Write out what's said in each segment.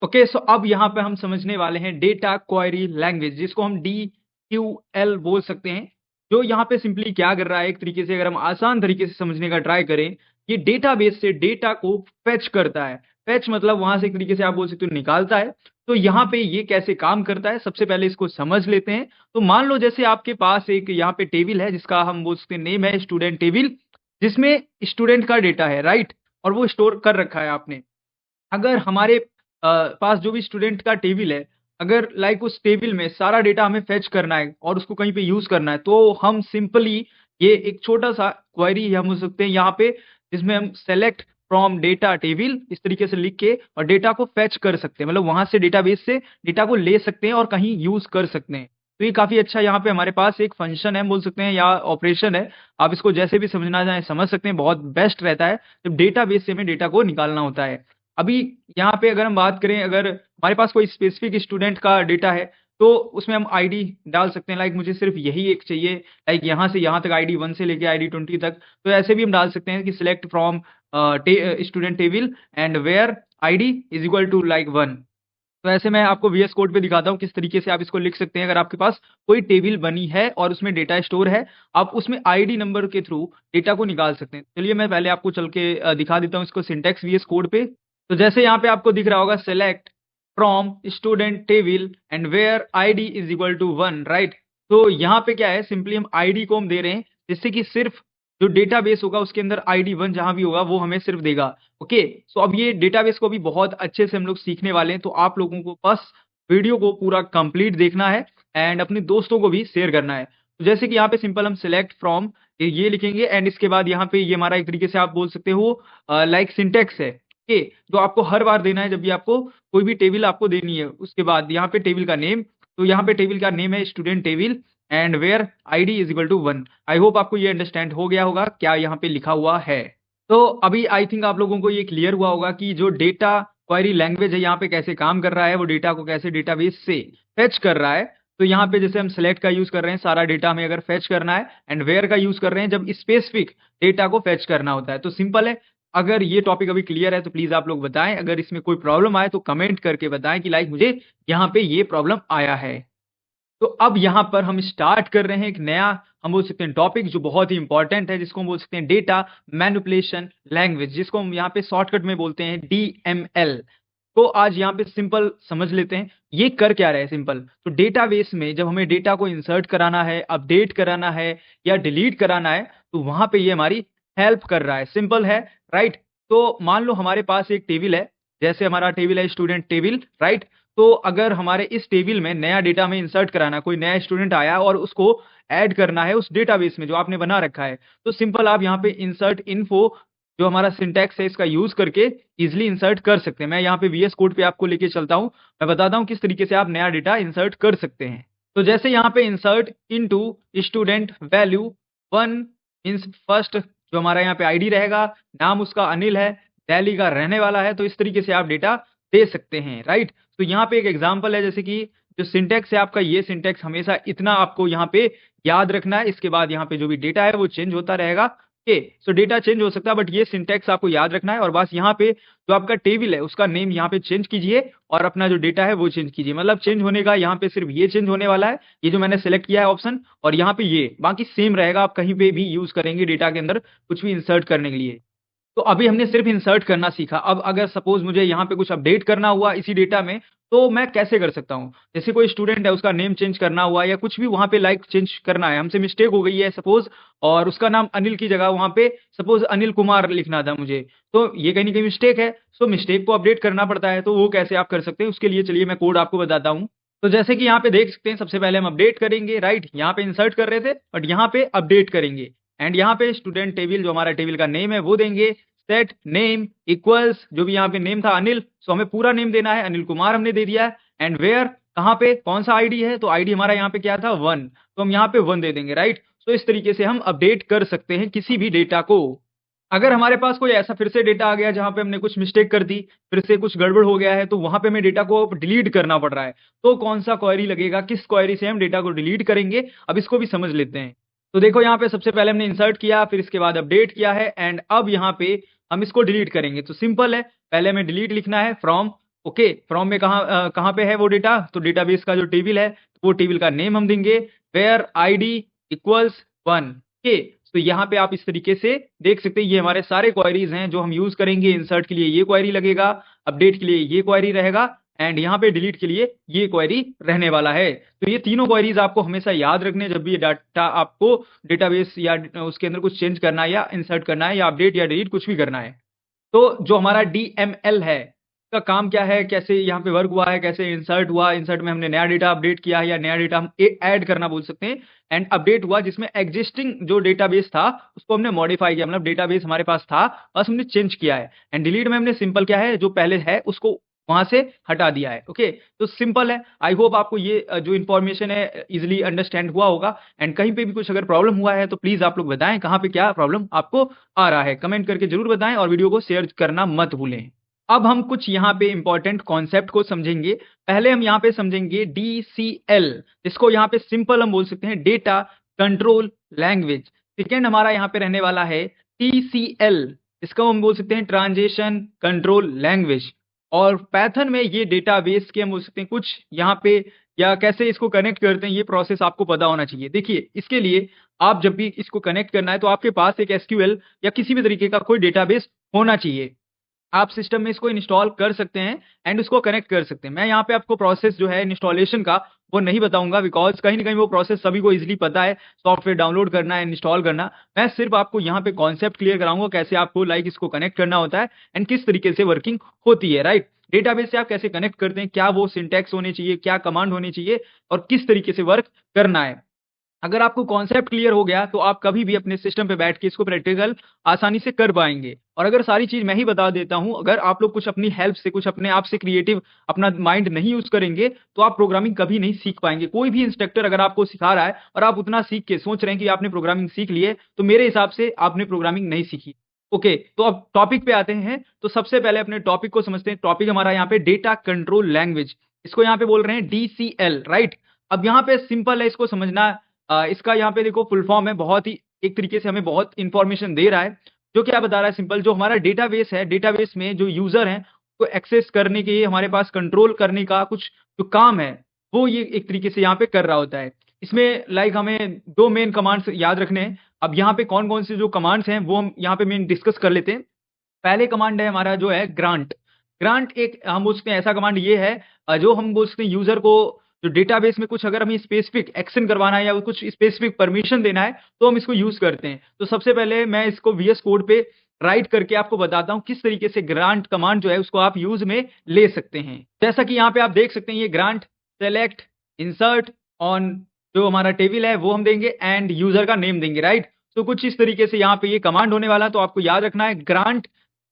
Okay, सो अब यहाँ पे हम समझने वाले हैं डेटा क्वेरी लैंग्वेज, जिसको हम DQL बोल सकते हैं। जो यहाँ पे सिंपली क्या कर रहा है, एक तरीके से अगर हम आसान तरीके से समझने का ट्राई करें, ये डेटाबेस से डेटा को फेच करता है। फेच मतलब वहां से एक तरीके से आप बोल सकते हो निकालता है। तो यहाँ पे ये कैसे काम करता है, सबसे पहले इसको समझ लेते हैं। तो मान लो जैसे आपके पास एक यहाँ पे टेबल है, जिसका हम बोल सकते हैं नेम है स्टूडेंट टेबल, जिसमें स्टूडेंट का डेटा है, राइट। और वो स्टोर कर रखा है आपने। अगर हमारे पास जो भी स्टूडेंट का टेबल है, अगर लाइक उस टेबल में सारा डेटा हमें फेच करना है और उसको कहीं पे यूज करना है, तो हम सिंपली ये एक छोटा सा क्वेरी हम हो सकते हैं यहाँ पे, जिसमें हम सेलेक्ट फ्रॉम डेटा टेबल इस तरीके से लिख के और डेटा को फेच कर सकते हैं, मतलब वहां से डेटाबेस से डेटा को ले सकते हैं और कहीं यूज कर सकते हैं। तो ये काफी अच्छा यहाँ पे हमारे पास एक फंक्शन है, बोल सकते हैं, या ऑपरेशन है। आप इसको जैसे भी समझना चाहें समझ सकते हैं, बहुत बेस्ट रहता है जब डेटाबेस से हमें डेटा को निकालना होता है। अभी यहाँ पे अगर हम बात करें, अगर हमारे पास कोई स्पेसिफिक स्टूडेंट का डेटा है, तो उसमें हम आईडी डाल सकते हैं, लाइक मुझे सिर्फ यही एक चाहिए, लाइक यहाँ से यहाँ तक ID 1 से लेके ID 20 तक। तो ऐसे भी हम डाल सकते हैं कि select from student table and where ID is equal to like 1। तो ऐसे मैं आपको VS कोड पे दिखाता हूँ किस तरीके से आप इसको लिख सकते हैं। अगर आपके पास कोई टेबल बनी है और उसमें डेटा स्टोर है, आप उसमें ID नंबर के थ्रू डेटा को निकाल सकते हैं। चलिए मैं पहले आपको चल के दिखा देता हूँ इसको सिंटेक्स VS कोड पे। तो जैसे यहाँ पे आपको दिख रहा होगा, select from student table and where ID is equal to 1, right. तो यहाँ पे क्या है, सिंपली हम ID को हम दे रहे हैं, जिससे कि सिर्फ जो डेटाबेस होगा उसके अंदर ID 1 जहां भी होगा वो हमें सिर्फ देगा। ओके, सो अब ये डेटाबेस को भी बहुत अच्छे से हम लोग सीखने वाले हैं, तो आप लोगों को बस वीडियो को पूरा कंप्लीट देखना है एंड अपने दोस्तों को भी शेयर करना है। तो जैसे कि यहाँ पे सिंपल हम सिलेक्ट फ्रॉम ये लिखेंगे एंड इसके बाद यहाँ पे ये हमारा एक तरीके से आप बोल सकते हो लाइक सिंटेक्स है, ओके, जो आपको हर बार देना है जब भी आपको कोई भी टेबल आपको देनी है। उसके बाद यहाँ पे टेबल का नेम, तो यहाँ पे टेबल का नेम है student table and where ID is equal to 1। I hope आपको ये अंडरस्टैंड हो गया होगा क्या यहाँ पे लिखा हुआ है। तो अभी आई थिंक आप लोगों को ये क्लियर हुआ होगा कि जो डेटा क्वेरी लैंग्वेज है यहाँ पे कैसे काम कर रहा है, वो डेटा को कैसे डेटाबेस से फेच कर रहा है। तो यहाँ पे जैसे हम सेलेक्ट का यूज कर रहे हैं, सारा डेटा हमें अगर फेच करना है, एंड वेयर का यूज कर रहे हैं जब स्पेसिफिक डेटा को फेच करना होता है। तो सिंपल है। अगर ये टॉपिक अभी क्लियर है तो प्लीज आप लोग बताएं, अगर इसमें कोई प्रॉब्लम आए तो कमेंट करके बताएं कि लाइक मुझे यहाँ पे ये प्रॉब्लम आया है। तो अब यहाँ पर हम स्टार्ट कर रहे हैं एक नया, हम बोल सकते हैं, टॉपिक जो बहुत ही इंपॉर्टेंट है, जिसको हम बोल सकते हैं डेटा मैनिपुलेशन लैंग्वेज, जिसको हम यहाँ पे शॉर्टकट में बोलते हैं DML। तो आज यहाँ पे सिंपल समझ लेते हैं ये कर क्या रहा है। सिंपल, तो डेटाबेस में जब हमें डेटा को इंसर्ट कराना है, अपडेट कराना है या डिलीट कराना है, तो वहां पे ये हमारी हेल्प कर रहा है। सिंपल है, राइट। तो मान लो हमारे पास एक टेबल है, जैसे हमारा टेबल है स्टूडेंट टेबल, राइट। तो अगर हमारे इस टेबल में नया डेटा में इंसर्ट कराना, कोई नया स्टूडेंट आया और उसको ऐड करना है उस डेटाबेस में जो आपने बना रखा है, तो सिंपल आप यहाँ पे इंसर्ट इन्फो, जो हमारा सिंटैक्स है, इसका यूज करके इजिली इंसर्ट कर सकते हैं। मैं यहाँ पे VS कोड पे आपको लेके चलता हूँ, मैं बताता हूँ किस तरीके से आप नया डेटा इंसर्ट कर सकते हैं। तो जैसे यहाँ पे insert into student value 1 means first, जो हमारा यहाँ पे ID रहेगा, नाम उसका अनिल है, दिल्ली का रहने वाला है, तो इस तरीके से आप डेटा दे सकते हैं, राइट। तो यहाँ पे एक एग्जांपल है, जैसे कि जो सिंटेक्स है आपका, ये सिंटेक्स हमेशा इतना आपको यहाँ पे याद रखना है। इसके बाद यहाँ पे जो भी डेटा है वो चेंज होता रहेगा। ओके, सो डेटा चेंज हो सकता है, बट ये सिंटेक्स आपको याद रखना है। और बस यहाँ पे जो आपका टेबल है उसका नेम यहाँ पे चेंज कीजिए और अपना जो डेटा है वो चेंज कीजिए। मतलब चेंज होने का यहाँ पे सिर्फ ये चेंज होने वाला है, ये जो मैंने सेलेक्ट किया है ऑप्शन, और यहाँ पे ये बाकी सेम रहेगा। आप कहीं पे भी यूज करेंगे डेटा के अंदर कुछ भी इंसर्ट करने के लिए। तो अभी हमने सिर्फ इंसर्ट करना सीखा। अब अगर सपोज मुझे यहाँ पे कुछ अपडेट करना हुआ इसी डेटा में, तो मैं कैसे कर सकता हूँ। जैसे कोई स्टूडेंट है, उसका नेम चेंज करना हुआ या कुछ भी वहां पे लाइक चेंज करना है, हमसे मिस्टेक हो गई है सपोज, और उसका नाम अनिल की जगह वहां पे सपोज अनिल कुमार लिखना था मुझे, तो ये कहीं ना कहीं मिस्टेक है। सो मिस्टेक को अपडेट करना पड़ता है। तो वो कैसे आप कर सकते हैं, उसके लिए चलिए मैं कोड आपको बताता हूँ। तो जैसे कि यहाँ पे देख सकते हैं, सबसे पहले हम अपडेट करेंगे, राइट। यहाँ पे इंसर्ट कर रहे थे बट यहाँ पे अपडेट करेंगे, एंड यहाँ पे स्टूडेंट टेबल, जो हमारा टेबल का नेम है वो देंगे। सेट नेम इक्वल्स, जो भी यहाँ पे नेम था अनिल, सो हमें पूरा नेम देना है, अनिल कुमार हमने दे दिया है। एंड वेयर, कहाँ पे कौन सा ID है, तो ID हमारा यहाँ पे क्या था 1, तो हम यहाँ पे 1 दे देंगे, राइट। तो इस तरीके से हम अपडेट कर सकते हैं किसी भी डेटा को। अगर हमारे पास कोई ऐसा फिर से डेटा आ गया जहां पे हमने कुछ मिस्टेक कर दी, फिर से कुछ गड़बड़ हो गया है, तो वहां पे हमें डेटा को डिलीट करना पड़ रहा है, तो कौन सा क्वेरी लगेगा, किस क्वेरी से हम डेटा को डिलीट करेंगे, अब इसको भी समझ लेते हैं। तो देखो यहाँ पे सबसे पहले हमने इंसर्ट किया, फिर इसके बाद अपडेट किया है, एंड अब यहाँ पे हम इसको डिलीट करेंगे। तो सिंपल है, पहले हमें डिलीट लिखना है फ्रॉम ओके, फ्रॉम में कहाँ पे है वो डेटा, तो डेटाबेस का जो टेबल है वो टेबल का नेम हम देंगे वेयर आईडी इक्वल्स 1। ओके, तो यहाँ पे आप इस तरीके से देख सकते हैं ये हमारे सारे क्वेरीज हैं जो हम यूज करेंगे। इंसर्ट के लिए ये क्वेरी लगेगा, अपडेट के लिए ये क्वेरी रहेगा, एंड यहाँ पे डिलीट के लिए ये क्वेरी रहने वाला है। तो ये तीनों क्वेरीज आपको हमेशा याद रखने हैं जब भी ये डाटा आपको डेटाबेस या उसके अंदर कुछ चेंज करना है या इंसर्ट करना है या अपडेट या डिलीट कुछ भी करना है। तो जो हमारा डीएमएल है का काम क्या है, कैसे यहाँ पे वर्क हुआ है, कैसे इंसर्ट हुआ, इंसर्ट में हमने नया डेटा अपडेट किया है या नया डेटा हम ऐड करना बोल सकते हैं, एंड अपडेट हुआ जिसमें एग्जिस्टिंग जो डेटाबेस था उसको हमने मॉडिफाई किया, मतलब डेटाबेस हमारे पास था बस हमने चेंज किया है, एंड डिलीट में हमने सिंपल क्या है जो पहले है उसको वहां से हटा दिया है। ओके, तो सिंपल है। आई होप आपको ये जो इन्फॉर्मेशन है इजिली अंडरस्टैंड हुआ होगा, एंड कहीं पे भी कुछ अगर प्रॉब्लम हुआ है तो प्लीज आप लोग बताएं कहाँ पे क्या प्रॉब्लम आपको आ रहा है, कमेंट करके जरूर बताएं और वीडियो को शेयर करना मत भूलें। अब हम कुछ यहाँ पे इंपॉर्टेंट कॉन्सेप्ट को समझेंगे। पहले हम यहाँ पे समझेंगे DCL, इसको यहाँ पे सिंपल हम बोल सकते हैं डेटा कंट्रोल लैंग्वेज। सेकेंड हमारा यहाँ पे रहने वाला है TCL, इसको हम बोल सकते हैं ट्रांजेक्शन कंट्रोल लैंग्वेज। और पैथन में ये डेटाबेस के हम बोल सकते हैं कुछ यहाँ पे, या कैसे इसको कनेक्ट करते हैं ये प्रोसेस आपको पता होना चाहिए। देखिए इसके लिए आप जब भी इसको कनेक्ट करना है तो आपके पास एक SQL या किसी भी तरीके का कोई डेटाबेस होना चाहिए। आप सिस्टम में इसको इंस्टॉल कर सकते हैं एंड उसको कनेक्ट कर सकते हैं। मैं यहाँ पे आपको प्रोसेस जो है इंस्टॉलेशन का वो नहीं बताऊंगा, बिकॉज कहीं ना कहीं वो प्रोसेस सभी को इजीली पता है, सॉफ्टवेयर डाउनलोड करना है इंस्टॉल करना। मैं सिर्फ आपको यहाँ पे कॉन्सेप्ट क्लियर कराऊंगा कैसे आपको इसको कनेक्ट करना होता है एंड किस तरीके से वर्किंग होती है, राइट। डेटाबेस से आप कैसे कनेक्ट करते हैं, क्या वो सिंटैक्स होने चाहिए, क्या कमांड होनी चाहिए और किस तरीके से वर्क करना है। अगर आपको कॉन्सेप्ट क्लियर हो गया तो आप कभी भी अपने सिस्टम पे बैठ के इसको प्रैक्टिकल आसानी से कर पाएंगे। और अगर सारी चीज मैं ही बता देता हूं, अगर आप लोग कुछ अपनी हेल्प से कुछ अपने आप से क्रिएटिव अपना माइंड नहीं यूज करेंगे तो आप प्रोग्रामिंग कभी नहीं सीख पाएंगे। कोई भी इंस्ट्रक्टर अगर आपको सिखा रहा है और आप उतना सीख के सोच रहे हैं कि आपने प्रोग्रामिंग सीख ली है, तो मेरे हिसाब से आपने प्रोग्रामिंग नहीं सीखी। ओके, तो अब टॉपिक पे आते हैं। तो सबसे पहले अपने टॉपिक को समझते हैं। टॉपिक हमारा यहाँ पे डेटा कंट्रोल लैंग्वेज, इसको यहाँ पे बोल रहे हैं DCL, राइट। अब यहाँ पे सिंपल है इसको समझना। इसका यहाँ पे देखो फुल फॉर्म है, बहुत ही एक तरीके से हमें बहुत इंफॉर्मेशन दे रहा है। जो क्या बता रहा है, सिंपल जो हमारा डेटाबेस है, डेटाबेस में जो यूजर हैं तो एक्सेस करने के हमारे पास कंट्रोल करने का कुछ जो काम है वो ये एक तरीके से यहाँ पे कर रहा होता है। इसमें हमें दो मेन कमांड्स याद रखने हैं। अब यहाँ पे कौन कौन से जो कमांड्स हैं वो हम यहाँ पे मेन डिस्कस कर लेते हैं। पहले कमांड है हमारा जो है ग्रांट। ग्रांट एक हम बोल सकते हैं ऐसा कमांड ये है जो हम बोल सकते हैं यूजर को जो डेटाबेस में कुछ अगर हमें स्पेसिफिक एक्शन करवाना है या कुछ स्पेसिफिक परमिशन देना है तो हम इसको यूज करते हैं। तो सबसे पहले मैं इसको VS कोड पे राइट करके आपको बताता हूं किस तरीके से ग्रांट कमांड जो है उसको आप यूज में ले सकते हैं। जैसा कि यहाँ पे आप देख सकते हैं ये ग्रांट सेलेक्ट इंसर्ट ऑन जो हमारा टेबल है वो हम देंगे एंड यूजर का नेम देंगे, राइट। तो कुछ इस तरीके से यहाँ पे ये कमांड होने वाला, तो आपको याद रखना है ग्रांट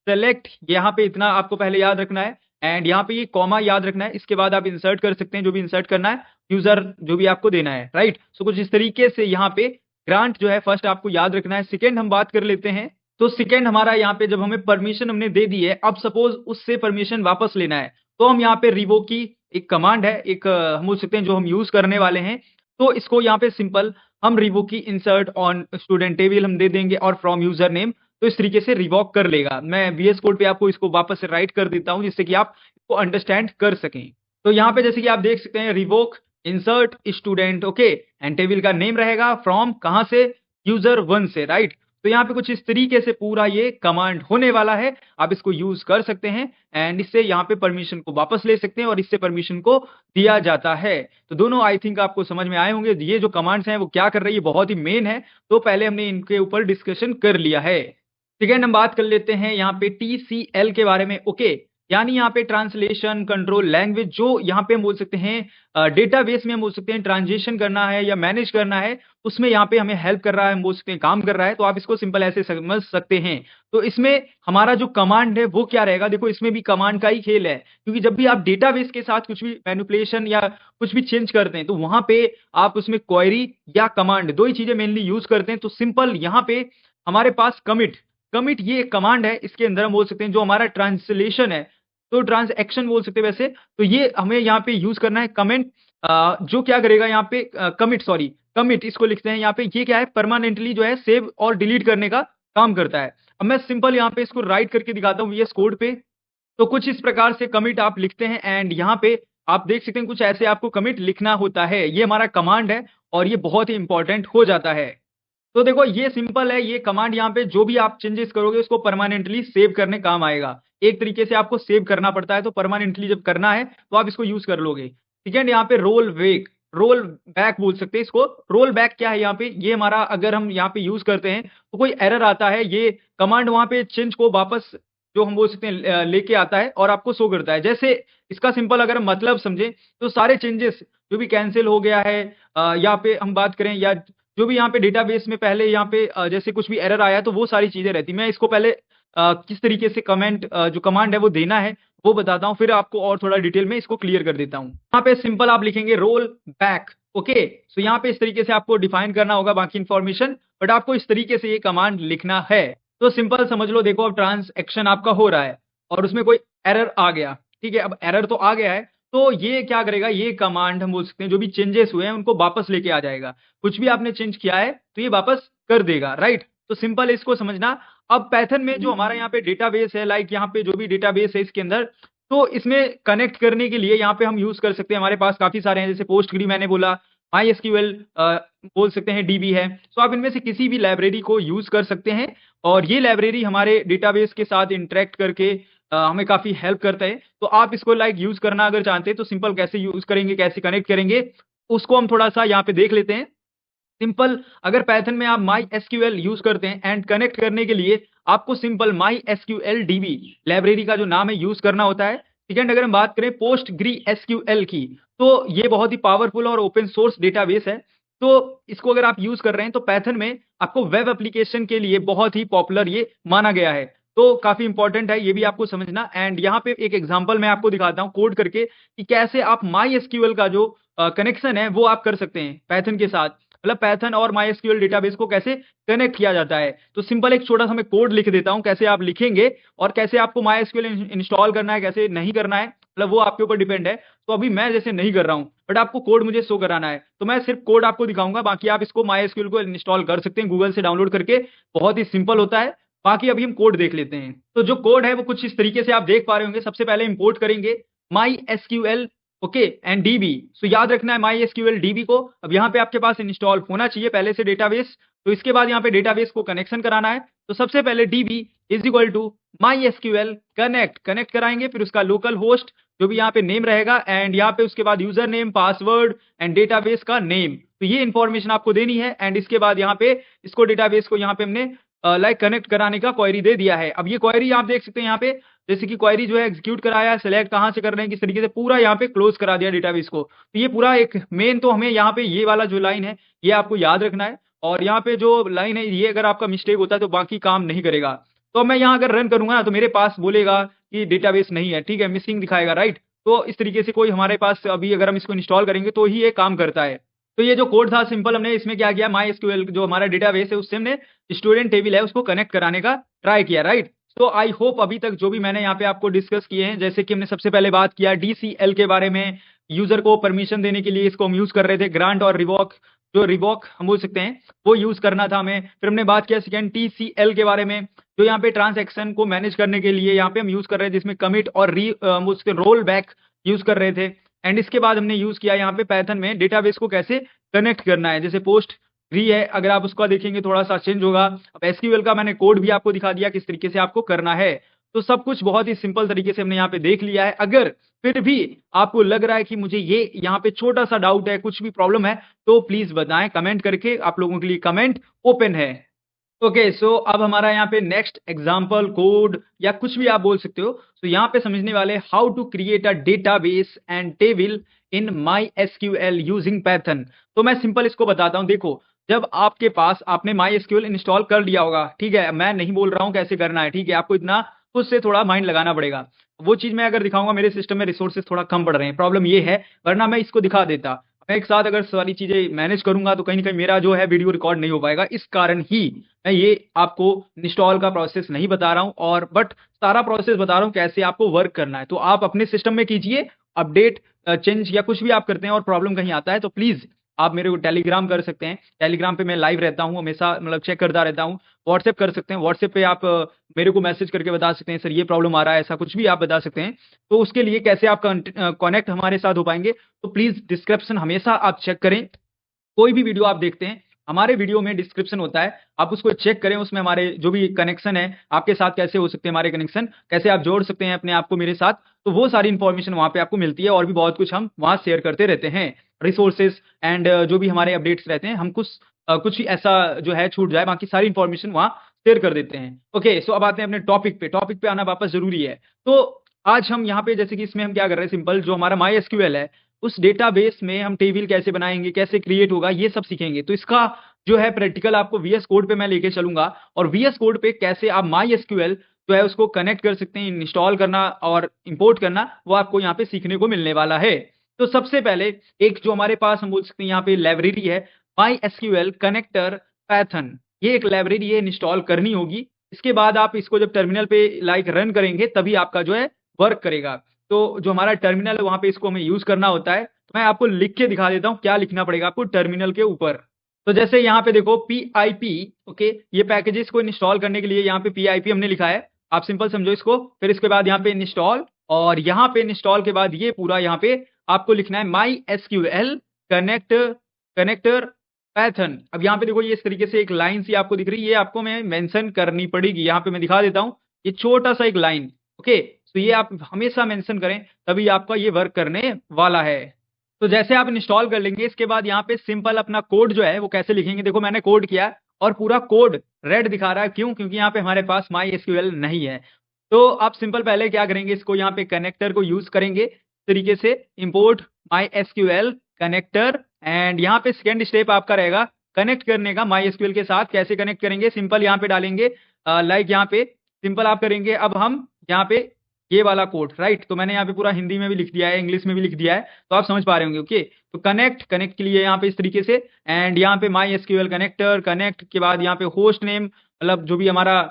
सेलेक्ट, यहाँ पे इतना आपको पहले याद रखना है एंड यहाँ पे ये कॉमा याद रखना है। इसके बाद आप इंसर्ट कर सकते हैं जो भी इंसर्ट करना है, यूजर जो भी आपको देना है, राइट। सो कुछ इस तरीके से यहाँ पे ग्रांट जो है फर्स्ट आपको याद रखना है। सेकेंड हम बात कर लेते हैं। तो सेकेंड हमारा यहाँ पे जब हमें परमिशन हमने दे दी है, अब सपोज उससे परमिशन वापस लेना है तो हम यहाँ पे रिवोक की एक कमांड है, एक हम बोल सकते हैं जो हम यूज करने वाले हैं। तो इसको यहाँ पे सिंपल हम रिवोक की इंसर्ट ऑन स्टूडेंट टेबल हम दे देंगे और फ्रॉम यूजर नेम, तो इस तरीके से रिवॉक कर लेगा। मैं VS कोड पे आपको इसको वापस से राइट कर देता हूं जिससे कि आप इसको अंडरस्टैंड कर सकें। तो यहाँ पे जैसे कि आप देख सकते हैं revoke insert student, okay, and table का नेम रहेगा फ्रॉम कहां से, यूजर 1 से, राइट। तो यहाँ पे कुछ इस तरीके से पूरा ये कमांड होने वाला है। आप इसको यूज कर सकते हैं एंड इससे यहाँ पे परमिशन को वापस ले सकते हैं और इससे परमिशन को दिया जाता है। तो दोनों आई थिंक आपको समझ में आए होंगे। ये जो कमांड्स हैं वो क्या कर रही है, बहुत ही मेन है। तो पहले हमने इनके ऊपर डिस्कशन कर लिया है। सेकेंड हम बात कर लेते हैं यहाँ पे TCL के बारे में, ओके, यानी यहाँ पे ट्रांसलेशन कंट्रोल लैंग्वेज। जो यहाँ पे हम बोल सकते हैं डेटाबेस में हम बोल सकते हैं ट्रांजेक्शन करना है या मैनेज करना है, उसमें यहाँ पे हमें हेल्प कर रहा है, हम बोल सकते हैं काम कर रहा है। तो आप इसको सिंपल ऐसे समझ सकते हैं। तो इसमें हमारा जो कमांड है वो क्या रहेगा, देखो इसमें भी कमांड का ही खेल है, क्योंकि जब भी आप डेटाबेस के साथ कुछ भी मैनिपुलेशन या कुछ भी चेंज करते हैं तो वहां पे आप उसमें क्वेरी या कमांड दो ही चीजें मेनली यूज करते हैं। तो सिंपल यहाँ पे हमारे पास कमिट, कमिट ये एक कमांड है, इसके अंदर हम बोल सकते हैं जो हमारा ट्रांसलेशन है, तो ट्रांजैक्शन बोल सकते हैं वैसे, तो ये हमें यहाँ पे यूज करना है कमेंट। जो क्या करेगा यहाँ पे कमिट, सॉरी कमिट इसको लिखते हैं यहाँ पे, ये क्या है परमानेंटली जो है सेव और डिलीट करने का काम करता है। अब मैं सिंपल यहाँ पे इसको राइट करके दिखाता हूँ VS कोड पे। तो कुछ इस प्रकार से कमिट आप लिखते हैं एंड यहाँ पे आप देख सकते हैं कुछ ऐसे आपको कमिट लिखना होता है। ये हमारा कमांड है और ये बहुत ही इंपॉर्टेंट हो जाता है। तो देखो ये सिंपल है, ये कमांड यहाँ पे जो भी आप चेंजेस करोगे उसको परमानेंटली सेव करने काम आएगा। एक तरीके से आपको सेव करना पड़ता है, तो परमानेंटली जब करना है तो आप इसको यूज कर लोगे। सेकंड यहाँ पे रोल बैक बोल सकते हैं इसको। रोल बैक क्या है यहाँ पे, ये हमारा अगर हम यहाँ पे यूज करते हैं तो कोई एरर आता है, ये कमांड वहां पे चेंज को वापस जो हम बोल सकते हैं लेके आता है और आपको शो करता है। जैसे इसका सिंपल अगर हम मतलब समझे तो सारे चेंजेस जो भी कैंसिल हो गया है यहाँ पे हम बात करें, या जो भी यहाँ पे डेटाबेस में पहले यहाँ पे जैसे कुछ भी एरर आया तो वो सारी चीजें रहती। मैं इसको पहले किस तरीके से जो कमांड है वो देना है वो बताता हूँ, फिर आपको और थोड़ा डिटेल में इसको क्लियर कर देता हूँ। यहाँ पे सिंपल आप लिखेंगे रोल बैक। ओके, सो यहाँ पे इस तरीके से आपको डिफाइन करना होगा बाकी इन्फॉर्मेशन, बट आपको इस तरीके से ये कमांड लिखना है। तो सिंपल समझ लो, देखो अब ट्रांसैक्शन आपका हो रहा है और उसमें कोई एरर आ गया। ठीक है, अब एरर तो आ गया है तो ये क्या करेगा, ये कमांड हम बोल सकते हैं जो भी चेंजेस हुए हैं उनको वापस लेके आ जाएगा। कुछ भी आपने चेंज किया है तो ये वापस कर देगा, राइट। तो सिंपल इसको समझना। अब पाइथन में जो हमारा यहाँ पे डेटाबेस है, लाइक यहाँ पे जो भी डेटाबेस है इसके अंदर, तो इसमें कनेक्ट करने के लिए यहाँ पे हम यूज कर सकते हैं, हमारे पास काफी सारे हैं, जैसे पोस्टग्री मैंने बोला, माई एसक्यूएल बोल सकते हैं, डीबी है। तो आप इनमें से किसी भी लाइब्रेरी को यूज कर सकते हैं और ये लाइब्रेरी हमारे डेटाबेस के साथ इंटरेक्ट करके हमें काफी हेल्प करता है। तो आप इसको लाइक यूज करना अगर चाहते हैं तो सिंपल कैसे यूज करेंगे, कैसे कनेक्ट करेंगे, उसको हम थोड़ा सा यहाँ पे देख लेते हैं। सिंपल अगर पाइथन में आप माई एसक्यूएल यूज करते हैं एंड कनेक्ट करने के लिए आपको simple my SQL dB library का जो नाम है यूज करना होता है। सेकंड अगर हम बात करें पोस्टग्री एसक्यूएल की, तो ये बहुत ही पावरफुल और ओपन सोर्स डेटाबेस है। तो इसको अगर आप यूज कर रहे हैं तो पाइथन में आपको वेब एप्लीकेशन के लिए बहुत ही पॉपुलर ये माना गया है। तो काफी इंपॉर्टेंट है, ये भी आपको समझना। एंड यहाँ पे एक एग्जांपल मैं आपको दिखाता हूँ कोड करके कि कैसे आप माई एसक्यूएल का जो कनेक्शन है वो आप कर सकते हैं पाइथन के साथ, मतलब पाइथन और माइस्क्यूएल डेटाबेस को कैसे कनेक्ट किया जाता है। तो सिंपल एक छोटा सा मैं कोड लिख देता हूं, कैसे आप लिखेंगे और कैसे आपको माइस्क्यूएल इंस्टॉल करना है, कैसे नहीं करना है, मतलब वो आपके ऊपर डिपेंड है। तो अभी मैं जैसे नहीं कर रहा हूं बट आपको कोड मुझे शो कराना है, तो मैं सिर्फ कोड आपको दिखाऊंगा, बाकी आप इसको माइस्क्यूएल को इंस्टॉल कर सकते हैं गूगल से डाउनलोड करके, बहुत ही सिंपल होता है। बाकी अभी हम कोड देख लेते हैं। तो जो कोड है वो कुछ इस तरीके से आप देख पा रहे होंगे। सबसे पहले इंपोर्ट करेंगे MySQL, okay, and DB. So याद रखना है माई एसक्यूएल डीबी को। अब यहाँ पे आपके पास इंस्टॉल होना चाहिए पहले से डेटाबेस। तो इसके बाद यहाँ पे डेटाबेस को कनेक्शन कराना है। तो सबसे पहले DB is equal to MySQL connect कराएंगे, फिर उसका लोकल होस्ट जो भी यहाँ पे नेम रहेगा एंड यहाँ पे उसके बाद user name, password and database का नेम। तो ये इंफॉर्मेशन आपको देनी है एंड इसके बाद यहाँ पे इसको डेटाबेस को यहाँ पे हमने लाइक कनेक्ट कराने का क्वेरी दे दिया है। अब ये क्वेरी आप देख सकते हैं यहाँ पे, जैसे कि क्वेरी जो है एग्जीक्यूट कराया है, सिलेक्ट कहाँ से कर रहे हैं, किस तरीके से पूरा यहाँ पे क्लोज करा दिया डेटाबेस को। तो ये पूरा एक मेन, तो हमें यहाँ पे ये वाला जो लाइन है ये आपको याद रखना है और यहाँ पे जो लाइन है ये अगर आपका मिस्टेक होता है तो बाकी काम नहीं करेगा। तो मैं यहाँ अगर रन करूंगा ना तो मेरे पास बोलेगा कि डेटाबेस नहीं है, ठीक है, मिसिंग दिखाएगा, राइट। तो इस तरीके से कोई हमारे पास अभी अगर हम इसको इंस्टॉल करेंगे तो ही ये काम करता है। तो ये जो कोड था सिंपल, हमने इसमें क्या किया, माई एसक्यूएल जो हमारा डेटाबेस है उससे हमने स्टूडेंट टेबल है उसको कनेक्ट कराने का ट्राई किया, राइट। तो आई होप अभी तक जो भी मैंने यहाँ पे आपको डिस्कस किए हैं, जैसे कि हमने सबसे पहले बात किया डीसीएल के बारे में, यूजर को परमिशन देने के लिए इसको हम यूज कर रहे थे, ग्रांट और रिवॉक, जो रिवॉक हम बोल सकते हैं वो यूज करना था हमें। फिर हमने बात किया सेकेंड टीसीएल के बारे में, जो यहाँ पे ट्रांसैक्शन को मैनेज करने के लिए यहाँ पे हम यूज कर रहे थे, जिसमें कमिट और रोल बैक यूज कर रहे थे। एंड इसके बाद हमने यूज किया यहाँ पे पाइथन में डेटाबेस को कैसे कनेक्ट करना है, जैसे पोस्ट ग्री है, अगर आप उसका देखेंगे थोड़ा सा चेंज होगा। अब एसक्यूएल का मैंने कोड भी आपको दिखा दिया किस तरीके से आपको करना है। तो सब कुछ बहुत ही सिंपल तरीके से हमने यहाँ पे देख लिया है। अगर फिर भी आपको लग रहा है कि मुझे ये यहाँ पे छोटा सा डाउट है, कुछ भी प्रॉब्लम है, तो प्लीज बताएं कमेंट करके, आप लोगों के लिए कमेंट ओपन है। ओके, सो अब हमारा यहाँ पे नेक्स्ट एग्जाम्पल कोड या कुछ भी आप बोल सकते हो। तो यहाँ पे समझने वाले how to create a database and table in MySQL using Python. तो मैं सिंपल इसको बताता हूँ। देखो, जब आपके पास आपने माई एसक्यूएल इंस्टॉल कर लिया होगा, ठीक है, मैं नहीं बोल रहा हूँ कैसे करना है, ठीक है, आपको इतना खुद से थोड़ा माइंड लगाना पड़ेगा। वो चीज मैं अगर दिखाऊंगा, मेरे सिस्टम में रिसोर्सेज थोड़ा कम पड़ रहे हैं, प्रॉब्लम ये है, वरना मैं इसको दिखा देता। मैं एक साथ अगर सारी चीजें मैनेज करूंगा तो कहीं ना कहीं मेरा जो है वीडियो रिकॉर्ड नहीं हो पाएगा। इस कारण ही मैं ये आपको इंस्टॉल का प्रोसेस नहीं बता रहा हूं, और बट सारा प्रोसेस बता रहा हूं कैसे आपको वर्क करना है। तो आप अपने सिस्टम में कीजिए अपडेट, चेंज या कुछ भी आप करते हैं और प्रॉब्लम कहीं आता है तो प्लीज आप मेरे को टेलीग्राम कर सकते हैं, टेलीग्राम पे मैं लाइव रहता हूँ हमेशा, मतलब चेक करता रहता हूँ। व्हाट्सएप कर सकते हैं, व्हाट्सएप पे आप मेरे को मैसेज करके बता सकते हैं, सर ये प्रॉब्लम आ रहा है, ऐसा कुछ भी आप बता सकते हैं। तो उसके लिए कैसे आप कनेक्ट हमारे साथ हो पाएंगे, तो प्लीज डिस्क्रिप्शन हमेशा आप चेक करें। कोई भी वीडियो आप देखते हैं, हमारे वीडियो में डिस्क्रिप्शन होता है, आप उसको चेक करें, उसमें हमारे जो भी कनेक्शन है आपके साथ कैसे हो सकते हैं, हमारे कनेक्शन कैसे आप जोड़ सकते हैं अपने आप को मेरे साथ, तो वो सारी इन्फॉर्मेशन वहां पे आपको मिलती है। और भी बहुत कुछ हम वहां शेयर करते रहते हैं, रिसोर्सेज एंड जो भी हमारे अपडेट्स रहते हैं, हम कुछ ही ऐसा जो है छूट जाए, बाकी सारी इन्फॉर्मेशन वहां शेयर कर देते हैं। ओके, सो अब आते हैं अपने टॉपिक पे आना वापस जरूरी है। तो आज हम यहाँ पे जैसे कि इसमें हम क्या कर रहे हैं, सिंपल जो हमारा माई एसक्यूएल है, उस डेटाबेस में हम टेबल कैसे बनाएंगे, कैसे क्रिएट होगा, ये सब सीखेंगे। तो इसका जो है प्रैक्टिकल आपको वीएस कोड पे मैं लेके चलूंगा, और वीएस कोड पे कैसे आप माई एसक्यूएल जो है उसको कनेक्ट कर सकते हैं, इंस्टॉल करना और इंपोर्ट करना, वो आपको यहाँ पे सीखने को मिलने वाला है। तो सबसे पहले एक जो हमारे पास हम बोल सकते हैं यहाँ पे लाइब्रेरी है, माई एसक्यूएल कनेक्टर पैथन, ये एक लाइब्रेरी है, इंस्टॉल करनी होगी। इसके बाद आप इसको जब टर्मिनल पे लाइक रन करेंगे तभी आपका जो है वर्क करेगा। तो जो हमारा टर्मिनल है वहां पे इसको हमें यूज करना होता है। तो मैं आपको लिख के दिखा देता हूँ क्या लिखना पड़ेगा आपको टर्मिनल के ऊपर। तो जैसे यहाँ पे देखो PIP, ओके, ये पैकेजेस को इंस्टॉल करने के लिए यहाँ पे PIP हमने लिखा है, आप सिंपल समझो इसको। फिर इसके बाद यहाँ पे इंस्टॉल, और यहाँ पे इंस्टॉल के बाद ये पूरा यहाँ पे आपको लिखना है माई एसक्यूएल कनेक्टर पैथन। अब यहाँ पे देखो ये इस तरीके से एक लाइन सी आपको दिख रही है, ये आपको मैं मेंशन करनी पड़ेगी, यहाँ पे मैं दिखा देता हूँ, ये छोटा सा एक लाइन। ओके, तो ये आप हमेशा मेंशन करें, तभी आपका ये वर्क करने वाला है। तो जैसे आप इंस्टॉल कर लेंगे, इसके बाद यहाँ पे सिंपल अपना कोड जो है वो कैसे लिखेंगे, देखो मैंने कोड किया और पूरा कोड रेड दिखा रहा है, क्यों? क्योंकि यहाँ पे हमारे पास माई एसक्यूएल नहीं है। तो आप सिंपल पहले क्या करेंगे, इसको यहाँ पे कनेक्टर को यूज करेंगे इस तरीके से, import my SQL connector, and यहाँ पे सेकेंड स्टेप आपका रहेगा कनेक्ट करने का माई एसक्यूएल के साथ। कैसे कनेक्ट करेंगे, सिंपल यहाँ पे डालेंगे लाइक यहाँ पे सिंपल आप करेंगे, अब हम यहाँ पे ये वाला कोड, राइट। तो मैंने यहाँ पे पूरा हिंदी में भी लिख दिया है, इंग्लिश में भी लिख दिया है, तो आप समझ पा रहे होंगे। ओके, तो कनेक्ट के लिए यहाँ पे इस तरीके से, एंड यहाँ पे माई एसक्यूएल कनेक्टर, कनेक्ट के बाद यहाँ पे होस्ट नेम, मतलब जो भी हमारा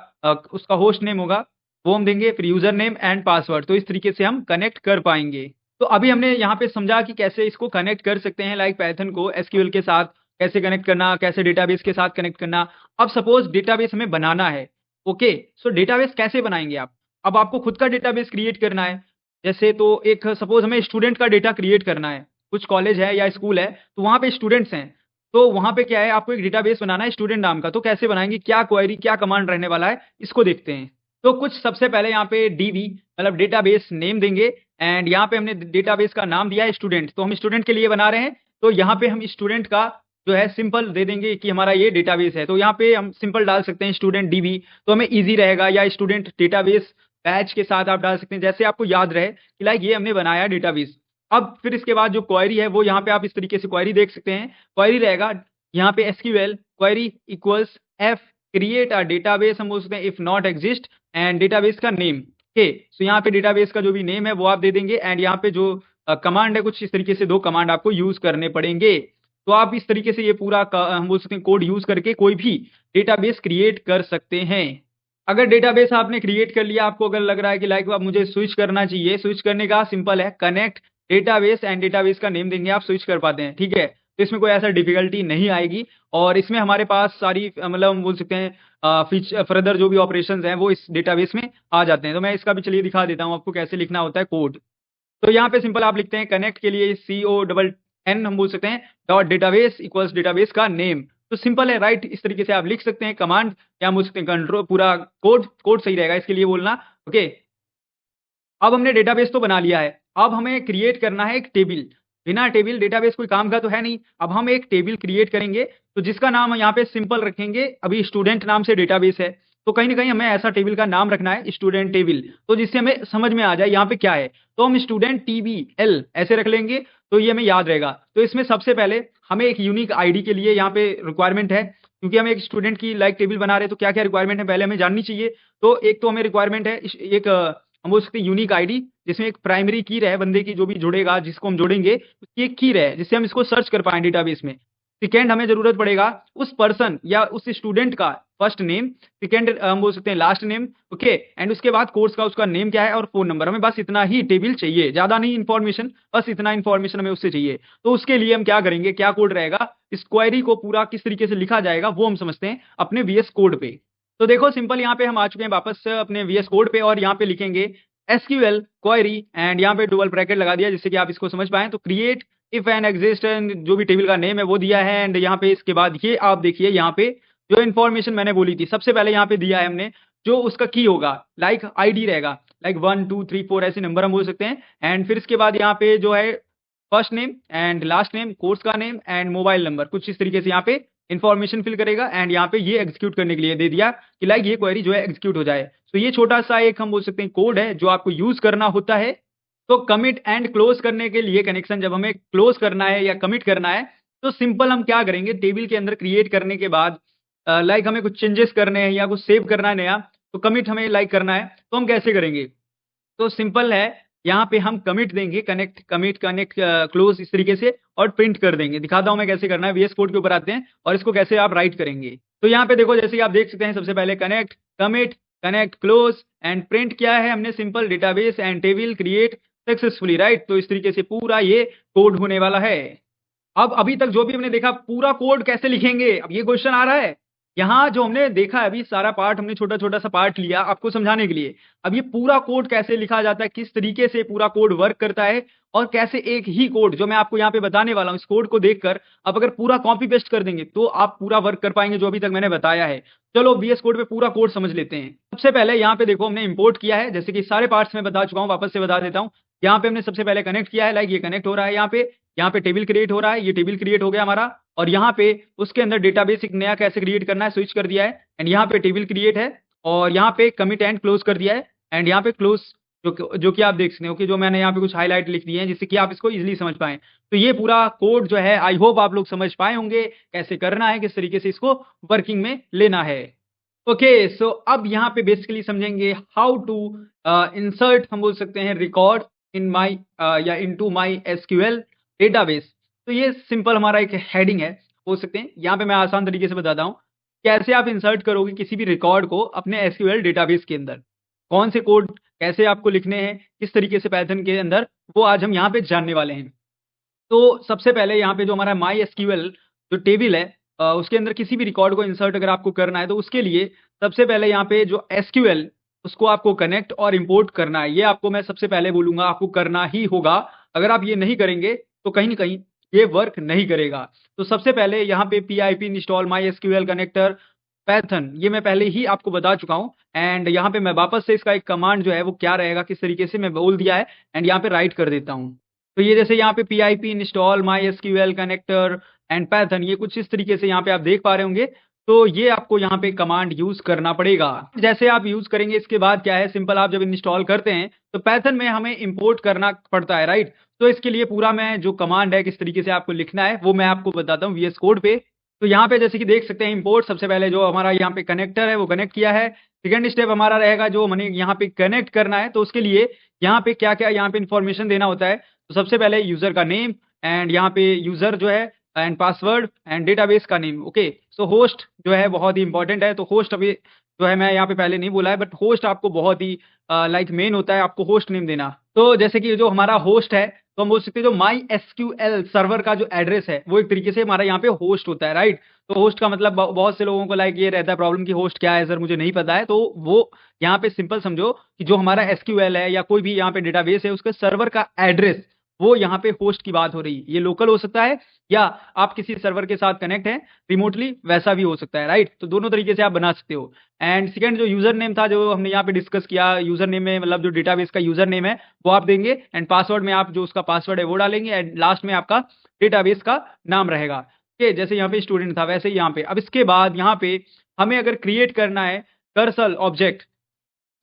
उसका होस्ट नेम होगा वो हम देंगे, फिर यूजर नेम एंड पासवर्ड। तो इस तरीके से हम कनेक्ट कर पाएंगे। तो अभी हमने यहाँ पे समझा कि कैसे इसको कनेक्ट कर सकते हैं, लाइक पाइथन को एसक्यूएल के साथ कैसे कनेक्ट करना, कैसे डेटाबेस के साथ कनेक्ट करना। अब सपोज डेटाबेस हमें बनाना है, ओके, सो डेटाबेस कैसे बनाएंगे आप? अब आपको खुद का डेटाबेस क्रिएट करना है। जैसे तो एक सपोज हमें स्टूडेंट का डेटा क्रिएट करना है, कुछ कॉलेज है या स्कूल है, तो वहां पे स्टूडेंट्स हैं, तो वहां पे क्या है, आपको एक डेटाबेस बनाना है स्टूडेंट नाम का। तो कैसे बनाएंगे, क्या क्वेरी, क्या कमांड रहने वाला है, इसको देखते हैं। तो कुछ सबसे पहले यहाँ पे डीबी मतलब डेटाबेस नेम देंगे, एंड यहाँ पे हमने डेटाबेस का नाम दिया है स्टूडेंट, तो हम स्टूडेंट के लिए बना रहे हैं। तो यहाँ पे हम स्टूडेंट का जो है सिंपल दे देंगे कि हमारा ये डेटाबेस है। तो यहाँ पे हम सिंपल डाल सकते हैं स्टूडेंट डीबी, तो हमें इजी रहेगा, या स्टूडेंट डेटाबेस बैच के साथ आप डाल सकते हैं, जैसे आपको याद रहे कि लाइक ये हमने बनाया डेटाबेस। अब फिर इसके बाद जो क्वेरी है वो यहाँ पे आप इस तरीके से क्वेरी देख सकते हैं। क्वेरी रहेगा यहाँ पे SQL query equals F create a database, हम बोल सकते हैं if not exist, and database का नेम। ओके, सो यहाँ पे डेटाबेस का जो भी नेम है वो आप दे देंगे, एंड यहाँ पे जो कमांड है कुछ इस तरीके से दो कमांड आपको यूज करने पड़ेंगे। तो आप इस तरीके से ये पूरा हम बोल सकते हैं कोड यूज करके कोई भी डेटाबेस क्रिएट कर सकते हैं। अगर डेटाबेस आपने क्रिएट कर लिया, आपको अगर लग रहा है कि लाइक अब मुझे स्विच करना चाहिए, स्विच करने का सिंपल है कनेक्ट डेटाबेस, एंड डेटाबेस का नेम देंगे, आप स्विच कर पाते हैं, ठीक है। तो इसमें कोई ऐसा डिफिकल्टी नहीं आएगी, और इसमें हमारे पास सारी मतलब हम बोल सकते हैं फीचर फर्दर जो भी ऑपरेशंस हैं वो इस डेटाबेस में आ जाते हैं। तो मैं इसका भी चलिए दिखा देता हूँ आपको कैसे लिखना होता है कोड। तो यहाँ पे सिंपल आप लिखते हैं कनेक्ट के लिए CONN हम बोल सकते हैं डॉट डेटाबेस इक्वल्स डेटाबेस का नेम। तो सिंपल है, राइट, इस तरीके से आप लिख सकते हैं कमांड, या हम बोल सकते हैं कंट्रोल, पूरा कोड सही रहेगा इसके लिए बोलना। ओके, अब हमने डेटाबेस तो बना लिया है, अब हमें क्रिएट करना है एक टेबल। बिना टेबल डेटाबेस कोई काम का तो है नहीं। अब हम एक टेबल क्रिएट करेंगे, तो जिसका नाम यहाँ पे सिंपल रखेंगे, अभी स्टूडेंट नाम से डेटाबेस है, तो कहीं ना कहीं हमें ऐसा टेबल का नाम रखना है स्टूडेंट टेबल, तो जिससे हमें समझ में आ जाए यहाँ पे क्या है। तो हम स्टूडेंट TBL ऐसे रख लेंगे, तो ये हमें याद रहेगा। तो इसमें सबसे पहले हमें एक यूनिक आईडी के लिए यहाँ पे रिक्वायरमेंट है, क्योंकि हम एक स्टूडेंट की लाइक टेबल बना रहे हैं, तो क्या क्या रिक्वायरमेंट है पहले हमें जाननी चाहिए। तो एक तो हमें रिक्वायरमेंट है एक हम बोल सकते हैं यूनिक आईडी, जिसमें एक प्राइमरी की रहे बंदे की, जो भी जुड़ेगा जिसको हम जोड़ेंगे उसकी एक की रहे, जिससे हम इसको सर्च कर पाए डेटाबेस में। सेकेंड हमें जरूरत पड़ेगा उस पर्सन या उस स्टूडेंट का फर्स्ट नेम, सेकेंड हम बोल सकते हैं लास्ट नेम, ओके, एंड उसके बाद कोर्स का उसका नेम क्या है और फोन नंबर। हमें बस इतना ही टेबल चाहिए, ज्यादा नहीं इन्फॉर्मेशन, बस इतना इन्फॉर्मेशन हमें उससे चाहिए। तो उसके लिए हम क्या करेंगे, क्या कोड रहेगा, इस क्वेरी को पूरा किस तरीके से लिखा जाएगा वो हम समझते हैं अपने वीएस कोड पे। तो देखो सिंपल, यहाँ पे हम आ चुके हैं वापस से अपने वीएस कोड पे, और यहाँ पे लिखेंगे एसक्यूएल क्वेरी, एंड यहाँ पे डबल ब्रैकेट लगा दिया जिससे कि आप इसको समझ पाए। तो क्रिएट इफ एन एग्जिस्ट, जो भी टेबल का नेम है वो दिया है, एंड यहाँ पे इसके बाद ये आप देखिए, यहाँ पे जो इन्फॉर्मेशन मैंने बोली थी सबसे पहले यहाँ पे दिया है हमने, जो उसका की होगा लाइक आईडी रहेगा, लाइक 1 2 3 4 ऐसे नंबर हम बोल सकते हैं। एंड फिर इसके बाद यहाँ पे जो है first name and last name, course का नेम एंड मोबाइल नंबर, कुछ इस तरीके से यहाँ पे इन्फॉर्मेशन फिल करेगा। एंड यहाँ पे ये एग्जीक्यूट करने के लिए दे दिया कि लाइक ये क्वेरी जो है एग्जीक्यूट हो जाए। तो ये छोटा सा एक हम बोल सकते हैं कोड है जो आपको यूज करना होता है। तो कमिट एंड क्लोज करने के लिए, कनेक्शन जब हमें क्लोज करना है या कमिट करना है, तो सिंपल हम क्या करेंगे, टेबल के अंदर क्रिएट करने के बाद लाइक हमें कुछ चेंजेस करने हैं या कुछ सेव करना है नया, तो कमिट हमें लाइक करना है, तो हम कैसे करेंगे। तो सिंपल है, यहाँ पे हम कमिट देंगे, कनेक्ट कमिट कनेक्ट क्लोज इस तरीके से, और प्रिंट कर देंगे। दिखाता हूं मैं कैसे करना है, वीएस कोड के ऊपर आते हैं और इसको कैसे आप राइट करेंगे। तो यहाँ पे देखो, जैसे कि आप देख सकते हैं, सबसे पहले connect commit connect close and print किया है हमने, simple database and table create successfully, right. तो इस तरीके से पूरा ये कोड होने वाला है। अब अभी तक जो भी हमने देखा, पूरा कोड कैसे लिखेंगे, अब ये क्वेश्चन आ रहा है। यहाँ जो हमने देखा है, अभी सारा पार्ट हमने छोटा छोटा सा पार्ट लिया आपको समझाने के लिए। अब ये पूरा कोड कैसे लिखा जाता है, किस तरीके से पूरा कोड वर्क करता है, और कैसे एक ही कोड जो मैं आपको यहाँ पे बताने वाला हूँ, इस कोड को देखकर आप अगर पूरा कॉपी पेस्ट कर देंगे तो आप पूरा वर्क कर पाएंगे जो अभी तक मैंने बताया है। चलो वीएस कोड पे पूरा कोड समझ लेते हैं। सबसे पहले यहाँ पे देखो, हमने इंपोर्ट किया है, जैसे कि सारे पार्ट्स में बता चुका हूँ, वापस से बता देता हूँ। यहाँ पे हमने सबसे पहले कनेक्ट किया है, लाइक ये कनेक्ट हो रहा है, यहाँ पे टेबल क्रिएट हो रहा है, ये टेबल क्रिएट हो गया हमारा, और यहाँ पे उसके अंदर डेटाबेस एक नया कैसे क्रिएट करना है स्विच कर दिया है, एंड यहाँ पे टेबल क्रिएट है, और यहाँ पे कमिट एंड क्लोज कर दिया है, एंड यहाँ पे क्लोज जो कि आप देख सकते हो कि जो मैंने यहाँ पे कुछ हाईलाइट लिख दिए हैं जिससे कि आप इसको इजीली समझ पाएं। तो ये पूरा कोड जो है, आई होप आप लोग समझ पाए होंगे कैसे करना है, किस तरीके से इसको वर्किंग में लेना है। ओके, सो अब यहाँ पे बेसिकली समझेंगे हाउ टू इंसर्ट, हम बोल सकते हैं रिकॉर्ड इन माई या इनटू माई एसक्यूएल डेटाबेस। तो ये सिंपल हमारा एक हेडिंग है, बोल सकते हैं। यहाँ पे मैं आसान तरीके से बताता हूँ कैसे आप इंसर्ट करोगे किसी भी रिकॉर्ड को अपने एसक्यूएल डेटाबेस के अंदर, कौन से कोड कैसे आपको लिखने हैं, किस तरीके से पाइथन के अंदर, वो आज हम यहाँ पे जानने वाले हैं। तो सबसे पहले यहाँ पे जो हमारा माई एसक्यूएल जो टेबल है, उसके अंदर किसी भी रिकॉर्ड को इंसर्ट अगर आपको करना है, तो उसके लिए सबसे पहले यहाँ पे जो एसक्यूएल, उसको आपको कनेक्ट और इंपोर्ट करना है। ये आपको मैं सबसे पहले बोलूंगा, आपको करना ही होगा। अगर आप ये नहीं करेंगे तो कहीं ना कहीं ये वर्क नहीं करेगा। तो सबसे पहले यहाँ पे PIP install my SQL connector Python, ये मैं पहले ही आपको बता चुका हूँ, एंड यहाँ पे मैं वापस से इसका एक कमांड जो है वो क्या रहेगा, किस तरीके से मैं बोल दिया है, एंड यहाँ पे राइट कर देता हूँ। तो ये जैसे यहाँ पे PIP install my SQL connector and Python, ये कुछ इस तरीके से यहाँ पे आप देख पा रहे होंगे। तो ये आपको यहाँ पे कमांड यूज करना पड़ेगा। जैसे आप यूज करेंगे, इसके बाद क्या है, सिंपल आप जब इंस्टॉल करते हैं तो पैथन में हमें इंपोर्ट करना पड़ता है, राइट। तो इसके लिए पूरा मैं जो कमांड है किस तरीके से आपको लिखना है वो मैं आपको बताता हूँ वीएस कोड पे। तो यहाँ पे जैसे कि देख सकते हैं, इंपोर्ट सबसे पहले जो हमारा यहाँ पे कनेक्टर है वो कनेक्ट किया है। सेकंड स्टेप हमारा रहेगा जो हमें यहाँ पे कनेक्ट करना है, तो उसके लिए यहाँ पे क्या क्या यहाँ पे इन्फॉर्मेशन देना होता है। तो सबसे पहले यूजर का नेम, एंड यहाँ पे यूजर जो है एंड पासवर्ड एंड डेटाबेस का नेम। ओके, सो होस्ट जो है बहुत ही इंपॉर्टेंट है। तो होस्ट अभी जो है मैं यहाँ पे पहले नहीं बोला है, बट होस्ट आपको बहुत ही लाइक मेन होता है, आपको होस्ट नेम देना। तो जैसे कि जो हमारा होस्ट है, तो हम बोल सकते हैं जो माई एसक्यूएल सर्वर का जो एड्रेस है वो एक तरीके से हमारा यहाँ पे होस्ट होता है, राइट। तो होस्ट का मतलब बहुत से लोगों को लाइक ये रहता है प्रॉब्लम कि होस्ट क्या है सर, मुझे नहीं पता है। तो वो यहाँ पे सिंपल समझो कि जो हमारा एसक्यूएल है या कोई भी यहाँ पे डेटाबेस है, उसके सर्वर का एड्रेस, वो यहाँ पे होस्ट की बात हो रही है। ये लोकल हो सकता है या आप किसी सर्वर के साथ कनेक्ट है रिमोटली, वैसा भी हो सकता है, राइट। तो दोनों तरीके से आप बना सकते हो। एंड सेकंड जो यूजर नेम था जो हमने यहाँ पे डिस्कस किया, यूजर नेम में मतलब जो डेटाबेस का यूजर नेम है वो आप देंगे, एंड पासवर्ड में आप जो उसका पासवर्ड है वो डालेंगे, एंड लास्ट में आपका डेटाबेस का नाम रहेगा। ओके, जैसे यहाँ पे स्टूडेंट था वैसे ही यहाँ पे। अब इसके बाद यहाँ पे हमें अगर क्रिएट करना है कर्सल ऑब्जेक्ट,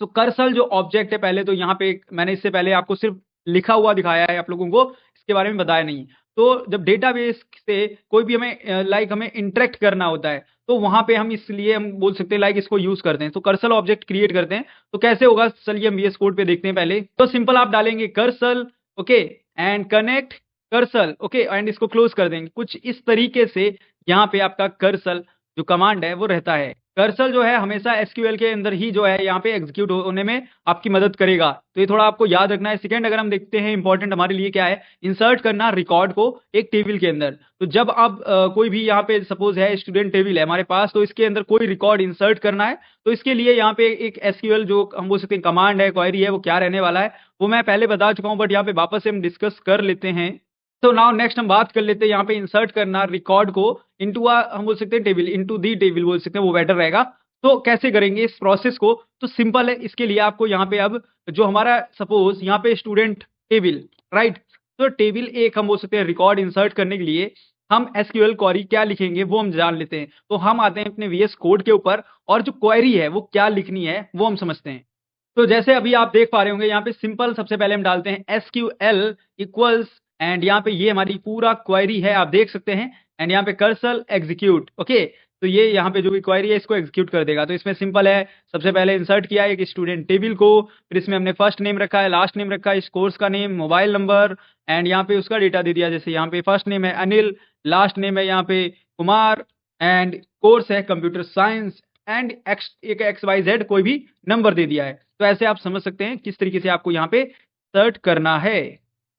तो कर्सल जो ऑब्जेक्ट है, पहले तो यहाँ पे मैंने इससे पहले आपको सिर्फ लिखा हुआ दिखाया है, आप लोगों को इसके बारे में बताया नहीं। तो जब डेटाबेस से कोई भी हमें लाइक हमें इंटरेक्ट करना होता है, तो वहां पे हम इसलिए हम बोल सकते हैं लाइक इसको यूज करते हैं। तो कर्सल ऑब्जेक्ट क्रिएट करते हैं, तो कैसे होगा चलिए हम वीएस कोड पे देखते हैं। पहले तो सिंपल आप डालेंगे cursor, okay, and connect cursor, okay, and इसको क्लोज कर देंगे। कुछ इस तरीके से यहाँ पे आपका कर्सल जो कमांड है वो रहता है। कर्सल जो है हमेशा एसक्यूएल के अंदर ही जो है यहाँ पे एग्जीक्यूट होने में आपकी मदद करेगा। तो ये थोड़ा आपको याद रखना है। सेकंड अगर हम देखते हैं इंपॉर्टेंट हमारे लिए क्या है, इंसर्ट करना रिकॉर्ड को एक टेबल के अंदर। तो जब आप कोई भी यहाँ पे सपोज है स्टूडेंट टेबल है हमारे पास, तो इसके अंदर कोई रिकॉर्ड इंसर्ट करना है, तो इसके लिए यहाँ पे एक एसक्यूएल जो हम बोल सकते हैं कमांड है, क्वेरी है, वो क्या रहने वाला है वो मैं पहले बता चुका हूँ, बट यहाँ पे वापस से हम डिस्कस कर लेते हैं। तो नाउ नेक्स्ट हम बात कर लेते हैं यहाँ पे इंसर्ट करना रिकॉर्ड को इनटू हम बोल सकते हैं टेबल, इनटू दी टेबल बोल सकते हैं, वो बेटर रहेगा। तो कैसे करेंगे इस प्रोसेस को, तो सिंपल है। इसके लिए आपको यहाँ पे अब जो हमारा सपोज यहाँ पे स्टूडेंट टेबल, राइट, तो टेबल एक हम बोल सकते हैं रिकॉर्ड इंसर्ट करने के लिए हम एसक्यूएल क्वेरी क्या लिखेंगे वो हम जान लेते हैं। तो हम आते हैं अपने वीएस कोड के ऊपर और जो क्वेरी है वो क्या लिखनी है वो हम समझते हैं। तो जैसे अभी आप देख पा रहे होंगे यहाँ पे सिंपल सबसे पहले हम डालते हैं एसक्यूएल इक्वल्स एंड यहाँ पे ये हमारी पूरा क्वेरी है आप देख सकते हैं, एंड यहाँ पे कर्सल एग्जीक्यूट, ओके। तो ये यहाँ पे जो भी क्वेरी है इसको एग्जीक्यूट कर देगा। तो इसमें सिंपल है, सबसे पहले इंसर्ट किया है एक स्टूडेंट टेबल को, फिर इसमें हमने फर्स्ट नेम रखा है, लास्ट नेम रखा है, इस कोर्स का नेम, मोबाइल नंबर एंड यहाँ पे उसका डेटा दे दिया। जैसे यहाँ पे फर्स्ट नेम है अनिल, लास्ट नेम है यहाँ पे कुमार एंड कोर्स है computer science and X Y Z कोई भी नंबर दे दिया है। तो ऐसे आप समझ सकते हैं किस तरीके से आपको यहाँ पे सर्च करना है।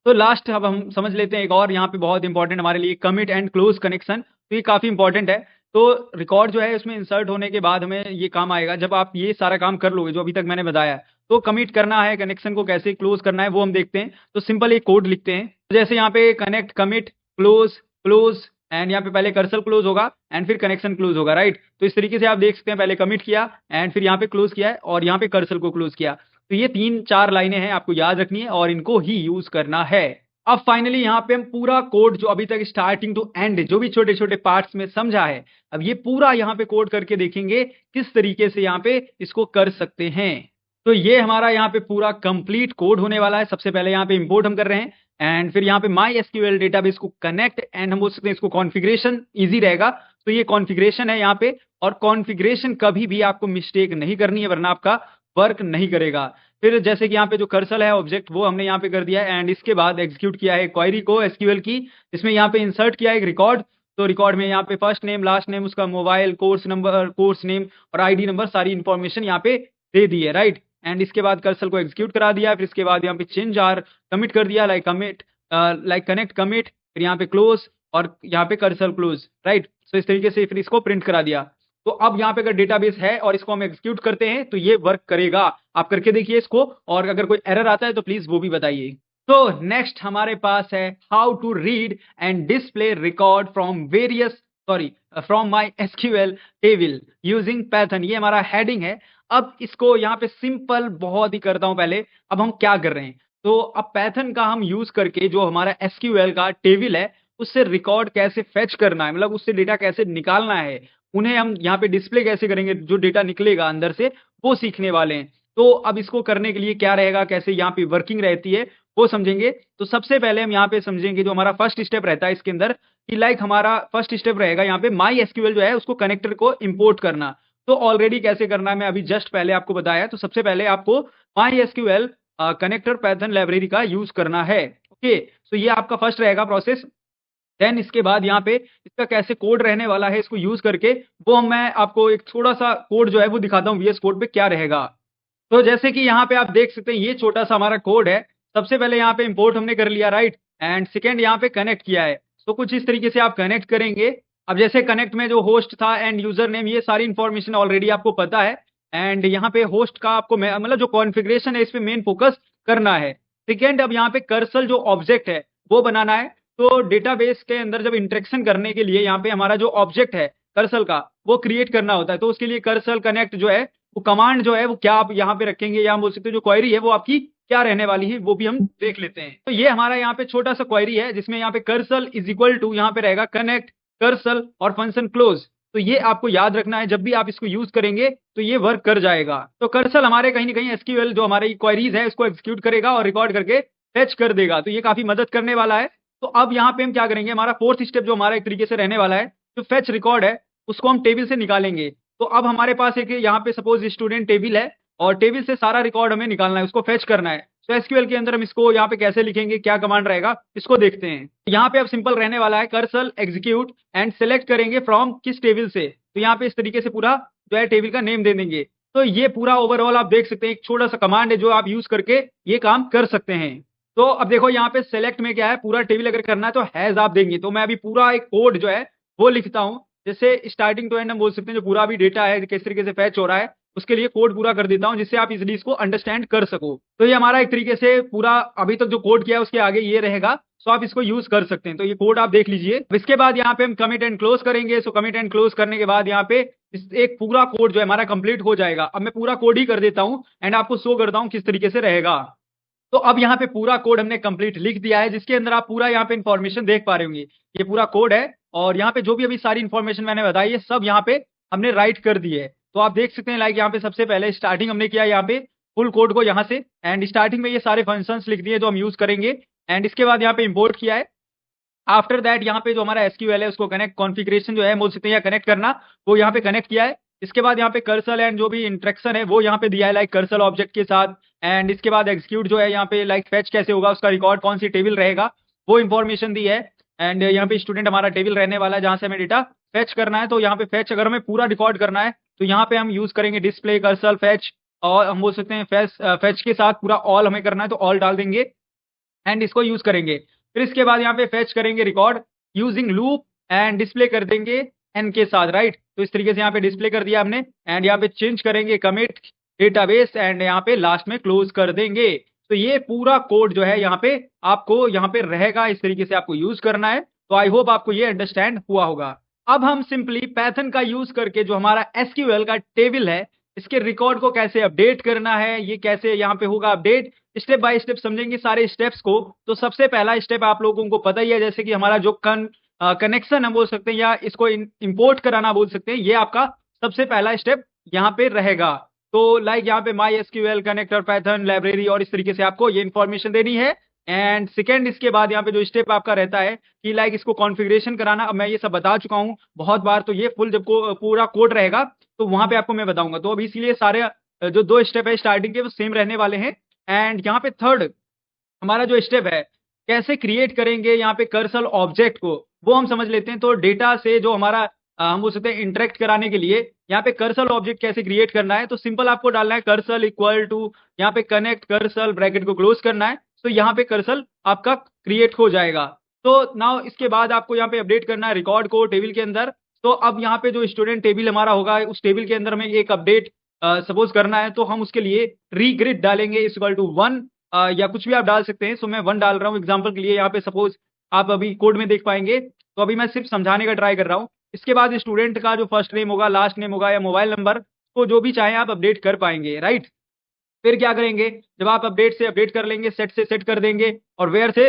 तो लास्ट अब हम समझ लेते हैं एक और यहाँ पे बहुत इंपॉर्टेंट हमारे लिए कमिट एंड क्लोज कनेक्शन। तो ये काफी इंपॉर्टेंट है। तो रिकॉर्ड जो है उसमें इंसर्ट होने के बाद हमें ये काम आएगा जब आप ये सारा काम कर लोगे जो अभी तक मैंने बताया। तो कमिट करना है, कनेक्शन को कैसे क्लोज करना है वो हम देखते हैं। तो सिंपल एक कोड लिखते हैं, जैसे यहाँ पे connect commit close close and यहाँ पे पहले कर्सर क्लोज होगा एंड फिर कनेक्शन क्लोज होगा, राइट। तो इस तरीके से आप देख सकते हैं, पहले कमिट किया एंड फिर यहाँ पे क्लोज किया है और यहाँ पे कर्सर को क्लोज किया। तो ये 3-4 लाइनें हैं, आपको याद रखनी है और इनको ही यूज करना है। अब फाइनली यहाँ पे हम पूरा कोड जो अभी तक स्टार्टिंग टू एंड जो भी छोटे छोटे पार्ट्स में समझा है, अब ये पूरा यहाँ पे कोड करके देखेंगे किस तरीके से यहाँ पे इसको कर सकते हैं। तो ये हमारा यहाँ पे पूरा कंप्लीट कोड होने वाला है। सबसे पहले यहाँ पे इंपोर्ट हम कर रहे हैं एंड फिर यहाँ पे माई एसक्यूएल डेटाबेस को कनेक्ट एंड हम बोल सकते हैं इसको कॉन्फ़िगरेशन इजी रहेगा। तो ये कॉन्फ़िगरेशन है यहाँ पे, और कॉन्फ़िगरेशन कभी भी आपको मिस्टेक नहीं करनी है वरना आपका वर्क नहीं करेगा। फिर जैसे कि यहाँ पे जो कर्सर है ऑब्जेक्ट वो हमने यहाँ पे कर दिया है एंड इसके बाद एग्जीक्यूट किया है क्वेरी को एसक्यूएल की, इसमें यहाँ पे इंसर्ट किया है एक रिकॉर्ड। तो रिकॉर्ड में यहाँ पे फर्स्ट नेम, लास्ट नेम, उसका mobile, course number, course name और आईडी नंबर, सारी इंफॉर्मेशन यहाँ पे दे दी है, राइट। एंड इसके बाद कर्सर को एग्जीक्यूट करा दिया, फिर इसके बाद यहाँ पे चेंज आर कमिट कर दिया, like commit like connect commit, फिर यहाँ पे क्लोज और यहाँ पे कर्सर क्लोज, राइट। तो इस तरीके से फिर इसको प्रिंट करा दिया। तो अब यहाँ पे अगर डेटाबेस है और इसको हम एग्जीक्यूट करते हैं तो ये वर्क करेगा। आप करके देखिए इसको, और अगर कोई एरर आता है तो प्लीज वो भी बताइए। तो नेक्स्ट हमारे पास है how to read and display record from MySQL table using Python. ये हमारा हेडिंग है। अब इसको यहाँ पे सिंपल बहुत ही करता हूं पहले। अब हम क्या कर रहे हैं, तो अब पाइथन का हम यूज करके जो हमारा एसक्यूएल का टेबल है उससे रिकॉर्ड कैसे फेच करना है, मतलब उससे डेटा कैसे निकालना है, उन्हें हम यहाँ पे डिस्प्ले कैसे करेंगे, जो डेटा निकलेगा अंदर से वो सीखने वाले हैं। तो अब इसको करने के लिए क्या रहेगा, कैसे यहाँ पे वर्किंग रहती है वो समझेंगे। तो सबसे पहले हम यहाँ पे समझेंगे जो हमारा फर्स्ट स्टेप रहता है इसके अंदर, कि लाइक हमारा फर्स्ट स्टेप रहेगा यहाँ पे माई एसक्यूएल जो है उसको कनेक्टर को इंपोर्ट करना। तो ऑलरेडी कैसे करना है मैं अभी जस्ट पहले आपको बताया। तो सबसे पहले आपको my SQL connector Python library का यूज करना है, ओके। तो ये आपका फर्स्ट रहेगा प्रोसेस। देन इसके बाद यहाँ पे इसका कैसे कोड रहने वाला है इसको यूज करके, वो मैं आपको एक थोड़ा सा कोड जो है वो दिखाता हूँ वीएस कोड पे क्या रहेगा। तो जैसे कि यहाँ पे आप देख सकते हैं ये छोटा सा हमारा कोड है। सबसे पहले यहाँ पे इंपोर्ट हमने कर लिया, राइट, एंड सेकेंड यहाँ पे कनेक्ट किया है। तो कुछ इस तरीके से आप कनेक्ट करेंगे। अब जैसे कनेक्ट में जो होस्ट था एंड यूजर नेम, ये सारी इंफॉर्मेशन ऑलरेडी आपको पता है। एंड यहाँ पे होस्ट का आपको मतलब जो कॉन्फ़िगरेशन है इस पे मेन फोकस करना है। सेकेंड, अब यहाँ पे कर्सर जो ऑब्जेक्ट है वो बनाना है। तो डेटाबेस के अंदर जब इंटरेक्शन करने के लिए यहाँ पे हमारा जो ऑब्जेक्ट है कर्सर का वो क्रिएट करना होता है। तो उसके लिए कर्सर कनेक्ट जो है वो कमांड जो है वो क्या आप यहाँ पे रखेंगे, या हम बोल सकते हैं जो क्वेरी है वो आपकी क्या रहने वाली है वो भी हम देख लेते हैं। तो ये हमारा यहाँ पे छोटा सा क्वेरी है जिसमें यहाँ पे कर्सर इज इक्वल टू यहाँ पे रहेगा कनेक्ट कर्सर और फंक्शन क्लोज। तो ये आपको याद रखना है, जब भी आप इसको यूज करेंगे तो ये वर्क कर जाएगा। तो कर्सर हमारे कहीं ना कहीं एसक्यूएल जो हमारी क्वेरीज है उसको एग्जीक्यूट करेगा और रिकॉर्ड करके फेच कर देगा। तो ये काफी मदद करने वाला है। तो अब यहाँ पे हम क्या करेंगे, हमारा फोर्थ स्टेप जो हमारा एक तरीके से रहने वाला है, जो फेच रिकॉर्ड है उसको हम टेबल से निकालेंगे। तो अब हमारे पास एक यहाँ पे सपोज स्टूडेंट टेबल है और टेबल से सारा रिकॉर्ड हमें निकालना है, उसको फेच करना है। तो एसक्यूएल के अंदर हम इसको यहाँ पे कैसे लिखेंगे, क्या कमांड रहेगा, इसको देखते हैं। यहाँ पे अब सिंपल रहने वाला है कर्सर एग्जीक्यूट एंड सेलेक्ट करेंगे फ्रॉम किस टेबल से, तो यहाँ पे इस तरीके से पूरा जो है टेबल का नेम दे देंगे। तो ये पूरा ओवरऑल आप देख सकते हैं, एक छोटा सा कमांड है जो आप यूज करके ये काम कर सकते हैं। तो अब देखो यहाँ पे सेलेक्ट में क्या है, पूरा टेबल अगर करना है तो हैज आप देंगे। तो मैं अभी पूरा एक कोड जो है वो लिखता हूँ, जैसे स्टार्टिंग टू एंड हम बोल सकते हैं, जो पूरा भी डेटा है किस तरीके से फैच हो रहा है उसके लिए कोड पूरा कर देता हूँ, जिससे आप इजिली इसको अंडरस्टैंड कर सको। तो ये हमारा एक तरीके से पूरा अभी तक जो कोड किया है उसके आगे ये रहेगा, सो आप इसको यूज कर सकते हैं। तो ये कोड आप देख लीजिए। अब इसके बाद यहाँ पे हम कमिट एंड क्लोज करेंगे। सो कमिट एंड क्लोज करने के बाद यहाँ पे एक पूरा कोड जो है हमारा कंप्लीट हो जाएगा। अब मैं पूरा कोड ही कर देता हूँ एंड आपको शो करता हूँ किस तरीके से रहेगा। तो अब यहाँ पे पूरा कोड हमने कंप्लीट लिख दिया है, जिसके अंदर आप पूरा यहाँ पे इन्फॉर्मेशन देख पा रहे होंगे। ये पूरा कोड है और यहाँ पे जो भी अभी सारी इन्फॉर्मेशन मैंने बताई है सब यहाँ पे हमने राइट कर दी है। तो आप देख सकते हैं लाइक यहाँ पे सबसे पहले स्टार्टिंग हमने किया यहाँ पे फुल कोड को यहाँ से, एंड स्टार्टिंग में ये सारे फंक्शंस लिख दिए जो हम यूज करेंगे। एंड इसके बाद यहाँ पे इंपोर्ट किया है। आफ्टर दैट यहाँ पे जो हमारा एसक्यूएल है उसको कनेक्ट कॉन्फ़िगरेशन जो है बोल सकते हैं या कनेक्ट करना, वो यहाँ पे कनेक्ट किया है। इसके बाद यहाँ पे कर्सर एंड जो भी इंटरेक्शन है वो यहाँ पे दिया है लाइक कर्सर ऑब्जेक्ट के साथ। एंड इसके बाद एग्जीक्यूट जो है यहाँ पे लाइक फैच कैसे होगा, उसका रिकॉर्ड कौन सी टेबल रहेगा वो इन्फॉर्मेशन दी है। एंड यहाँ पे स्टूडेंट हमारा टेबल रहने वाला है जहाँ से हमें डेटा फैच करना है। तो यहाँ पे फैच अगर हमें पूरा रिकॉर्ड करना है तो यहाँ पे हम यूज करेंगे डिस्प्ले कर्सर फैच, और हम बोल सकते हैं फैच के साथ पूरा ऑल हमें करना है तो ऑल डाल देंगे एंड इसको यूज करेंगे। फिर इसके बाद यहाँ पे फैच करेंगे record using loop and display कर देंगे एन के साथ, राइट। तो इस तरीके से यहाँ पे डिस्प्ले कर दिया हमने। एंड यहाँ पे चेंज करेंगे कमिट डेटाबेस एंड यहाँ पे लास्ट में क्लोज कर देंगे। तो ये पूरा कोड जो है यहाँ पे आपको यहाँ पे रहेगा, इस तरीके से आपको यूज करना है। तो आई होप आपको ये अंडरस्टैंड हुआ होगा। अब हम सिंपली पैथन का यूज करके जो हमारा एसक्यूएल का टेबल है इसके रिकॉर्ड को कैसे अपडेट करना है, ये कैसे यहाँ पे होगा अपडेट, स्टेप बाय स्टेप समझेंगे सारे स्टेप्स को। तो सबसे पहला स्टेप आप लोगों को पता ही है, जैसे कि हमारा जो कनेक्शन हम बोल सकते हैं या इसको इंपोर्ट कराना बोल सकते हैं, ये आपका सबसे पहला स्टेप यहाँ पे रहेगा। तो लाइक यहाँ पे my SQL connector Python library और इस तरीके से आपको ये इन्फॉर्मेशन देनी है। एंड सेकेंड इसके बाद यहाँ पे जो स्टेप आपका रहता है कि लाइक इसको कॉन्फ़िगरेशन कराना, अब मैं ये सब बता चुका हूँ बहुत बार। तो ये फुल जब पूरा कोड रहेगा तो वहां पे आपको मैं बताऊंगा। तो अब इसीलिए सारे जो दो स्टेप है स्टार्टिंग के वो सेम रहने वाले हैं। एंड यहाँ पे थर्ड हमारा जो स्टेप है कैसे क्रिएट करेंगे यहाँ पे कर्सर ऑब्जेक्ट को, वो हम समझ लेते हैं। तो डेटा से जो हमारा हम बोल सकते हैं इंटरेक्ट कराने के लिए यहाँ पे कर्सर ऑब्जेक्ट कैसे क्रिएट करना है। तो सिंपल आपको डालना है कर्सर इक्वल टू यहाँ पे कनेक्ट कर्सर ब्रैकेट को क्लोज करना है। तो यहाँ पे कर्सर आपका क्रिएट हो जाएगा। तो नाउ इसके बाद आपको यहाँ पे अपडेट करना है रिकॉर्ड को टेबल के अंदर। तो अब यहाँ पे जो स्टूडेंट टेबल हमारा होगा उस टेबल के अंदर में एक अपडेट सपोज करना है, तो हम उसके लिए रीग्रिड डालेंगे इक्वल टू 1 या कुछ भी आप डाल सकते हैं। सो मैं 1 डाल रहा हूँ एग्जांपल के लिए। यहाँ पे सपोज आप अभी कोड में देख पाएंगे, तो अभी मैं सिर्फ समझाने का ट्राई कर रहा हूँ। इसके बाद स्टूडेंट का जो फर्स्ट नेम होगा, लास्ट नेम होगा या मोबाइल नंबर, तो जो भी चाहे आप अपडेट कर पाएंगे, राइट। फिर क्या करेंगे, जब आप अपडेट से अपडेट कर लेंगे, सेट से सेट कर देंगे, और वेयर से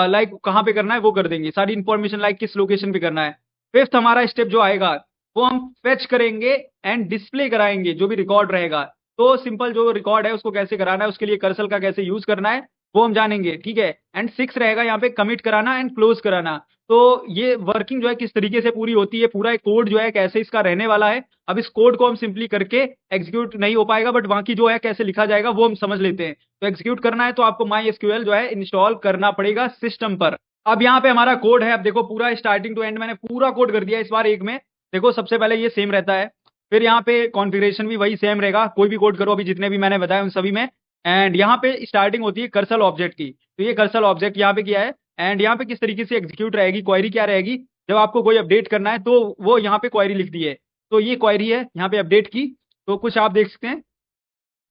लाइक कहाँ पे करना है वो कर देंगे, सारी इन्फॉर्मेशन लाइक किस लोकेशन पे करना है। फिफ्थ हमारा स्टेप जो आएगा वो हम फेच करेंगे एंड डिस्प्ले कराएंगे जो भी रिकॉर्ड रहेगा। तो सिंपल जो रिकॉर्ड है उसको कैसे कराना है, उसके लिए कर्सर का कैसे यूज करना है वो हम जानेंगे, ठीक है। एंड 6 रहेगा यहाँ पे कमिट कराना एंड क्लोज कराना। तो ये वर्किंग जो है किस तरीके से पूरी होती है, पूरा एक कोड जो है कैसे इसका रहने वाला है। अब इस कोड को हम सिंपली करके एग्जीक्यूट नहीं हो पाएगा, बट बाकी जो है कैसे लिखा जाएगा वो हम समझ लेते हैं। तो एग्जीक्यूट करना है तो आपको माई एसक्यूएल जो है इंस्टॉल करना पड़ेगा सिस्टम पर। अब यहाँ पे हमारा कोड है, अब देखो पूरा स्टार्टिंग टू एंड मैंने पूरा कोड कर दिया इस बार एक में। देखो सबसे पहले ये सेम रहता है, फिर यहाँ पे कॉन्फ़िगरेशन भी वही सेम रहेगा, कोई भी कोड करो अभी जितने भी मैंने बताया उन सभी में। एंड यहाँ पे स्टार्टिंग होती है कर्सर ऑब्जेक्ट की, तो ये कर्सर ऑब्जेक्ट यहाँ पे किया है। एंड यहाँ पे किस तरीके से एग्जीक्यूट रहेगी, क्वेरी क्या रहेगी, जब आपको कोई अपडेट करना है तो वो यहाँ पे क्वेरी लिख दी है। तो ये क्वेरी है यहाँ पे अपडेट की। तो कुछ आप देख सकते हैं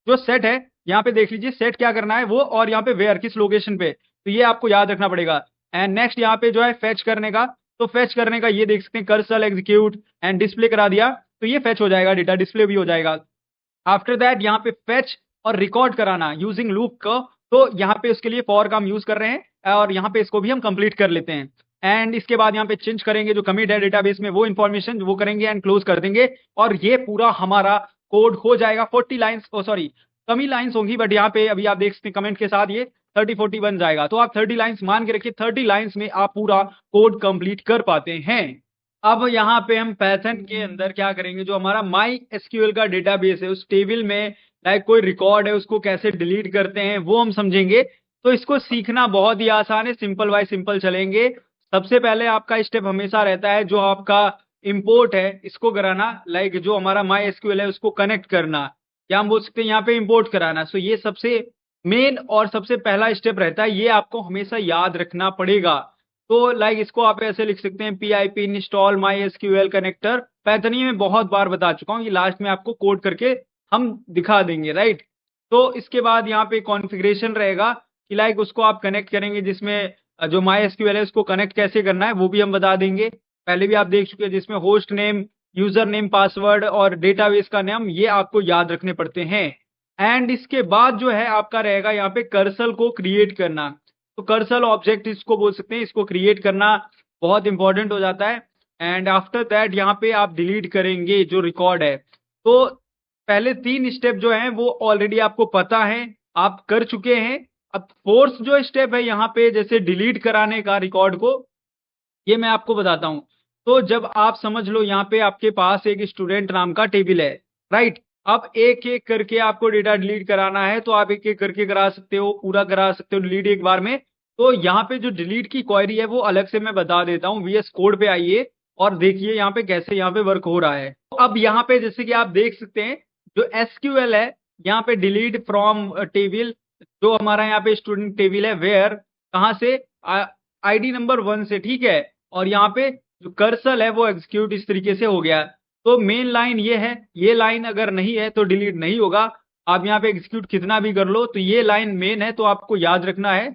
जो सेट है यहाँ पे देख लीजिए, सेट क्या करना है वो, और यहाँ पे वेयर किस लोकेशन पे, तो ये आपको याद रखना पड़ेगा। एंड नेक्स्ट यहाँ पे जो है फेच करने का, तो फेच करने का ये देख सकते हैं कर्सर एग्जीक्यूट एंड डिस्प्ले करा दिया, तो ये फेच हो जाएगा, डेटा डिस्प्ले भी हो जाएगा। आफ्टर दैट यहाँ पे फेच और रिकॉर्ड कराना यूजिंग लूप का, तो यहाँ पे उसके लिए फॉर का हम यूज कर रहे हैं और यहाँ पे इसको भी हम कंप्लीट कर लेते हैं। एंड इसके बाद यहाँ पे चेंज करेंगे जो कमिट है डेटाबेस में वो इन्फॉर्मेशन वो करेंगे एंड क्लोज कर देंगे, और ये पूरा हमारा कोड हो जाएगा। 40 लाइन्स, ओ सॉरी कम ही लाइन्स होंगी, बट यहाँ पे अभी आप देख सकते हैं कमेंट के साथ ये 30-40 बन जाएगा। तो आप 30 लाइन्स मान के रखिए, 30 लाइन्स में आप पूरा कोड कंप्लीट कर पाते हैं। अब यहाँ पे हम पैथन के अंदर क्या करेंगे, जो हमारा माई एसक्यूएल का डेटाबेस है उस टेबल में लाइक कोई रिकॉर्ड है उसको कैसे डिलीट करते हैं वो हम समझेंगे। तो इसको सीखना बहुत ही आसान है, सिंपल बाय सिंपल चलेंगे। सबसे पहले आपका स्टेप हमेशा रहता है जो आपका इंपोर्ट है इसको कराना, लाइक जो हमारा माई एसक्यूएल है उसको कनेक्ट करना, या हम बोल सकते हैं यहाँ पे इंपोर्ट कराना। सो ये सबसे मेन और सबसे पहला स्टेप रहता है, ये आपको हमेशा याद रखना पड़ेगा। तो लाइक इसको आप ऐसे लिख सकते हैं PIP install my SQL connector. Python ये मैं बहुत बार बता चुका हूँ, ये लास्ट में आपको कोड करके हम दिखा देंगे, राइट। तो इसके बाद यहाँ पे कॉन्फ़िगरेशन रहेगा कि लाइक उसको आप कनेक्ट करेंगे, जिसमें जो माई एसक्यूएल है उसको कनेक्ट कैसे करना है वो भी हम बता देंगे। पहले भी आप देख चुके हैं, जिसमें host name, user name, password और डेटाबेस का नाम ये आपको याद रखने पड़ते हैं। एंड इसके बाद जो है आपका रहेगा यहाँ पे कर्सर को क्रिएट करना। तो कर्सर ऑब्जेक्ट इसको बोल सकते हैं, इसको क्रिएट करना बहुत इंपॉर्टेंट हो जाता है। एंड आफ्टर दैट यहाँ पे आप डिलीट करेंगे जो रिकॉर्ड है। तो पहले 3 स्टेप जो हैं वो ऑलरेडी आपको पता है, आप कर चुके हैं। अब फोर्थ जो स्टेप है यहाँ पे, जैसे डिलीट कराने का रिकॉर्ड को, ये मैं आपको बताता हूँ। तो जब आप समझ लो यहाँ पे आपके पास एक स्टूडेंट नाम का टेबल है, राइट। अब एक-एक करके आपको डेटा डिलीट कराना है, तो आप एक-एक करके करा सकते हो, पूरा करा सकते हो डिलीट एक बार में। तो यहाँ पे जो डिलीट की क्वेरी है वो अलग से मैं बता देता हूँ। VS कोड पे आइए और देखिए यहाँ पे कैसे यहाँ पे वर्क हो रहा है। तो अब यहाँ पे जैसे कि आप देख सकते हैं, जो SQL है यहाँ पे डिलीट फ्रॉम टेबल, जो हमारा यहाँ पे स्टूडेंट टेबल है, वेयर कहाँ से, ID नंबर 1 से, ठीक है। और यहाँ पे जो कर्सर है वो एग्जीक्यूट इस तरीके से हो गया। तो मेन लाइन ये है, ये लाइन अगर नहीं है तो डिलीट नहीं होगा। आप यहाँ पे एग्जीक्यूट कितना भी कर लो, तो ये लाइन मेन है, तो आपको याद रखना है।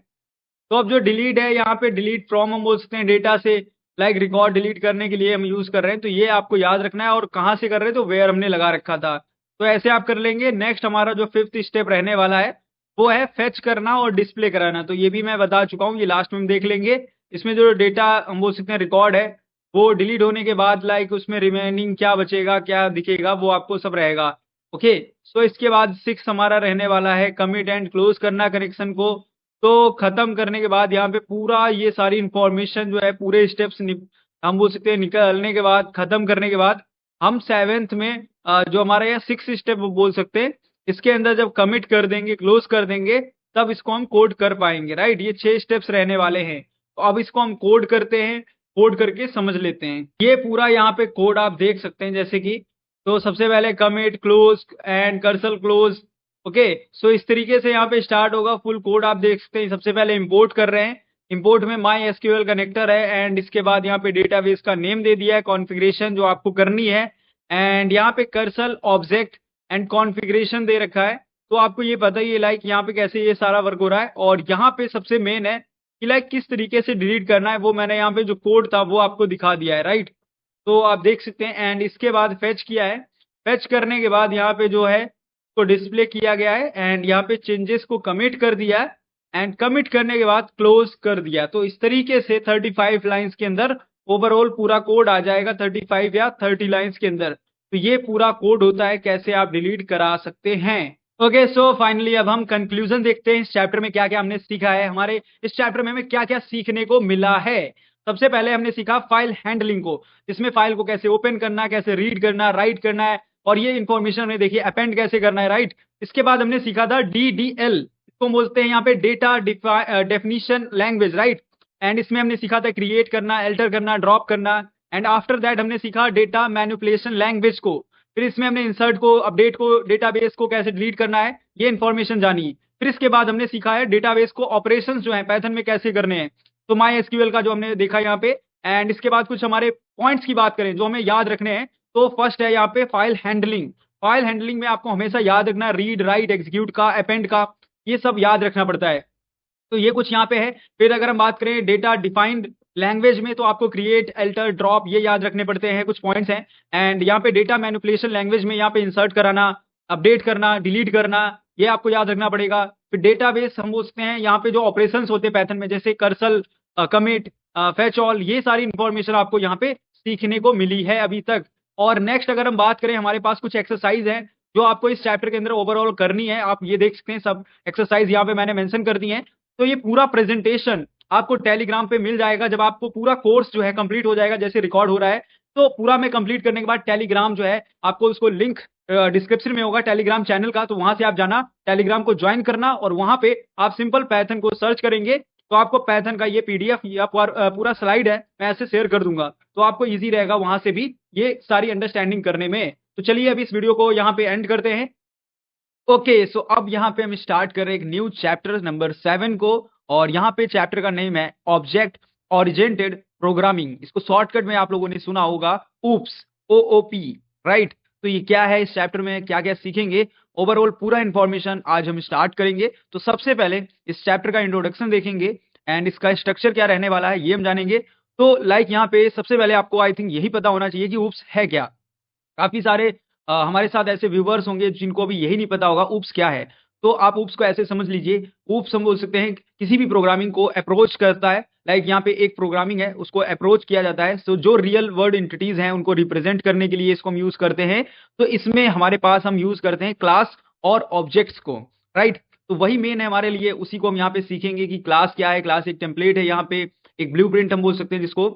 तो अब जो डिलीट है यहाँ पे, डिलीट फ्रॉम हम बोल सकते हैं डेटा से, लाइक रिकॉर्ड डिलीट करने के लिए हम यूज कर रहे हैं, तो ये आपको याद रखना है। और कहाँ से कर रहे हैं, तो वेयर हमने लगा रखा था। तो ऐसे आप कर लेंगे। नेक्स्ट हमारा जो 5th स्टेप रहने वाला है वो है फेच करना और डिस्प्ले कराना। तो ये भी मैं बता चुका हूँ, ये लास्ट में हम देख लेंगे। इसमें जो डेटा हम बोल सकते हैं रिकॉर्ड है, वो डिलीट होने के बाद लाइक उसमें रिमेनिंग क्या बचेगा, क्या दिखेगा, वो आपको सब रहेगा। ओके। सो इसके बाद 6 हमारा रहने वाला है कमिट एंड क्लोज करना कनेक्शन को। तो खत्म करने के बाद यहाँ पे पूरा ये सारी इंफॉर्मेशन जो है, पूरे स्टेप्स हम बोल सकते हैं निकलने के बाद, खत्म करने के बाद, हम 7th में जो हमारा यह 6 स्टेप बोल सकते हैं, इसके अंदर जब कमिट कर देंगे, क्लोज कर देंगे, तब इसको हम कोड कर पाएंगे, राइट। ये 6 स्टेप्स रहने वाले हैं। तो अब इसको हम कोड करते हैं, कोड करके समझ लेते हैं। ये पूरा यहाँ पे कोड आप देख सकते हैं, जैसे कि, तो सबसे पहले commit, close and cursor close. Okay. So इस तरीके से यहाँ पे स्टार्ट होगा। फुल कोड आप देख सकते हैं। सबसे पहले इंपोर्ट कर रहे हैं, इंपोर्ट में माई एसक्यूएल कनेक्टर है, एंड इसके बाद यहाँ पे डेटाबेस का नेम दे दिया है, कॉन्फ़िगरेशन जो आपको करनी है, एंड यहाँ पे कर्सर ऑब्जेक्ट एंड कॉन्फ़िगरेशन दे रखा है। तो आपको ये पता ही है लाइक यहाँ पे कैसे ये सारा वर्क हो रहा है। और यहाँ पे सबसे मेन है कि लाइक किस तरीके से डिलीट करना है, वो मैंने यहाँ पे जो कोड था वो आपको दिखा दिया है, राइट। तो आप देख सकते हैं। एंड इसके बाद फेच किया है, फेच करने के बाद यहाँ पे जो है को डिस्प्ले किया गया है, एंड यहाँ पे चेंजेस को कमिट कर दिया है, एंड कमिट करने के बाद क्लोज कर दिया। तो इस तरीके से 35 लाइंस के अंदर ओवरऑल पूरा कोड आ जाएगा, 35 या 30 लाइंस के अंदर। तो ये पूरा कोड होता है, कैसे आप डिलीट करा सकते हैं। ओके। सो फाइनली अब हम कंक्लूजन देखते हैं, इस चैप्टर में क्या क्या हमने सीखा है, हमारे इस चैप्टर में हमें क्या क्या सीखने को मिला है। सबसे पहले हमने सीखा फाइल हैंडलिंग को, जिसमें फाइल को कैसे ओपन करना, कैसे रीड करना, राइट करना है, और ये इन्फॉर्मेशन हमने देखी अपेंड कैसे करना है, राइट। इसके बाद हमने सीखा था DDL, इसको बोलते हैं यहाँ पे data definition language, right. And इसमें हमने सीखा था क्रिएट करना, एल्टर करना, ड्रॉप करना। एंड आफ्टर दैट हमने सीखा डेटा मैनिपुलेशन लैंग्वेज को। फिर इसमें हमने इंसर्ट को, अपडेट को, डेटाबेस को कैसे डिलीट करना है, ये इन्फॉर्मेशन जानी। फिर इसके बाद हमने सीखा है डेटाबेस को ऑपरेशंस जो है पाइथन में कैसे करने हैं, तो माई एसक्यूएल का जो हमने देखा यहाँ पे। एंड इसके बाद कुछ हमारे पॉइंट्स की बात करें जो हमें याद रखने हैं, तो फर्स्ट है यहाँ पे फाइल हैंडलिंग। फाइल हैंडलिंग में आपको हमेशा याद रखना रीड, राइट, एग्जीक्यूट का, अपेंड का, ये सब याद रखना पड़ता है। तो ये कुछ यहाँ पे है। फिर अगर हम बात करें डेटा डिफाइंड लैंग्वेज में, तो आपको क्रिएट, अल्टर, ड्रॉप ये याद रखने पड़ते हैं, कुछ पॉइंट्स हैं। एंड यहाँ पे डेटा मैनिपुलेशन लैंग्वेज में यहाँ पे इंसर्ट कराना, अपडेट करना, डिलीट करना, ये आपको याद रखना पड़ेगा। फिर डेटाबेस हम बोलते हैं यहाँ पे जो ऑपरेशंस होते हैं पैथन में, जैसे कर्सर, कमिट, फेच ऑल, ये सारी इंफॉर्मेशन आपको यहाँ पे सीखने को मिली है अभी तक। और नेक्स्ट अगर हम बात करें, हमारे पास कुछ एक्सरसाइज है जो आपको इस चैप्टर के अंदर ओवरऑल करनी है। आप ये देख सकते हैं, सब एक्सरसाइज यहाँ पे मैंने मेंशन कर दी है। तो ये पूरा प्रेजेंटेशन आपको टेलीग्राम पे मिल जाएगा, जब आपको पूरा कोर्स जो है कंप्लीट हो जाएगा, जैसे रिकॉर्ड हो रहा है, तो पूरा में कंप्लीट करने के बाद टेलीग्राम जो है आपको उसको लिंक डिस्क्रिप्शन में होगा टेलीग्राम चैनल का, तो वहां से आप जाना, टेलीग्राम को ज्वाइन करना और वहां पे आप सिंपल पाइथन को सर्च करेंगे तो आपको पाइथन का ये पीडीएफ या पूरा स्लाइड है मैं ऐसे शेयर कर दूंगा, तो आपको इजी रहेगा वहां से भी ये सारी अंडरस्टैंडिंग करने में। तो चलिए अब इस वीडियो को यहाँ पे एंड करते हैं। ओके, सो अब यहाँ पे हम स्टार्ट कर रहे हैं एक न्यू चैप्टर नंबर 7 को, और यहाँ पे चैप्टर का नेम है ऑब्जेक्ट ओरिएंटेड प्रोग्रामिंग। इसको शॉर्टकट में आप लोगों ने सुना होगा ऊप्स, OOP, राइट। तो ये क्या है, इस चैप्टर में क्या क्या सीखेंगे, ओवरऑल पूरा इंफॉर्मेशन आज हम स्टार्ट करेंगे। तो सबसे पहले इस चैप्टर का इंट्रोडक्शन देखेंगे एंड इसका स्ट्रक्चर क्या रहने वाला है ये हम जानेंगे। तो लाइक यहाँ पे सबसे पहले आपको आई थिंक यही पता होना चाहिए कि ऊप्स है क्या। काफी सारे हमारे साथ ऐसे व्यूवर्स होंगे जिनको अभी यही नहीं पता होगा ऊप्स क्या है। तो आप ऊप्स को ऐसे समझ लीजिए, ऊप्स हम बोल सकते हैं किसी भी प्रोग्रामिंग को अप्रोच करता है। लाइक यहाँ पे एक प्रोग्रामिंग है उसको अप्रोच किया जाता है, तो जो रियल वर्ल्ड एंटिटीज हैं उनको रिप्रेजेंट करने के लिए इसको हम यूज करते हैं। तो इसमें हमारे पास हम यूज करते हैं क्लास और ऑब्जेक्ट्स को, राइट। तो वही मेन है हमारे लिए, उसी को हम यहाँ पे सीखेंगे कि क्लास क्या है। क्लास एक टेम्पलेट है, यहाँ पे एक ब्लूप्रिंट हम बोल सकते हैं जिसको,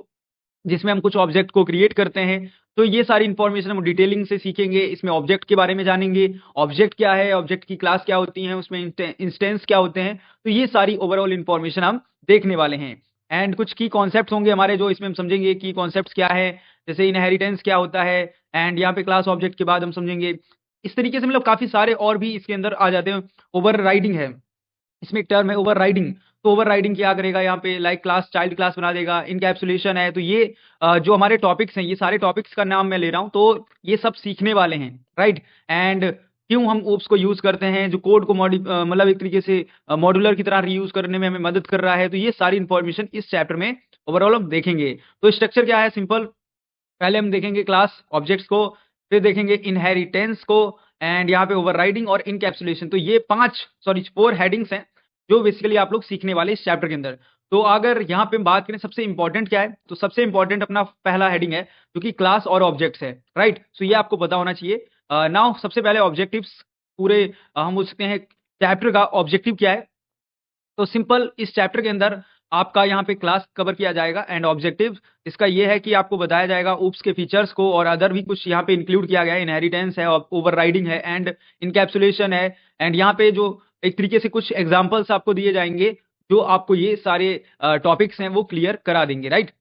जिसमें हम कुछ ऑब्जेक्ट को क्रिएट करते हैं। तो ये सारी इंफॉर्मेशन हम डिटेलिंग से सीखेंगे, इसमें ऑब्जेक्ट के बारे में जानेंगे, ऑब्जेक्ट क्या है, ऑब्जेक्ट की क्लास क्या होती है, उसमें इंस्टेंस क्या होते हैं। तो ये सारी ओवरऑल इंफॉर्मेशन हम देखने वाले हैं। एंड कुछ की कॉन्सेप्ट्स होंगे हमारे जो इसमें हम समझेंगे कि कॉन्सेप्ट्स क्या है, जैसे इनहेरिटेंस क्या होता है, एंड यहाँ पे क्लास ऑब्जेक्ट के बाद हम समझेंगे। इस तरीके से मतलब काफी सारे और भी इसके अंदर आ जाते हैं। ओवर राइडिंग है, इसमें एक टर्म है ओवरराइडिंग। तो ओवरराइडिंग क्या करेगा यहाँ पे, लाइक क्लास चाइल्ड क्लास बना देगा, इनकैप्सुलेशन है। तो ये जो हमारे टॉपिक्स हैं, ये सारे टॉपिक्स का नाम मैं ले रहा हूँ, तो ये सब सीखने वाले हैं, राइट। एंड क्यों हम ओप्स को यूज करते हैं, जो कोड को मतलब एक तरीके से मॉड्यूलर की तरह रीयूज करने में हमें मदद कर रहा है। तो ये सारी इंफॉर्मेशन इस चैप्टर में ओवरऑल हम देखेंगे। तो स्ट्रक्चर क्या है, सिंपल, पहले हम देखेंगे क्लास ऑब्जेक्ट्स को, फिर देखेंगे इनहेरिटेंस को, एंड यहाँ पे ओवरराइडिंग और इनकैप्सुलेशन। तो ये 4 हेडिंग्स हैं जो बेसिकली आप लोग सीखने वाले इस चैप्टर के अंदर। तो अगर यहाँ पे हम बात करें सबसे इंपॉर्टेंट क्या है, तो सबसे इंपॉर्टेंट अपना पहला हेडिंग है जो कि क्लास और ऑब्जेक्ट्स है, राइट। सो ये आपको पता होना चाहिए। नाउ सबसे पहले ऑब्जेक्टिव्स, पूरे हम बोल सकते हैं चैप्टर का ऑब्जेक्टिव क्या है। तो सिंपल इस चैप्टर के अंदर आपका यहाँ पे क्लास कवर किया जाएगा एंड ऑब्जेक्टिव इसका ये है कि आपको बताया जाएगा ऊप्स के फीचर्स को, और अदर भी कुछ यहाँ पे इंक्लूड किया गया है। इनहेरिटेंस है, ओवरराइडिंग है, एंड इनकैप्सुलेशन है। एंड यहाँ पे जो एक तरीके से कुछ एग्जांपल्स आपको दिए जाएंगे जो आपको ये सारे टॉपिक्स हैं वो क्लियर करा देंगे, राइट।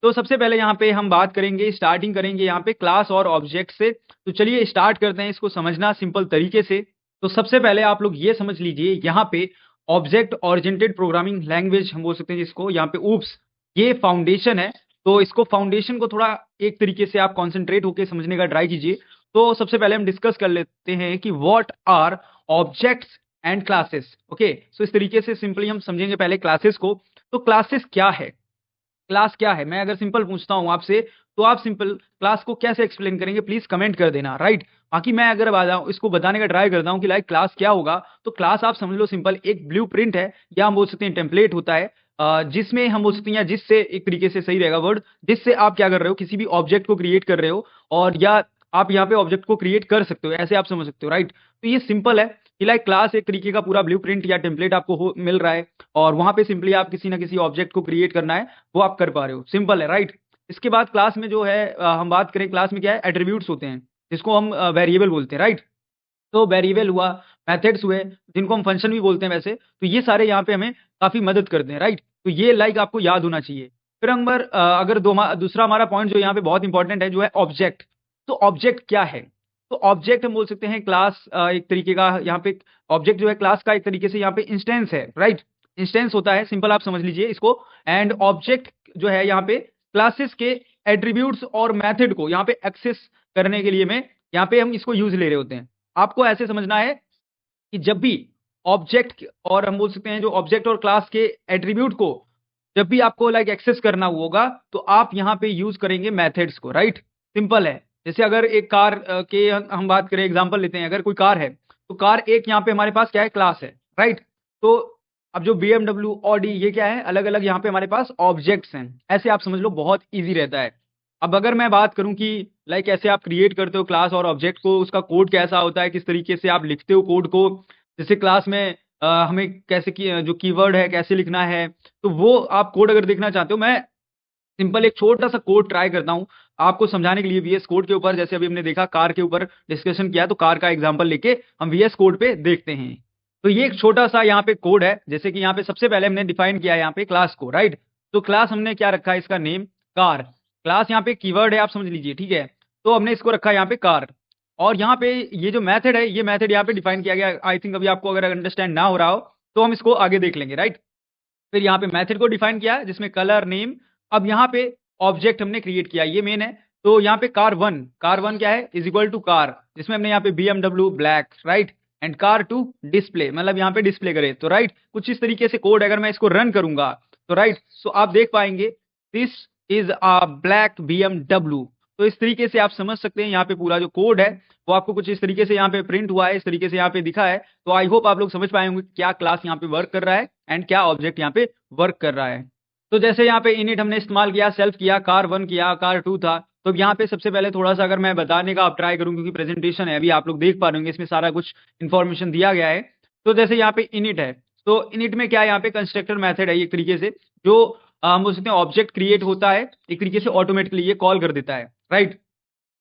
तो सबसे पहले यहाँ पे हम बात करेंगे, स्टार्टिंग करेंगे यहाँ पे क्लास और ऑब्जेक्ट से। तो चलिए स्टार्ट करते हैं इसको समझना सिंपल तरीके से। तो सबसे पहले आप लोग ये समझ लीजिए, यहाँ पे ऑब्जेक्ट ओरिएंटेड प्रोग्रामिंग लैंग्वेज हम बोल सकते हैं जिसको, यहाँ पे ऊप्स, ये फाउंडेशन है। तो इसको फाउंडेशन को थोड़ा एक तरीके से आप कॉन्सेंट्रेट होकर समझने का ट्राई कीजिए। तो सबसे पहले हम डिस्कस कर लेते हैं कि what are objects and classes. Okay, so इस तरीके से सिंपली हम समझेंगे पहले क्लासेस को। तो क्लासेस क्या है, क्लास क्या है, मैं अगर सिंपल पूछता हूं आपसे, तो आप सिंपल क्लास को कैसे एक्सप्लेन करेंगे, प्लीज कमेंट कर देना, राइट। बाकी मैं अगर इसको बताने का ट्राई करता हूं कि लाइक क्लास क्या होगा, तो क्लास आप समझ लो सिंपल एक ब्लूप्रिंट है, या हम बोल सकते हैं टेम्पलेट होता है, जिसमें हम बोल सकते हैं, या जिससे एक तरीके से सही रहेगा वर्ड, जिससे आप क्या कर रहे हो, किसी भी ऑब्जेक्ट को क्रिएट कर रहे हो, और या आप यहाँ पे ऑब्जेक्ट को क्रिएट कर सकते हो, ऐसे आप समझ सकते हो, राइट। तो ये सिंपल है कि लाइक क्लास एक तरीके का पूरा ब्लूप्रिंट या टेम्पलेट आपको मिल रहा है, और वहां पे सिंपली आप किसी ना किसी ऑब्जेक्ट को क्रिएट करना है, वो आप कर पा रहे हो, सिंपल है, राइट। इसके बाद क्लास में जो है हम बात करें, क्लास में क्या है, एट्रीब्यूट्स होते हैं जिसको हम वेरिएबल बोलते हैं, राइट। तो वेरिएबल हुआ, मेथड्स हुए जिनको हम फंक्शन भी बोलते हैं वैसे। तो ये सारे यहाँ पे हमें काफी मदद करते हैं, राइट। तो ये लाइक आपको याद होना चाहिए। फिर नंबर अगर दूसरा हमारा पॉइंट जो यहाँ पे बहुत इंपॉर्टेंट है जो है ऑब्जेक्ट। तो ऑब्जेक्ट क्या है, तो ऑब्जेक्ट हम बोल सकते हैं क्लास एक तरीके का, यहाँ पे ऑब्जेक्ट जो है क्लास का एक तरीके से यहाँ पे इंस्टेंस है, राइट। इंस्टेंस होता है, सिंपल आप समझ लीजिए इसको। एंड ऑब्जेक्ट जो है यहाँ पे क्लासेस के एट्रीब्यूट्स और मेथड को यहाँ पे एक्सेस करने के लिए में यहाँ पे हम इसको यूज ले रहे होते हैं। आपको ऐसे समझना है कि जब भी ऑब्जेक्ट, और हम बोल सकते हैं जो ऑब्जेक्ट और क्लास के एट्रीब्यूट को जब भी आपको लाइक एक्सेस करना होगा, तो आप यहाँ पे यूज करेंगे मेथड्स को, राइट। सिंपल है। जैसे अगर एक कार के हम बात करें, एग्जांपल लेते हैं, अगर कोई कार है, तो कार एक यहाँ पे हमारे पास क्या है, क्लास है, राइट। तो अब जो BMW, ऑडी, ये क्या है, अलग अलग यहाँ पे हमारे पास ऑब्जेक्ट्स हैं, ऐसे आप समझ लो, बहुत ईजी रहता है। अब अगर मैं बात करूं कि लाइक कैसे आप क्रिएट करते हो क्लास और ऑब्जेक्ट को, उसका कोड कैसा होता है, किस तरीके से आप लिखते हो कोड को, जैसे क्लास में हमें कैसे जो कीवर्ड है कैसे लिखना है, तो वो आप कोड अगर देखना चाहते हो, मैं सिंपल एक छोटा सा कोड ट्राई करता हूँ आपको समझाने के लिए वीएस कोड के ऊपर, जैसे अभी हमने देखा कार के ऊपर डिस्कशन किया, तो कार का एग्जांपल लेके हम वीएस कोड पे देखते हैं। तो ये एक छोटा सा यहाँ पे कोड है, जैसे कि यहाँ पे सबसे पहले हमने डिफाइन किया है यहाँ पे क्लास को, राइट। तो क्लास हमने क्या रखा है, इसका नेम कार। क्लास यहाँ पे कीवर्ड है, आप समझ लीजिए, ठीक है। तो हमने इसको रखा है यहाँ पे कार, और यहाँ पे ये जो मेथड है, ये मेथड यहाँ पे डिफाइन किया गया। आई थिंक अभी आपको अगर अंडरस्टैंड ना हो रहा हो तो हम इसको आगे देख लेंगे, राइट। फिर यहाँ पे मेथड को डिफाइन किया है, जिसमें कलर नेम। अब यहाँ पे ऑब्जेक्ट हमने क्रिएट किया, ये मेन है। तो यहाँ पे कार वन क्या है, इज इक्वल टू कार, जिसमें हमने यहाँ पे BMW black, right, and car 2 display, मतलब यहाँ पे डिस्प्ले करे, तो राइट। कुछ इस तरीके से कोड, अगर मैं इसको रन करूंगा तो राइट, सो आप देख पाएंगे this is a black BMW। तो इस तरीके से आप समझ सकते हैं, यहाँ पे पूरा जो कोड है वो आपको कुछ इस तरीके से यहाँ पे प्रिंट हुआ है, इस तरीके से यहाँ पे दिखा है। तो आई होप आप लोग समझ पाए होंगे क्या क्लास यहाँ पे वर्क कर रहा है एंड क्या ऑब्जेक्ट यहाँ पे वर्क कर रहा है। तो जैसे यहाँ पे इनिट हमने इस्तेमाल किया, सेल्फ किया, कार 1 किया, कार 2 था। तो यहाँ पे सबसे पहले थोड़ा सा अगर मैं बताने का आप ट्राई करूँ, क्योंकि प्रेजेंटेशन है, अभी आप लोग देख पा रहे होंगे इसमें सारा कुछ इन्फॉर्मेशन दिया गया है। तो जैसे यहाँ पे इनिट है, तो इनिट में क्या है, यहाँ पे कंस्ट्रक्टर मेथड है एक तरीके से, जो हम बोल सकते हैं ऑब्जेक्ट क्रिएट होता है एक तरीके से ऑटोमेटिकली, ये कॉल कर देता है, राइट।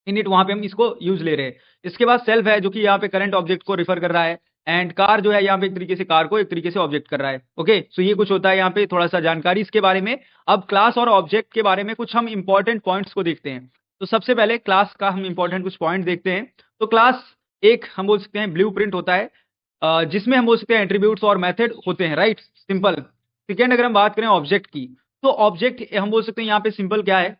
इनिट वहां पे हम इसको यूज ले रहे हैं। इसके बाद सेल्फ है, जो कि यहाँ पे करंट ऑब्जेक्ट को रिफर कर रहा है, एंड कार जो है यहाँ पे एक तरीके से कार को एक तरीके से ऑब्जेक्ट कर रहा है। ओके, सो ये कुछ होता है यहाँ पे थोड़ा सा जानकारी इसके बारे में। अब क्लास और ऑब्जेक्ट के बारे में कुछ हम इंपॉर्टेंट पॉइंट्स को देखते हैं। तो सबसे पहले क्लास का हम इंपॉर्टेंट कुछ पॉइंट देखते हैं। तो क्लास एक हम बोल सकते हैं ब्लूप्रिंट होता है, जिसमें हम बोल सकते हैं एट्रीब्यूट्स और मेथड होते हैं, राइट, सिंपल। सेकेंड, अगर हम बात करें ऑब्जेक्ट की, तो ऑब्जेक्ट हम बोल सकते हैं यहाँ पे सिंपल क्या है,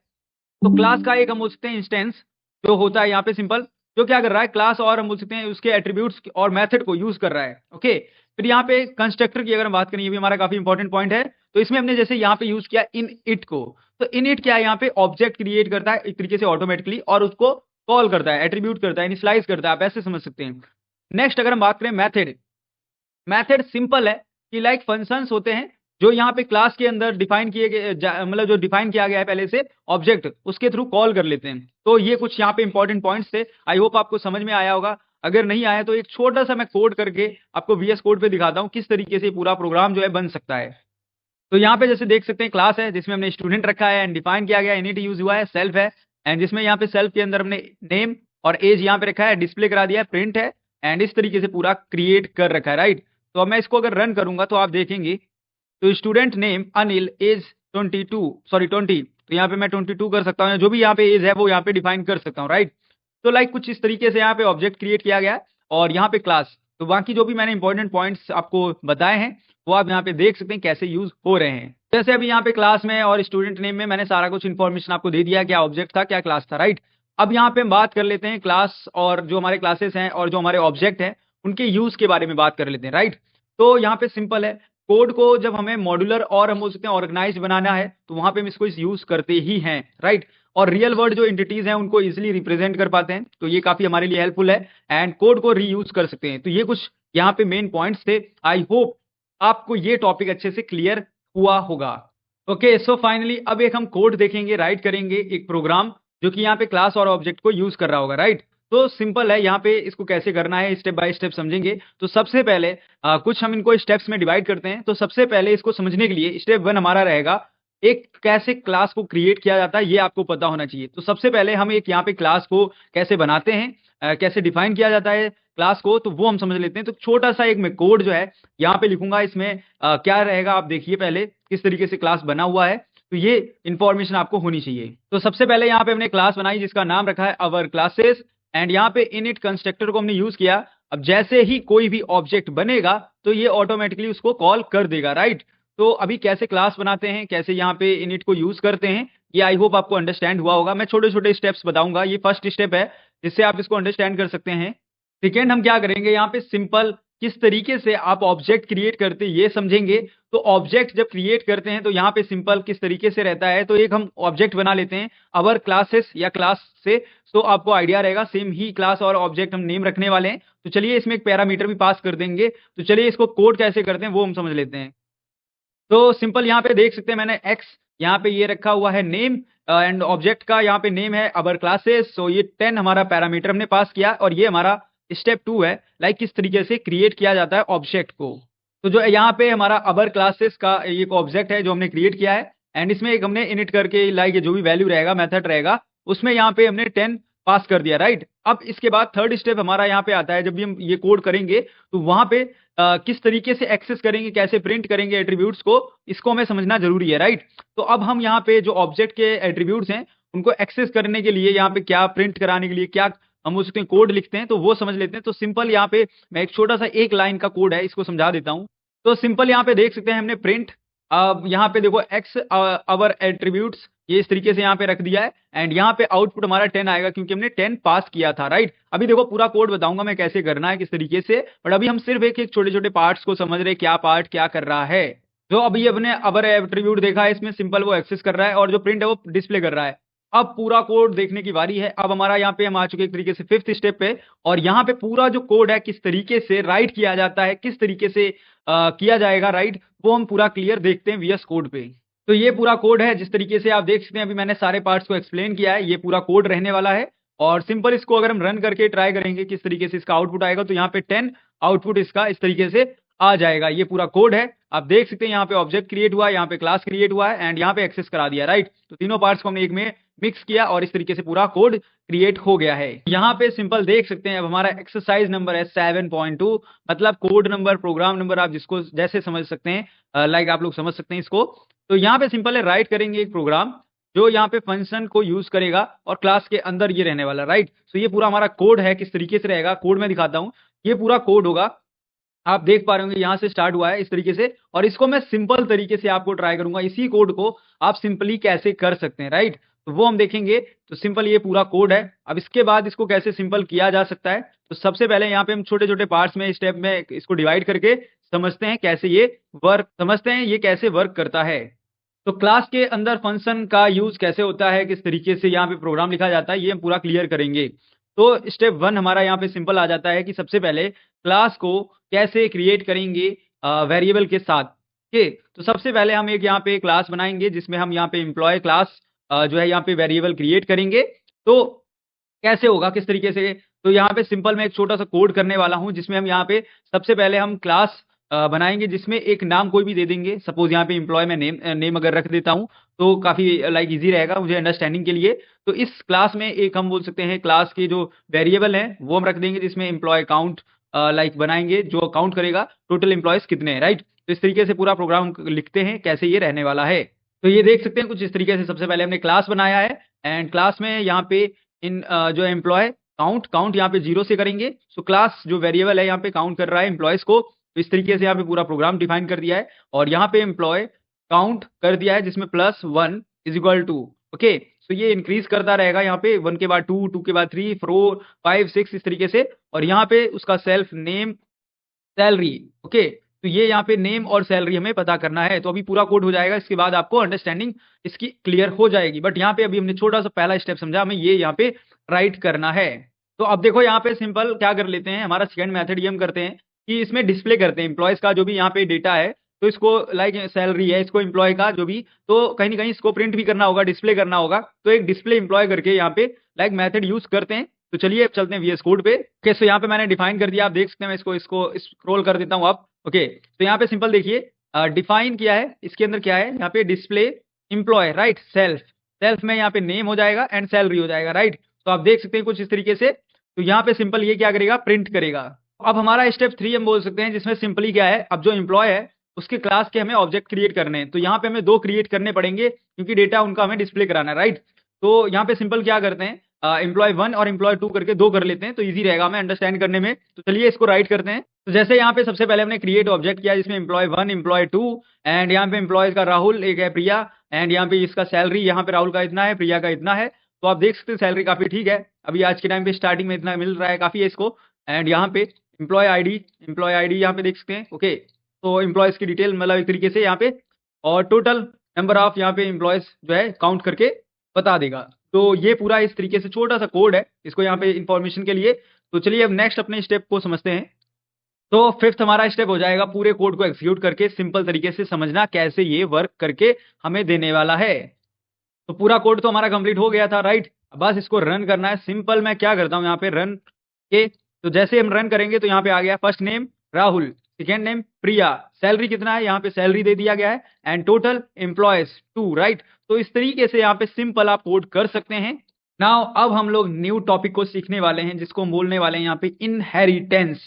तो क्लास का एक हम बोल सकते हैं इंस्टेंस जो होता है यहाँ पे सिंपल, जो क्या कर रहा है, क्लास और हम बोल सकते हैं उसके एट्रीब्यूट्स और मेथड को यूज कर रहा है। ओके, फिर यहाँ पे कंस्ट्रक्टर की अगर हम बात करें, ये भी हमारा काफी इंपॉर्टेंट पॉइंट है। तो इसमें हमने जैसे यहाँ पे यूज किया इन इट को, तो इन इट क्या है, यहाँ पे ऑब्जेक्ट क्रिएट करता है एक तरीके से ऑटोमेटिकली, और उसको कॉल करता है, एट्रीब्यूट करता है, इनिशियलाइज करता है, आप ऐसे समझ सकते हैं। नेक्स्ट, अगर हम बात करें मेथड, मेथड सिंपल है कि लाइक फंक्शंस होते हैं जो यहाँ पे क्लास के अंदर डिफाइन किए गए, मतलब जो डिफाइन किया गया है पहले से ऑब्जेक्ट, उसके थ्रू कॉल कर लेते हैं। तो ये कुछ यहाँ पे इंपॉर्टेंट पॉइंट्स थे, आई होप आपको समझ में आया होगा। अगर नहीं आया तो एक छोटा सा मैं कोड करके आपको वीएस कोड पे दिखाता हूँ किस तरीके से पूरा प्रोग्राम जो है बन सकता है। तो यहाँ पे जैसे देख सकते हैं क्लास है, जिसमें हमने स्टूडेंट रखा है एंड डिफाइन किया गया, इनिट यूज हुआ है, सेल्फ है, एंड जिसमें यहाँ पे सेल्फ के अंदर हमने नेम और एज यहाँ पे रखा है, डिस्प्ले करा दिया है, प्रिंट है, एंड इस तरीके से पूरा क्रिएट कर रखा है, राइट। तो अब मैं इसको अगर रन करूंगा तो आप देखेंगे, तो स्टूडेंट नेम अनिल, एज 20, तो यहाँ पे मैं 22 कर सकता हूँ, जो भी यहाँ पे एज है वो यहाँ पे डिफाइन कर सकता हूँ, राइट। तो लाइक कुछ इस तरीके से यहाँ पे ऑब्जेक्ट क्रिएट किया गया है, और यहाँ पे क्लास। तो बाकी जो भी मैंने इंपॉर्टेंट पॉइंट्स आपको बताए हैं वो आप यहाँ पे देख सकते हैं कैसे यूज हो रहे हैं। जैसे अभी यहाँ पे क्लास में और स्टूडेंट नेम में मैंने सारा कुछ इन्फॉर्मेशन आपको दे दिया, क्या ऑब्जेक्ट था क्या क्लास था, राइट। अब यहाँ पे हम बात कर लेते हैं क्लास और जो हमारे क्लासेस हैं और जो हमारे ऑब्जेक्ट हैं उनके यूज के बारे में बात कर लेते हैं, राइट। तो यहाँ पे सिंपल है, कोड को जब हमें मॉड्यूलर और हम बोल सकते हैं ऑर्गेनाइज बनाना है तो वहां पे हम इसको यूज करते ही हैं, राइट। और रियल वर्ल्ड जो एंटिटीज हैं उनको इजिली रिप्रेजेंट कर पाते हैं, तो ये काफी हमारे लिए हेल्पफुल है, एंड कोड को रीयूज कर सकते हैं। तो ये कुछ यहाँ पे मेन पॉइंट्स थे। आई होप आपको ये टॉपिक अच्छे से क्लियर हुआ होगा। ओके, सो फाइनली अब एक हम कोड देखेंगे, राइट करेंगे एक प्रोग्राम जो कि यहाँ पे क्लास और ऑब्जेक्ट को यूज कर रहा होगा, राइट। तो सिंपल है, यहाँ पे इसको कैसे करना है स्टेप बाय स्टेप समझेंगे। तो सबसे पहले कुछ हम इनको स्टेप्स में डिवाइड करते हैं। तो सबसे पहले इसको समझने के लिए स्टेप 1 हमारा रहेगा, एक कैसे क्लास को क्रिएट किया जाता है ये आपको पता होना चाहिए। तो सबसे पहले हम एक यहाँ पे क्लास को कैसे बनाते हैं, कैसे डिफाइन किया जाता है क्लास को, तो वो हम समझ लेते हैं। तो छोटा सा एक मैं कोड जो है यहाँ पे लिखूंगा, इसमें क्या रहेगा आप देखिए पहले किस तरीके से क्लास बना हुआ है। तो ये इंफॉर्मेशन आपको होनी चाहिए। तो सबसे पहले यहाँ पे हमने क्लास बनाई जिसका नाम रखा है अवर क्लासेस, एंड यहाँ पे इनिट कंस्ट्रक्टर को हमने यूज किया। अब जैसे ही कोई भी ऑब्जेक्ट बनेगा तो ये ऑटोमेटिकली उसको कॉल कर देगा, राइट। तो अभी कैसे क्लास बनाते हैं, कैसे यहाँ पे इनिट को यूज करते हैं, ये आई होप आपको अंडरस्टैंड हुआ होगा। मैं छोटे छोटे स्टेप्स बताऊंगा, ये फर्स्ट स्टेप है जिससे आप इसको अंडरस्टैंड कर सकते हैं। सेकेंड, हम क्या करेंगे यहाँ पे सिंपल किस तरीके से आप ऑब्जेक्ट क्रिएट करते हैं ये समझेंगे। तो ऑब्जेक्ट जब क्रिएट करते हैं तो यहाँ पे सिंपल किस तरीके से रहता है, तो एक हम ऑब्जेक्ट बना लेते हैं अवर क्लासेस या क्लास से, तो आपको आइडिया रहेगा सेम ही क्लास और ऑब्जेक्ट हम नेम रखने वाले हैं। तो चलिए इसमें एक पैरामीटर भी पास कर देंगे। तो चलिए इसको कोड कैसे करते हैं वो हम समझ लेते हैं। तो सिंपल यहाँ पे देख सकते हैं मैंने एक्स यहाँ पे ये रखा हुआ है नेम, एंड ऑब्जेक्ट का यहाँ पे नेम है अवर क्लासेस। सो ये 10 हमारा पैरामीटर हमने पास किया, और ये हमारा स्टेप 2 है, लाइक किस तरीके से क्रिएट किया जाता है ऑब्जेक्ट को। तो जो यहाँ पे हमारा अवर क्लासेस का एक ऑब्जेक्ट है जो हमने क्रिएट किया है, एंड इसमें एक हमने इनिट करके लाइक जो भी वैल्यू रहेगा मेथड रहेगा उसमें यहाँ पे हमने 10 पास कर दिया, राइट। अब इसके बाद थर्ड स्टेप हमारा यहाँ पे आता है, जब भी हम ये कोड करेंगे तो वहां पे किस तरीके से एक्सेस करेंगे, कैसे प्रिंट करेंगे एट्रीब्यूट्स को, इसको हमें समझना जरूरी है, राइट। तो अब हम यहाँ पे जो ऑब्जेक्ट के एट्रीब्यूट्स हैं उनको एक्सेस करने के लिए यहाँ पे क्या प्रिंट कराने के लिए क्या हम उसके कोड लिखते हैं, तो वो समझ लेते हैं। तो सिंपल यहाँ पे मैं एक छोटा सा एक लाइन का कोड है, इसको समझा देता हूँ। तो सिंपल यहाँ पे देख सकते हैं हमने प्रिंट, अब यहाँ पे देखो एक्स अवर एट्रीब्यूट्स, ये इस तरीके से यहाँ पे रख दिया है एंड यहाँ पे आउटपुट हमारा 10 आएगा क्योंकि हमने 10 पास किया था, राइट। अभी देखो पूरा कोड बताऊंगा मैं कैसे करना है, किस तरीके से, बट अभी हम सिर्फ एक एक छोटे छोटे पार्ट्स को समझ रहे हैं, क्या पार्ट क्या कर रहा है। जो अभी अपने अवर एट्रीब्यूट देखा है, इसमें सिंपल वो एक्सेस कर रहा है और जो प्रिंट है वो डिस्प्ले कर रहा है। अब पूरा कोड देखने की बारी है। अब हमारा यहाँ पे हम आ चुके एक तरीके से फिफ्थ स्टेप पे, और यहाँ पे पूरा जो कोड है किस तरीके से राइट किया जाता है, किस तरीके से किया जाएगा, राइट, वो हम पूरा क्लियर देखते हैं वीएस कोड पे। तो ये पूरा कोड है, जिस तरीके से आप देख सकते हैं, अभी मैंने सारे पार्ट्स को एक्सप्लेन किया है, ये पूरा कोड रहने वाला है। और सिंपल इसको अगर हम रन करके ट्राई करेंगे किस तरीके से इसका आउटपुट आएगा, तो यहाँ पे 10 आउटपुट इसका इस तरीके से आ जाएगा। ये पूरा कोड है, आप देख सकते हैं यहाँ पे ऑब्जेक्ट क्रिएट हुआ है, यहाँ पे क्लास क्रिएट हुआ है एंड यहाँ पे एक्सेस करा दिया, राइट। तो तीनों पार्ट्स को हमने एक में मिक्स किया और इस तरीके से पूरा कोड क्रिएट हो गया है। यहाँ पे सिंपल देख सकते हैं, अब हमारा एक्सरसाइज नंबर है 7.2, मतलब कोड नंबर, प्रोग्राम नंबर, आप जिसको जैसे समझ सकते हैं, लाइक आप लोग समझ सकते हैं इसको। तो यहाँ पे सिंपल है, राइट करेंगे एक प्रोग्राम जो यहाँ पे फंक्शन को यूज करेगा और क्लास के अंदर ये रहने वाला, राइट। तो ये पूरा हमारा कोड है, किस तरीके से रहेगा कोड में दिखाता हूँ। ये पूरा कोड होगा, आप देख पा रहे होंगे यहाँ से स्टार्ट हुआ है इस तरीके से, और इसको मैं सिंपल तरीके से आपको ट्राई करूंगा, इसी कोड को आप सिंपली कैसे कर सकते हैं, राइट। तो वो हम देखेंगे। तो सिंपल ये पूरा कोड है। अब इसके बाद इसको कैसे सिंपल किया जा सकता है, तो सबसे पहले यहाँ पे हम छोटे छोटे पार्ट्स में स्टेप में इसको डिवाइड करके समझते हैं कैसे ये वर्क करता है। तो क्लास के अंदर फंक्शन का यूज कैसे होता है, किस तरीके से यहाँ पे प्रोग्राम लिखा जाता है, ये हम पूरा क्लियर करेंगे। तो स्टेप 1 हमारा यहाँ पे सिंपल आ जाता है कि सबसे पहले क्लास को कैसे क्रिएट करेंगे वेरिएबल के साथ। ओके, तो सबसे पहले हम एक यहाँ पे क्लास बनाएंगे जिसमें हम यहाँ पे एम्प्लॉय क्लास जो है यहाँ पे वेरिएबल क्रिएट करेंगे। तो कैसे होगा, किस तरीके से, तो यहाँ पे सिंपल मैं एक छोटा सा कोड करने वाला हूँ जिसमें हम यहाँ पे सबसे पहले हम क्लास बनाएंगे जिसमें एक नाम कोई भी दे देंगे। सपोज यहाँ पे एम्प्लॉय में नेम अगर रख देता हूँ तो काफी लाइक इजी रहेगा मुझे अंडरस्टैंडिंग के लिए। तो इस क्लास में एक हम बोल सकते हैं क्लास के जो वेरिएबल है वो हम रख देंगे जिसमें एम्प्लॉय काउंट लाइक बनाएंगे, जो काउंट करेगा टोटल एम्प्लॉयज कितने हैं, राइट। तो इस तरीके से पूरा प्रोग्राम लिखते हैं कैसे ये रहने वाला है। तो ये देख सकते हैं कुछ इस तरीके से सबसे पहले हमने क्लास बनाया है एंड क्लास में यहाँ पे इन जो एम्प्लॉय काउंट यहाँ पे 0 से करेंगे। सो क्लास जो वेरिएबल है यहाँ पे काउंट कर रहा है एम्प्लॉयज को। तो इस तरीके से यहाँ पे पूरा प्रोग्राम डिफाइन कर दिया है और यहाँ पे एम्प्लॉय काउंट कर दिया है जिसमें +1 इज इक्वल टू, ओके। सो ये इंक्रीज करता रहेगा, यहाँ पे 1 के बाद 2, 2 के बाद 3, 4, 5, 6 इस तरीके से। और यहाँ पे उसका सेल्फ नेम सैलरी, ओके। तो ये यहाँ पे नेम और सैलरी हमें पता करना है। तो अभी पूरा कोड हो जाएगा, इसके बाद आपको अंडरस्टैंडिंग इसकी क्लियर हो जाएगी। बट यहाँ पे अभी हमने छोटा सा पहला स्टेप समझा, हमें ये यहाँ पे राइट करना है। तो अब देखो यहाँ पे सिंपल क्या कर लेते हैं, हमारा सेकंड मेथड ये हम करते हैं कि इसमें डिस्प्ले करते हैं एम्प्लॉयज का जो भी यहाँ पे डेटा है। तो इसको लाइक सैलरी है, इसको एम्प्लॉय का जो भी, तो कहीं ना कहीं इसको प्रिंट भी करना होगा, डिस्प्ले करना होगा। तो एक डिस्प्ले एम्प्लॉय करके यहाँ पे लाइक मेथड यूज करते हैं। तो चलिए अब चलते हैं वीएस कोड पे। ओके, सो यहाँ पे मैंने डिफाइन कर दिया, आप देख सकते हैं। मैं इसको इसको स्क्रॉल कर देता हूँ अब। ओके, तो यहाँ पे सिंपल देखिए डिफाइन किया है, इसके अंदर क्या है, यहाँ पे डिस्प्ले एम्प्लॉय, राइट, सेल्फ में यहाँ पे नेम हो जाएगा एंड सैलरी हो जाएगा, राइट। तो आप देख सकते हैं कुछ इस तरीके से। तो यहाँ पे सिंपल ये क्या करेगा, प्रिंट करेगा। अब हमारा स्टेप 3 हम बोल सकते हैं जिसमें सिंपली क्या है, अब जो एम्प्लॉय है उसके क्लास के हमें ऑब्जेक्ट क्रिएट करने हैं। तो यहाँ पे हमें 2 क्रिएट करने पड़ेंगे क्योंकि डेटा उनका हमें डिस्प्ले कराना है, राइट। तो यहाँ पे सिंपल क्या करते हैं, एम्प्लॉय 1 और एम्प्लॉय 2 करके 2 कर लेते हैं, तो इजी रहेगा हमें अंडरस्टैंड करने में। तो चलिए इसको राइट करते हैं। तो जैसे यहाँ पे सबसे पहले हमने क्रिएट ऑब्जेक्ट किया जिसमें एम्प्लॉय 1, एम्प्लॉय 2 एंड यहाँ पे एम्प्लॉयज का राहुल, एक है प्रिया एंड यहाँ पे इसका सैलरी, यहाँ पे राहुल का इतना है, प्रिया का इतना है। तो आप देख सकते हैं सैलरी काफी ठीक है, अभी आज के टाइम पे स्टार्टिंग में इतना मिल रहा है, काफी है इसको। एंड यहाँ पे एम्प्लॉय आईडी यहाँ पे देख सकते हैं, ओके। तो एम्प्लॉयज की डिटेल मतलब एक तरीके से यहाँ पे, और टोटल नंबर ऑफ यहाँ पे एम्प्लॉयज जो है काउंट करके बता देगा। तो ये पूरा इस तरीके से छोटा सा कोड है, इसको यहाँ पे इंफॉर्मेशन के लिए। तो चलिए अब नेक्स्ट अपने स्टेप को समझते हैं। तो फिफ्थ हमारा स्टेप हो जाएगा पूरे कोड को एग्जीक्यूट करके सिंपल तरीके से समझना कैसे ये वर्क करके हमें देने वाला है। तो पूरा कोड तो हमारा कंप्लीट हो गया था, राइट। बस इसको रन करना है। सिंपल मैं क्या करता हूँ यहाँ पे रन के, तो जैसे हम रन करेंगे तो यहाँ पे आ गया first name Rahul, second name Priya, salary कितना है, यहाँ पे सैलरी दे दिया गया है एंड टोटल एम्प्लॉयज 2, राइट। तो इस तरीके से यहाँ पे सिंपल आप कोड कर सकते हैं। नाउ अब हम लोग न्यू टॉपिक को सीखने वाले हैं जिसको हम बोलने वाले हैं यहाँ पे इनहेरिटेंस।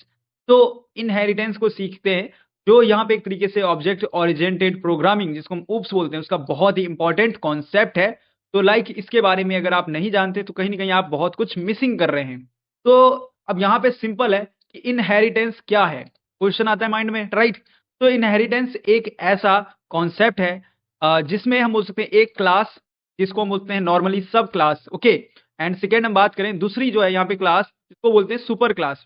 तो इनहेरिटेंस को सीखते हैं, जो यहाँ पे एक तरीके से ऑब्जेक्ट ओरिएंटेड प्रोग्रामिंग जिसको हम ऊप्स बोलते हैं, उसका बहुत ही इंपॉर्टेंट कॉन्सेप्ट है। तो लाइक इसके बारे में अगर आप नहीं जानते तो कहीं ना कहीं आप बहुत कुछ मिसिंग कर रहे हैं। तो अब यहाँ पे सिंपल है कि इनहेरिटेंस क्या है, क्वेश्चन आता है माइंड में, राइट। तो इनहेरिटेंस एक ऐसा कॉन्सेप्ट है जिसमें हम बोल सकते हैं एक क्लास जिसको हम बोलते हैं नॉर्मली सब क्लास, ओके। एंड सेकेंड हम बात करें दूसरी जो है यहाँ पे क्लास जिसको बोलते हैं सुपर क्लास।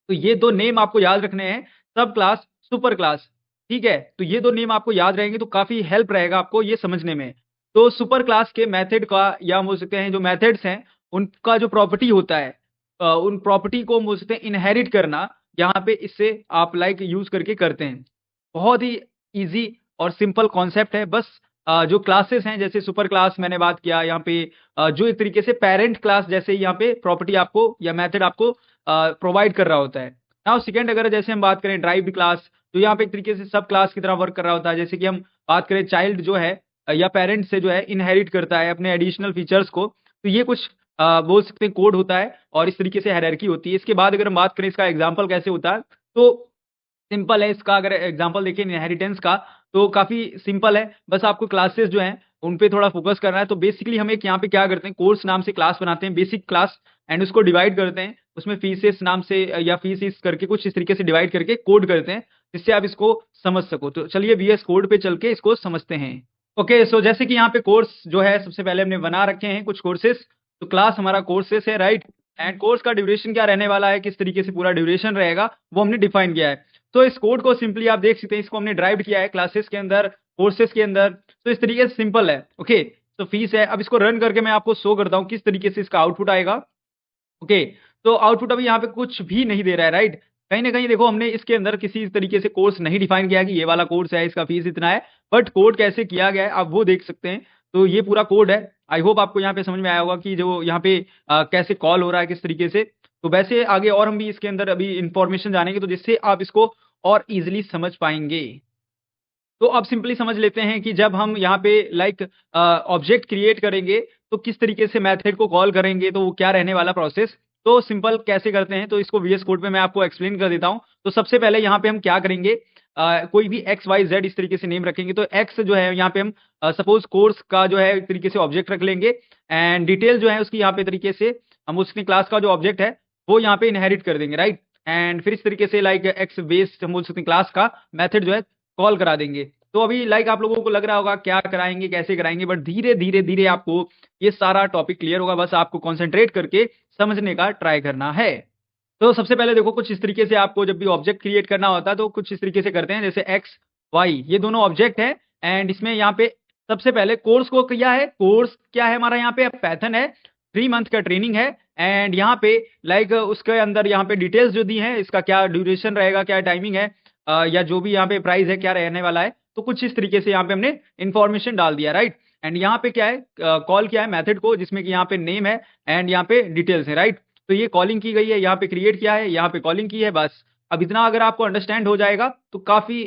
तो ये दो नेम आपको याद रखने हैं, सब क्लास, सुपर क्लास, ठीक है। तो ये दो नेम आपको याद रहेंगे तो काफी हेल्प रहेगा आपको ये समझने में। तो सुपर क्लास के मेथड का या हम बोल सकते हैं जो मेथड्स हैं उनका जो प्रॉपर्टी होता है, उन प्रॉपर्टी को हम बोल सकते हैं इनहेरिट करना, यहाँ पे इससे आप लाइक यूज करके करते हैं। बहुत ही इजी और सिंपल कॉन्सेप्ट है। बस जो क्लासेस हैं जैसे सुपर क्लास मैंने बात किया यहाँ पे, जो एक तरीके से पेरेंट क्लास जैसे यहाँ पे प्रॉपर्टी आपको या मेथड आपको प्रोवाइड कर रहा होता है। नाउ सेकंड अगर जैसे हम बात करें ड्राइव्ड क्लास, तो यहाँ पे एक तरीके से सब क्लास की तरह वर्क कर रहा होता है। जैसे कि हम बात करें चाइल्ड जो है या पेरेंट से जो है इनहेरिट करता है अपने एडिशनल फीचर्स को, तो ये कुछ बोल सकते हैं कोड होता है और इस तरीके से हायरार्की होती है। इसके बाद अगर हम बात करें इसका एग्जाम्पल कैसे होता है, तो सिंपल है। इसका अगर एग्जांपल देखें इनहेरिटेंस का तो काफ़ी सिंपल है। बस आपको क्लासेस जो हैं उन पे थोड़ा फोकस करना है। तो बेसिकली हम एक यहाँ पे क्या करते हैं, कोर्स नाम से क्लास बनाते हैं, बेसिक क्लास, एंड उसको डिवाइड करते हैं। उसमें फीसेस नाम से या फीस करके कुछ इस तरीके से डिवाइड करके कोड करते हैं जिससे आप इसको समझ सको। तो चलिए वीएस कोड पे चल के इसको समझते हैं। ओके, सो जैसे कि यहाँ पे कोर्स जो है सबसे पहले हमने बना रखे हैं कुछ कोर्सेस। तो क्लास हमारा कोर्सेस है, राइट। एंड कोर्स का ड्यूरेशन क्या रहने वाला है, किस तरीके से पूरा ड्यूरेशन रहेगा वो हमने डिफाइन किया है। तो इस कोड को सिंपली आप देख सकते हैं, इसको हमने ड्राइव किया है क्लासेस के अंदर, कोर्सेस के अंदर। तो इस तरीके से सिंपल है, ओके। तो फीस है। अब इसको रन करके मैं आपको शो करता हूँ किस तरीके से इसका आउटपुट आएगा, ओके। तो आउटपुट अभी यहाँ पे कुछ भी नहीं दे रहा है, राइट। कहीं ना कहीं देखो हमने इसके अंदर किसी तरीके से कोर्स नहीं डिफाइन किया कि ये वाला कोर्स है इसका फीस इतना है, बट कोड कैसे किया गया है आप वो देख सकते हैं। तो ये पूरा कोड है। आई होप आपको यहाँ पे समझ में आया होगा कि जो यहाँ पे कैसे कॉल हो रहा है किस तरीके से। तो वैसे आगे और हम भी इसके अंदर अभी इंफॉर्मेशन जानेंगे तो जिससे आप इसको और इजीली समझ पाएंगे। तो अब सिंपली समझ लेते हैं कि जब हम यहाँ पे लाइक ऑब्जेक्ट क्रिएट करेंगे तो किस तरीके से मेथड को कॉल करेंगे, तो वो क्या रहने वाला प्रोसेस। तो सिंपल कैसे करते हैं तो इसको वीएस कोड पे मैं आपको एक्सप्लेन कर देता हूँ। तो सबसे पहले यहाँ पे हम क्या करेंगे, कोई भी एक्स वाई जेड इस तरीके से नेम रखेंगे। तो एक्स जो है यहाँ पे हम सपोज कोर्स का जो है एक तरीके से ऑब्जेक्ट रख लेंगे, एंड डिटेल जो है उसकी यहाँ पे तरीके से हम उसकी क्लास का जो ऑब्जेक्ट है वो यहाँ पे इनहेरिट कर देंगे, राइट। एंड फिर इस तरीके से लाइक एक्स बेस्ड हम बोल सकते हैं क्लास का मेथड जो है कॉल करा देंगे। तो अभी लाइक आप लोगों को लग रहा होगा क्या कराएंगे कैसे कराएंगे, बट धीरे धीरे धीरे आपको ये सारा टॉपिक क्लियर होगा। बस आपको कंसंट्रेट करके समझने का ट्राई करना है। तो सबसे पहले देखो कुछ इस तरीके से आपको जब भी ऑब्जेक्ट क्रिएट करना होता है तो कुछ इस तरीके से करते हैं, जैसे एक्स वाई ये दोनों ऑब्जेक्ट है। एंड इसमें यहाँ पे सबसे पहले कोर्स को किया है, कोर्स क्या है हमारा यहाँ पे पैथन है, 3 मंथ का ट्रेनिंग है। एंड यहाँ पे लाइक उसके अंदर यहाँ पे डिटेल्स जो दी है इसका क्या ड्यूरेशन रहेगा, क्या टाइमिंग है, या जो भी यहाँ पे प्राइस है क्या रहने वाला है। तो कुछ इस तरीके से यहाँ पे हमने इन्फॉर्मेशन डाल दिया, राइट। एंड यहाँ पे क्या है, कॉल किया है मेथड को जिसमें कि यहाँ पे नेम है एंड यहाँ पे डिटेल्स है, राइट। तो ये कॉलिंग की गई है, यहाँ पे क्रिएट किया है, यहाँ पे कॉलिंग की है, बस। अब इतना अगर आपको अंडरस्टैंड हो जाएगा तो काफी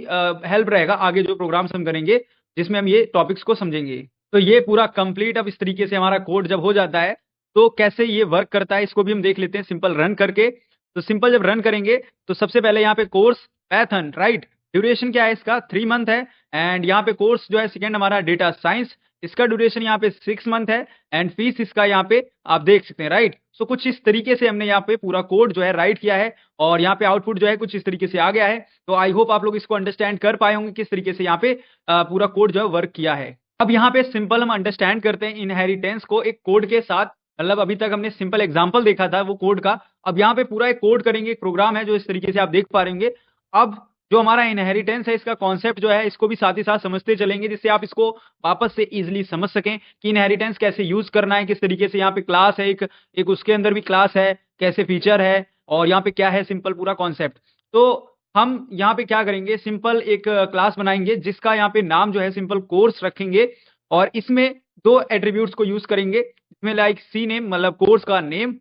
हेल्प रहेगा आगे जो प्रोग्राम्स हम करेंगे जिसमें हम ये टॉपिक्स को समझेंगे। तो ये पूरा कंप्लीट अब इस तरीके से हमारा कोड जब हो जाता है तो कैसे ये वर्क करता है इसको भी हम देख लेते हैं सिंपल रन करके। तो सिंपल जब रन करेंगे तो सबसे पहले यहाँ पे कोर्स पैथन, राइट। ड्यूरेशन क्या है इसका 3 मंथ है। एंड यहाँ पे कोर्स जो है सेकंड हमारा डेटा साइंस, इसका ड्यूरेशन यहाँ पे 6 मंथ है। एंड फीस इसका यहाँ पे आप देख सकते हैं, राइट। सो कुछ इस तरीके से हमने यहाँ पे पूरा कोड जो है राइट किया है और यहाँ पे आउटपुट जो है कुछ इस तरीके से आ गया है। तो आई होप आप लोग इसको अंडरस्टैंड कर पाए होंगे किस तरीके से यहाँ पे पूरा कोड जो है वर्क किया है। अब यहाँ पे सिंपल हम अंडरस्टैंड करते हैं इनहेरिटेंस को एक कोड के साथ। मतलब अभी तक हमने सिंपल एग्जांपल देखा था वो कोड का, अब यहाँ पे पूरा एक कोड करेंगे, एक प्रोग्राम है जो इस तरीके से आप देख पा रहे होंगे। अब जो हमारा इनहेरिटेंस है इसका कॉन्सेप्ट जो है इसको भी साथ ही साथ समझते चलेंगे जिससे आप इसको वापस से इजीली समझ सकें कि इनहेरिटेंस कैसे यूज करना है, किस तरीके से यहाँ पे क्लास है एक उसके अंदर भी क्लास है, कैसे फीचर है और यहाँ पे क्या है सिंपल पूरा कॉन्सेप्ट। तो हम यहाँ पे क्या करेंगे, सिंपल एक क्लास बनाएंगे जिसका यहाँ पे नाम जो है सिंपल कोर्स रखेंगे और इसमें 2 एट्रीब्यूट्स को यूज करेंगे। इसमें लाइक सी नेम मतलब कोर्स का नेम,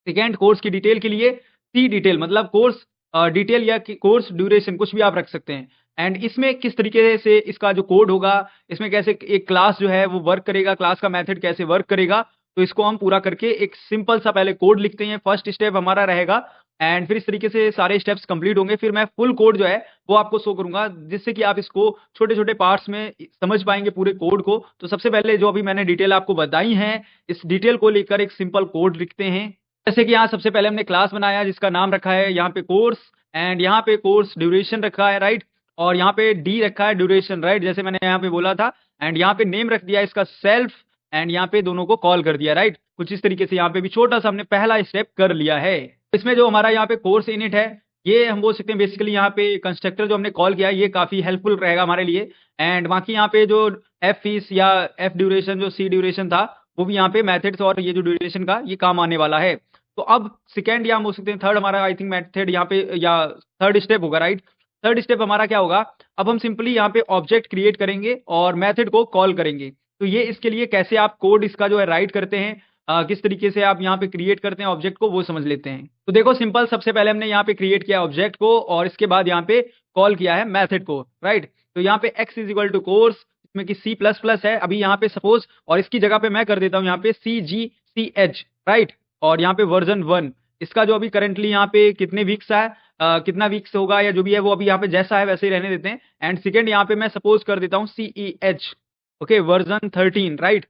सेकेंड कोर्स की डिटेल के लिए सी डिटेल मतलब कोर्स डिटेल या कोर्स ड्यूरेशन कुछ भी आप रख सकते हैं। एंड इसमें किस तरीके से इसका जो कोड होगा, इसमें कैसे एक क्लास जो है वो वर्क करेगा, क्लास का मेथड कैसे वर्क करेगा, तो इसको हम पूरा करके एक सिंपल सा पहले कोड लिखते हैं, फर्स्ट स्टेप हमारा रहेगा एंड फिर इस तरीके से सारे स्टेप्स कंप्लीट होंगे, फिर मैं फुल कोड जो है वो आपको शो करूंगा, जिससे कि आप इसको छोटे-छोटे पार्ट्स में समझ पाएंगे पूरे कोड को। तो सबसे पहले जो अभी मैंने डिटेल आपको बताई है, इस डिटेल को लेकर एक सिंपल कोड लिखते हैं। जैसे कि यहाँ सबसे पहले हमने क्लास बनाया जिसका नाम रखा है यहाँ पे कोर्स एंड यहाँ पे कोर्स ड्यूरेशन रखा है, राइट? और यहाँ पे डी रखा है ड्यूरेशन, राइट? जैसे मैंने यहाँ पे बोला था एंड यहाँ पे नेम रख दिया इसका सेल्फ एंड यहाँ पे दोनों को कॉल कर दिया, राइट? कुछ इस तरीके से यहाँ पे भी छोटा सा हमने पहला स्टेप कर लिया है। इसमें जो हमारा यहाँ पे कोर्स इनिट है, ये हम बोल सकते हैं बेसिकली यहाँ पे कंस्ट्रक्टर जो हमने कॉल किया है ये काफी हेल्पफुल रहेगा हमारे लिए। एंड बाकी यहाँ पे जो एफ फीस या एफ ड्यूरेशन जो सी ड्यूरेशन था वो भी यहाँ पे मेथड्स और ये जो ड्यूरेशन का ये काम आने वाला है। तो अब सेकंड या हम बोल सकते हैं थर्ड हमारा आई थिंक मेथड यहाँ पे या थर्ड स्टेप होगा, राइट? थर्ड स्टेप हमारा क्या होगा, अब हम सिंपली यहाँ पे ऑब्जेक्ट क्रिएट करेंगे और मेथड को कॉल करेंगे। तो ये इसके लिए कैसे आप कोड इसका जो है राइट करते हैं, किस तरीके से आप यहाँ पे क्रिएट करते हैं ऑब्जेक्ट को, वो समझ लेते हैं। तो देखो सिंपल, सबसे पहले हमने यहाँ पे क्रिएट किया ऑब्जेक्ट को और इसके बाद यहाँ पे कॉल किया है मेथड को, राइट? तो यहाँ पे x is equal to course, इसमें कि C प्लस प्लस है अभी यहाँ पे सपोज, और इसकी जगह पे मैं कर देता हूँ यहाँ पे CGCH, राइट? और यहाँ पे वर्जन 1, इसका जो अभी करंटली यहाँ पे कितने वीक्स है, कितना वीक्स होगा या जो भी है वो अभी यहाँ पे जैसा है वैसे ही रहने देते हैं। एंड सेकंड यहाँ पे मैं सपोज कर देता हूँ CEH, okay, version 13, right?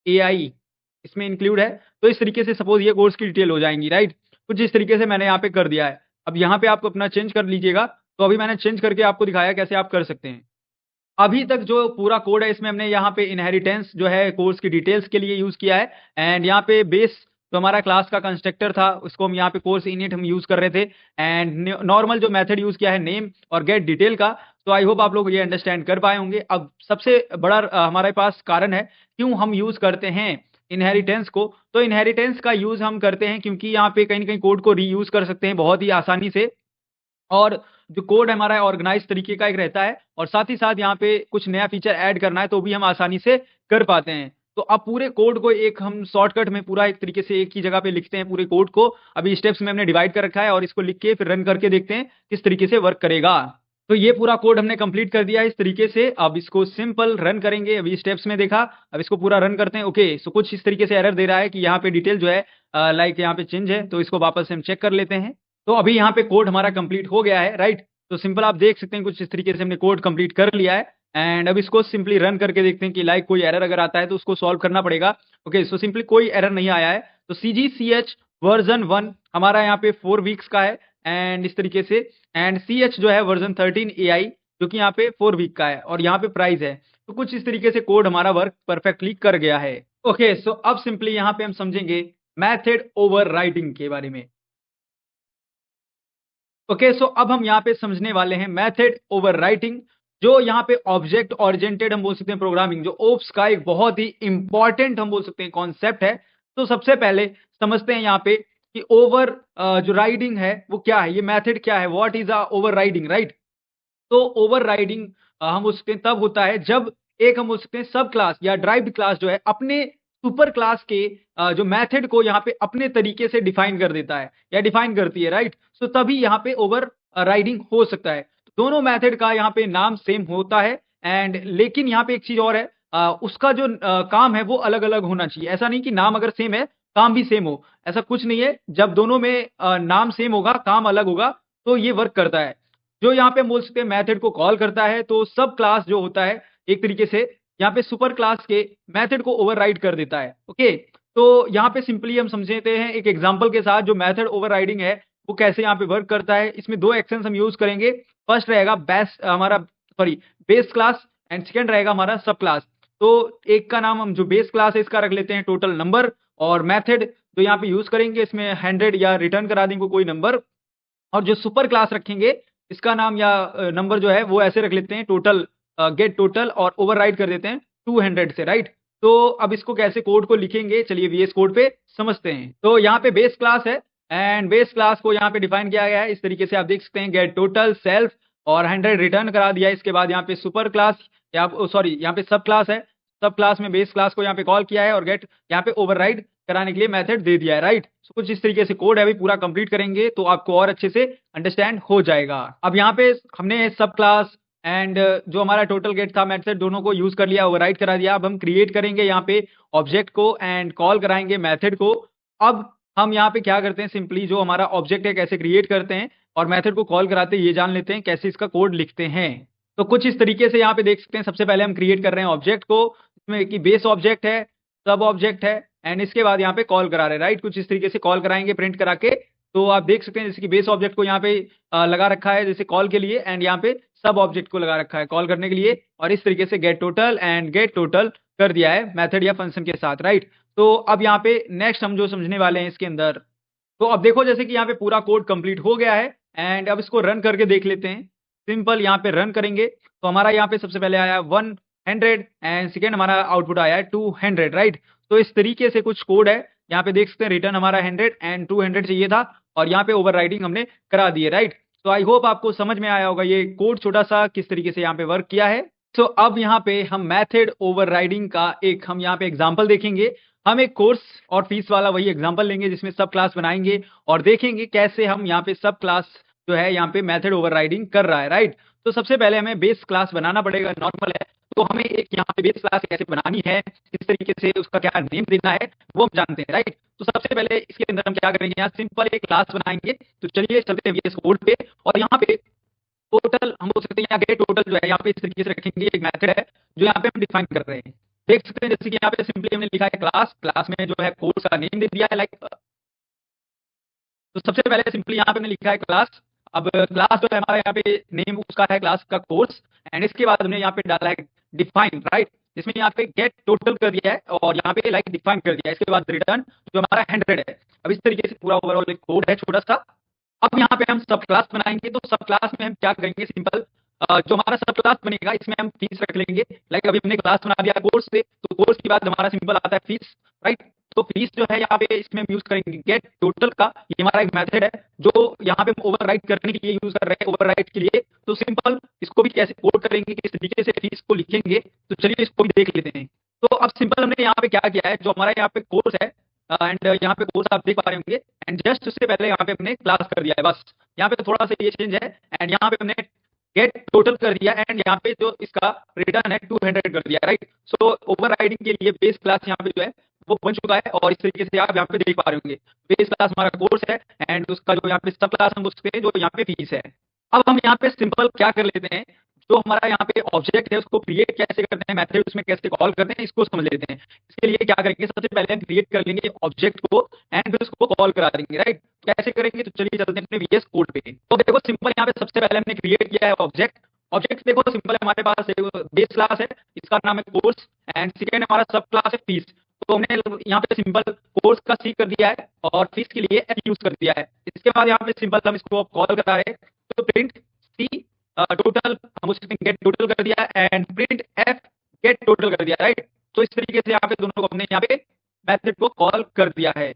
AI इसमें इंक्लूड है। तो इस तरीके से सपोज ये कोर्स की डिटेल हो जाएंगी, राइट? कुछ इस तरीके से मैंने यहाँ पे कर दिया है। अब यहाँ पे आपको अपना चेंज कर लीजिएगा। तो अभी मैंने चेंज करके आपको दिखाया कैसे आप कर सकते हैं। अभी तक जो पूरा कोड है इसमें हमने यहाँ पे इनहेरिटेंस जो है कोर्स की डिटेल्स के लिए यूज किया है एंड यहाँ पे बेस जो हमारा क्लास का कंस्ट्रक्टर था उसको हम यहाँ पे कोर्स इनिट हम यूज कर रहे थे एंड नॉर्मल जो मेथड यूज किया है नेम और गेट डिटेल का। तो आई होप आप लोग ये अंडरस्टैंड कर पाए होंगे। अब सबसे बड़ा हमारे पास कारण है क्यों हम यूज करते हैं इनहेरिटेंस को। तो इनहेरिटेंस का यूज हम करते हैं क्योंकि यहाँ पे कहीं ना कहीं कोड को रीयूज कर सकते हैं बहुत ही आसानी से, और जो कोड हमारा ऑर्गेनाइज तरीके का एक रहता है, और साथ ही साथ यहाँ पे कुछ नया फीचर ऐड करना है तो भी हम आसानी से कर पाते हैं। तो अब पूरे कोड को एक हम शॉर्टकट में पूरा एक तरीके से एक ही जगह पे लिखते हैं पूरे कोड को। अभी स्टेप्स में हमने डिवाइड कर रखा है और इसको लिख के फिर रन करके देखते हैं किस तरीके से वर्क करेगा। तो ये पूरा कोड हमने कंप्लीट कर दिया है इस तरीके से। अब इसको सिंपल रन करेंगे, अभी स्टेप्स में देखा, अब इसको पूरा रन करते हैं। ओके, सो कुछ इस तरीके से एरर दे रहा है कि यहाँ पे डिटेल जो है लाइक यहाँ पे चेंज है, तो इसको वापस से हम चेक कर लेते हैं। तो अभी यहाँ पे कोड हमारा कंप्लीट हो गया है, राइट? तो सिंपल आप देख सकते हैं कुछ इस तरीके से हमने कोड कंप्लीट कर लिया है एंड अब इसको सिंपली रन करके देखते हैं कि लाइक कोई एरर अगर आता है तो उसको सॉल्व करना पड़ेगा। ओके, सो सिंपली कोई एरर नहीं आया है। तो CGCH वर्जन 1 हमारा यहाँ पे 4 वीक्स का है एंड इस तरीके से, एंड CH जो है वर्जन 13 AI जो कि यहाँ पे 4 वीक का है और यहाँ पे प्राइस है। तो कुछ इस तरीके से कोड हमारा वर्क परफेक्टली कर गया है। ओके, सो अब सिंपली यहाँ पे हम समझेंगे मेथड ओवरराइडिंग के बारे में। ओके, सो अब हम यहाँ पे समझने वाले हैं मेथड ओवरराइटिंग, जो यहाँ पे ऑब्जेक्ट ओरिएंटेड हम बोल सकते हैं प्रोग्रामिंग, जो ओप्स का एक बहुत ही इंपॉर्टेंट हम बोल सकते हैं कॉन्सेप्ट है। तो सबसे पहले समझते हैं यहाँ पे कि ओवर जो राइडिंग है वो क्या है, ये मेथड क्या है, what is a overriding, right? तो ओवरराइडिंग हम बोल सकते हैं तब होता है जब एक हम बोल सकते हैं सब क्लास या ड्राइव्ड क्लास जो है अपने सुपर क्लास के जो मेथड को यहाँ पे अपने तरीके से डिफाइन कर देता है या डिफाइन करती है, राइट? सो तभी यहाँ पे ओवर राइडिंग हो सकता है। दोनों मेथड का यहाँ पे नाम सेम होता है एंड लेकिन यहाँ पे एक चीज और है, उसका जो काम है वो अलग अलग होना चाहिए। ऐसा नहीं कि नाम अगर सेम है काम भी सेम हो, ऐसा कुछ नहीं है। जब दोनों में नाम सेम होगा काम अलग होगा तो ये वर्क करता है। जो यहाँ पे हम बोल सकते हैं मेथड को कॉल करता है, तो सब क्लास जो होता है एक तरीके से यहाँ पे सुपर क्लास के मेथड को ओवरराइड कर देता है। ओके, तो यहाँ पे सिंपली हम समझते हैं एक एग्जांपल के साथ जो मेथड ओवरराइडिंग है वो कैसे यहाँ पे वर्क करता है। इसमें दो एक्शंस हम यूज करेंगे। फर्स्ट रहेगा बेस क्लास एंड सेकंड रहेगा हमारा सब क्लास। तो एक का नाम हम जो बेस क्लास है इसका रख लेते हैं टोटल नंबर, और मेथड जो यहाँ पे यूज करेंगे इसमें 100 या रिटर्न करा देंगे कोई नंबर, और जो सुपर क्लास रखेंगे इसका नाम या नंबर जो है वो ऐसे रख लेते हैं टोटल, गेट टोटल, और ओवरराइड कर देते हैं 200 से, राइट? तो अब इसको कैसे कोड को लिखेंगे, चलिए VS कोड पे समझते हैं। तो यहाँ पे बेस क्लास है एंड बेस क्लास को यहाँ पे डिफाइन किया गया है इस तरीके से, आप देख सकते हैं गेट टोटल सेल्फ और 100 रिटर्न करा दिया। इसके बाद यहाँ पे सुपर क्लास या सॉरी यहाँ पे सब क्लास है, सब क्लास में बेस क्लास को यहाँ पे कॉल किया है और गेट यहाँ पे ओवरराइड कराने के लिए मेथड दे दिया है, राइट? तो कुछ इस तरीके से कोड है, अभी पूरा कंप्लीट करेंगे तो आपको और अच्छे से अंडरस्टैंड हो जाएगा। अब यहाँ पे हमने सब क्लास एंड जो हमारा टोटल गेट था मेथड दोनों को यूज कर लिया, ओवरराइड करा दिया। अब हम क्रिएट करेंगे यहाँ पे ऑब्जेक्ट को एंड कॉल कराएंगे मेथड को। अब हम यहाँ पे क्या करते हैं, सिंपली जो हमारा ऑब्जेक्ट है कैसे क्रिएट करते हैं और मेथड को कॉल कराते हैं ये जान लेते हैं, कैसे इसका कोड लिखते हैं। तो कुछ इस तरीके से यहाँ पे देख सकते हैं। सबसे पहले हम क्रिएट कर रहे हैं ऑब्जेक्ट को, इसमें कि बेस ऑब्जेक्ट है, सब ऑब्जेक्ट है एंड इसके बाद यहाँ पे कॉल करा रहे हैं, राइट। कुछ इस तरीके से कॉल कराएंगे प्रिंट करा के। तो आप देख सकते हैं जैसे कि बेस ऑब्जेक्ट को यहाँ पे लगा रखा है जैसे कॉल के लिए, एंड यहाँ पे सब ऑब्जेक्ट को लगा रखा है कॉल करने के लिए, और इस तरीके से get total and get total कर दिया है मेथड या फंक्शन के साथ, राइट। तो अब यहाँ पे नेक्स्ट हम जो समझने वाले हैं इसके अंदर, तो अब देखो जैसे कि यहाँ पे पूरा कोड कंप्लीट हो गया है एंड अब इसको रन करके देख लेते हैं। सिंपल यहाँ पे रन करेंगे तो हमारा यहाँ पे सबसे पहले आया 100 एंड सेकेंड हमारा आउटपुट आया है 200, राइट। तो इस तरीके से कुछ कोड है, यहाँ पे देख सकते हैं रिटर्न हमारा 100 एंड 200 चाहिए था और यहाँ पे ओवरराइडिंग हमने करा दी है, राइट। तो आई होप आपको समझ में आया होगा ये कोड छोटा सा किस तरीके से यहाँ पे वर्क किया है। तो अब यहाँ पे हम मेथड ओवरराइडिंग का एक हम यहाँ पे एग्जांपल देखेंगे। हम एक कोर्स और फीस वाला वही एग्जांपल लेंगे जिसमें सब क्लास बनाएंगे और देखेंगे कैसे हम यहाँ पे सब क्लास जो है यहाँ पे मेथड ओवरराइडिंग कर रहा है, राइट। तो सबसे पहले हमें बेस क्लास बनाना पड़ेगा, नॉर्मल है तो हमें एक यहाँ पे बेस क्लास कैसे बनानी है, किस तरीके से उसका क्या नेम देना है वो हम जानते हैं, राइट। तो सबसे पहले इसके अंदर हम क्या करेंगे, यहाँ सिंपल एक क्लास बनाएंगे। तो चलिए चलते हैं VS कोड पे और यहाँ पे टोटल हम बोल सकते हैं यहाँ गेट टोटल जो है यहाँ पे इस तरीके से रखेंगे, एक मेथड है जो यहाँ पे हम डिफाइन कर रहे हैं। देख सकते हैं जैसे कि यहाँ पे सिंपली हमने लिखा है क्लास, क्लास में जो है कोर्स का नेम दे दिया है लाइक। तो सबसे पहले सिंपली यहाँ पे हमने लिखा है क्लास। अब क्लास जो है हमारा यहाँ पे नेम उसका है क्लास का कोर्स एंड इसके बाद हमने यहाँ पे डाला है डिफाइन, राइट। इसमें यहाँ पे गेट टोटल कर दिया है और यहाँ पे लाइक डिफाइन कर दिया है, इसके बाद रिटर्न जो हमारा 100 है। अब इस तरीके से पूरा ओवरऑल एक कोड है छोटा सा। अब यहाँ पे हम सब क्लास बनाएंगे तो सब क्लास में हम क्या करेंगे, सिंपल जो हमारा सब क्लास बनेगा इसमें हम फीस रख लेंगे। लाइक अभी हमने क्लास बना दिया कोर्स से, तो कोर्स के बाद हमारा सिंपल आता है फीस, राइट। तो फीस जो है यहाँ पे इसमें हम यूज करेंगे गेट टोटल का, ये हमारा एक मेथड है जो यहाँ पे हम ओवरराइड करने के लिए यूज कर रहे हैं, ओवरराइड के लिए। तो सिंपल इसको भी कैसे कोड करेंगे, किस तरीके से फीस को लिखेंगे, तो चलिए इसको भी देख लेते हैं। तो अब सिंपल हमने यहाँ पे क्या किया है, जो हमारा यहाँ पे कोर्स है एंड यहाँ पे कोर्स आप देख पा रहे होंगे एंड जस्ट उससे पहले यहाँ पे हमने क्लास कर दिया है, बस यहाँ पे थोड़ा सा ये चेंज है एंड यहाँ पे हमने गेट टोटल कर दिया एंड यहाँ पे जो इसका रिटर्न है 200 कर दिया, राइट। सो ओवरराइडिंग के लिए बेस क्लास यहाँ पे जो है वो बन चुका है और इस तरीके से आप यहाँ पे देख पा रहे होंगे बेस क्लास हमारा कोर्स है एंड उसका जो यहाँ पे सब क्लास हम उसके जो यहाँ पे फीस है। अब हम यहाँ पे सिंपल क्या कर लेते हैं, जो हमारा यहाँ पे ऑब्जेक्ट है उसको क्रिएट कैसे करते हैं, मेथड उसमें कैसे कॉल करते हैं इसको समझ लेते हैं। इसके लिए क्या करेंगे, सबसे पहले हम क्रिएट कर लेंगे ऑब्जेक्ट को एंड फिर उसको कॉल करा देंगे, राइट। कैसे करेंगे, तो चलिए चलते हैं अपने VS कोड पे। तो देखो सिंपल यहाँ पे सबसे पहले हमने क्रिएट किया है ऑब्जेक्ट। ऑब्जेक्ट देखो सिंपल है, हमारे पास बेस क्लास है, इसका नाम है कोर्स एंड सेकेंड हमारा सब क्लास है फीस। तो हमने यहाँ पे सिंपल कोर्स का C कर दिया है और फीस के लिए F यूज कर दिया है। इसके बाद यहाँ पे सिंपल हम इसको कॉल करा रहे हैं, तो प्रिंट C टोटल हम उसमें गेट टोटल कर दिया and print F get total कर दिया, राइट। तो इस तरीके से यहाँ पे दोनों को हमने यहाँ पे मेथड को कॉल कर दिया है।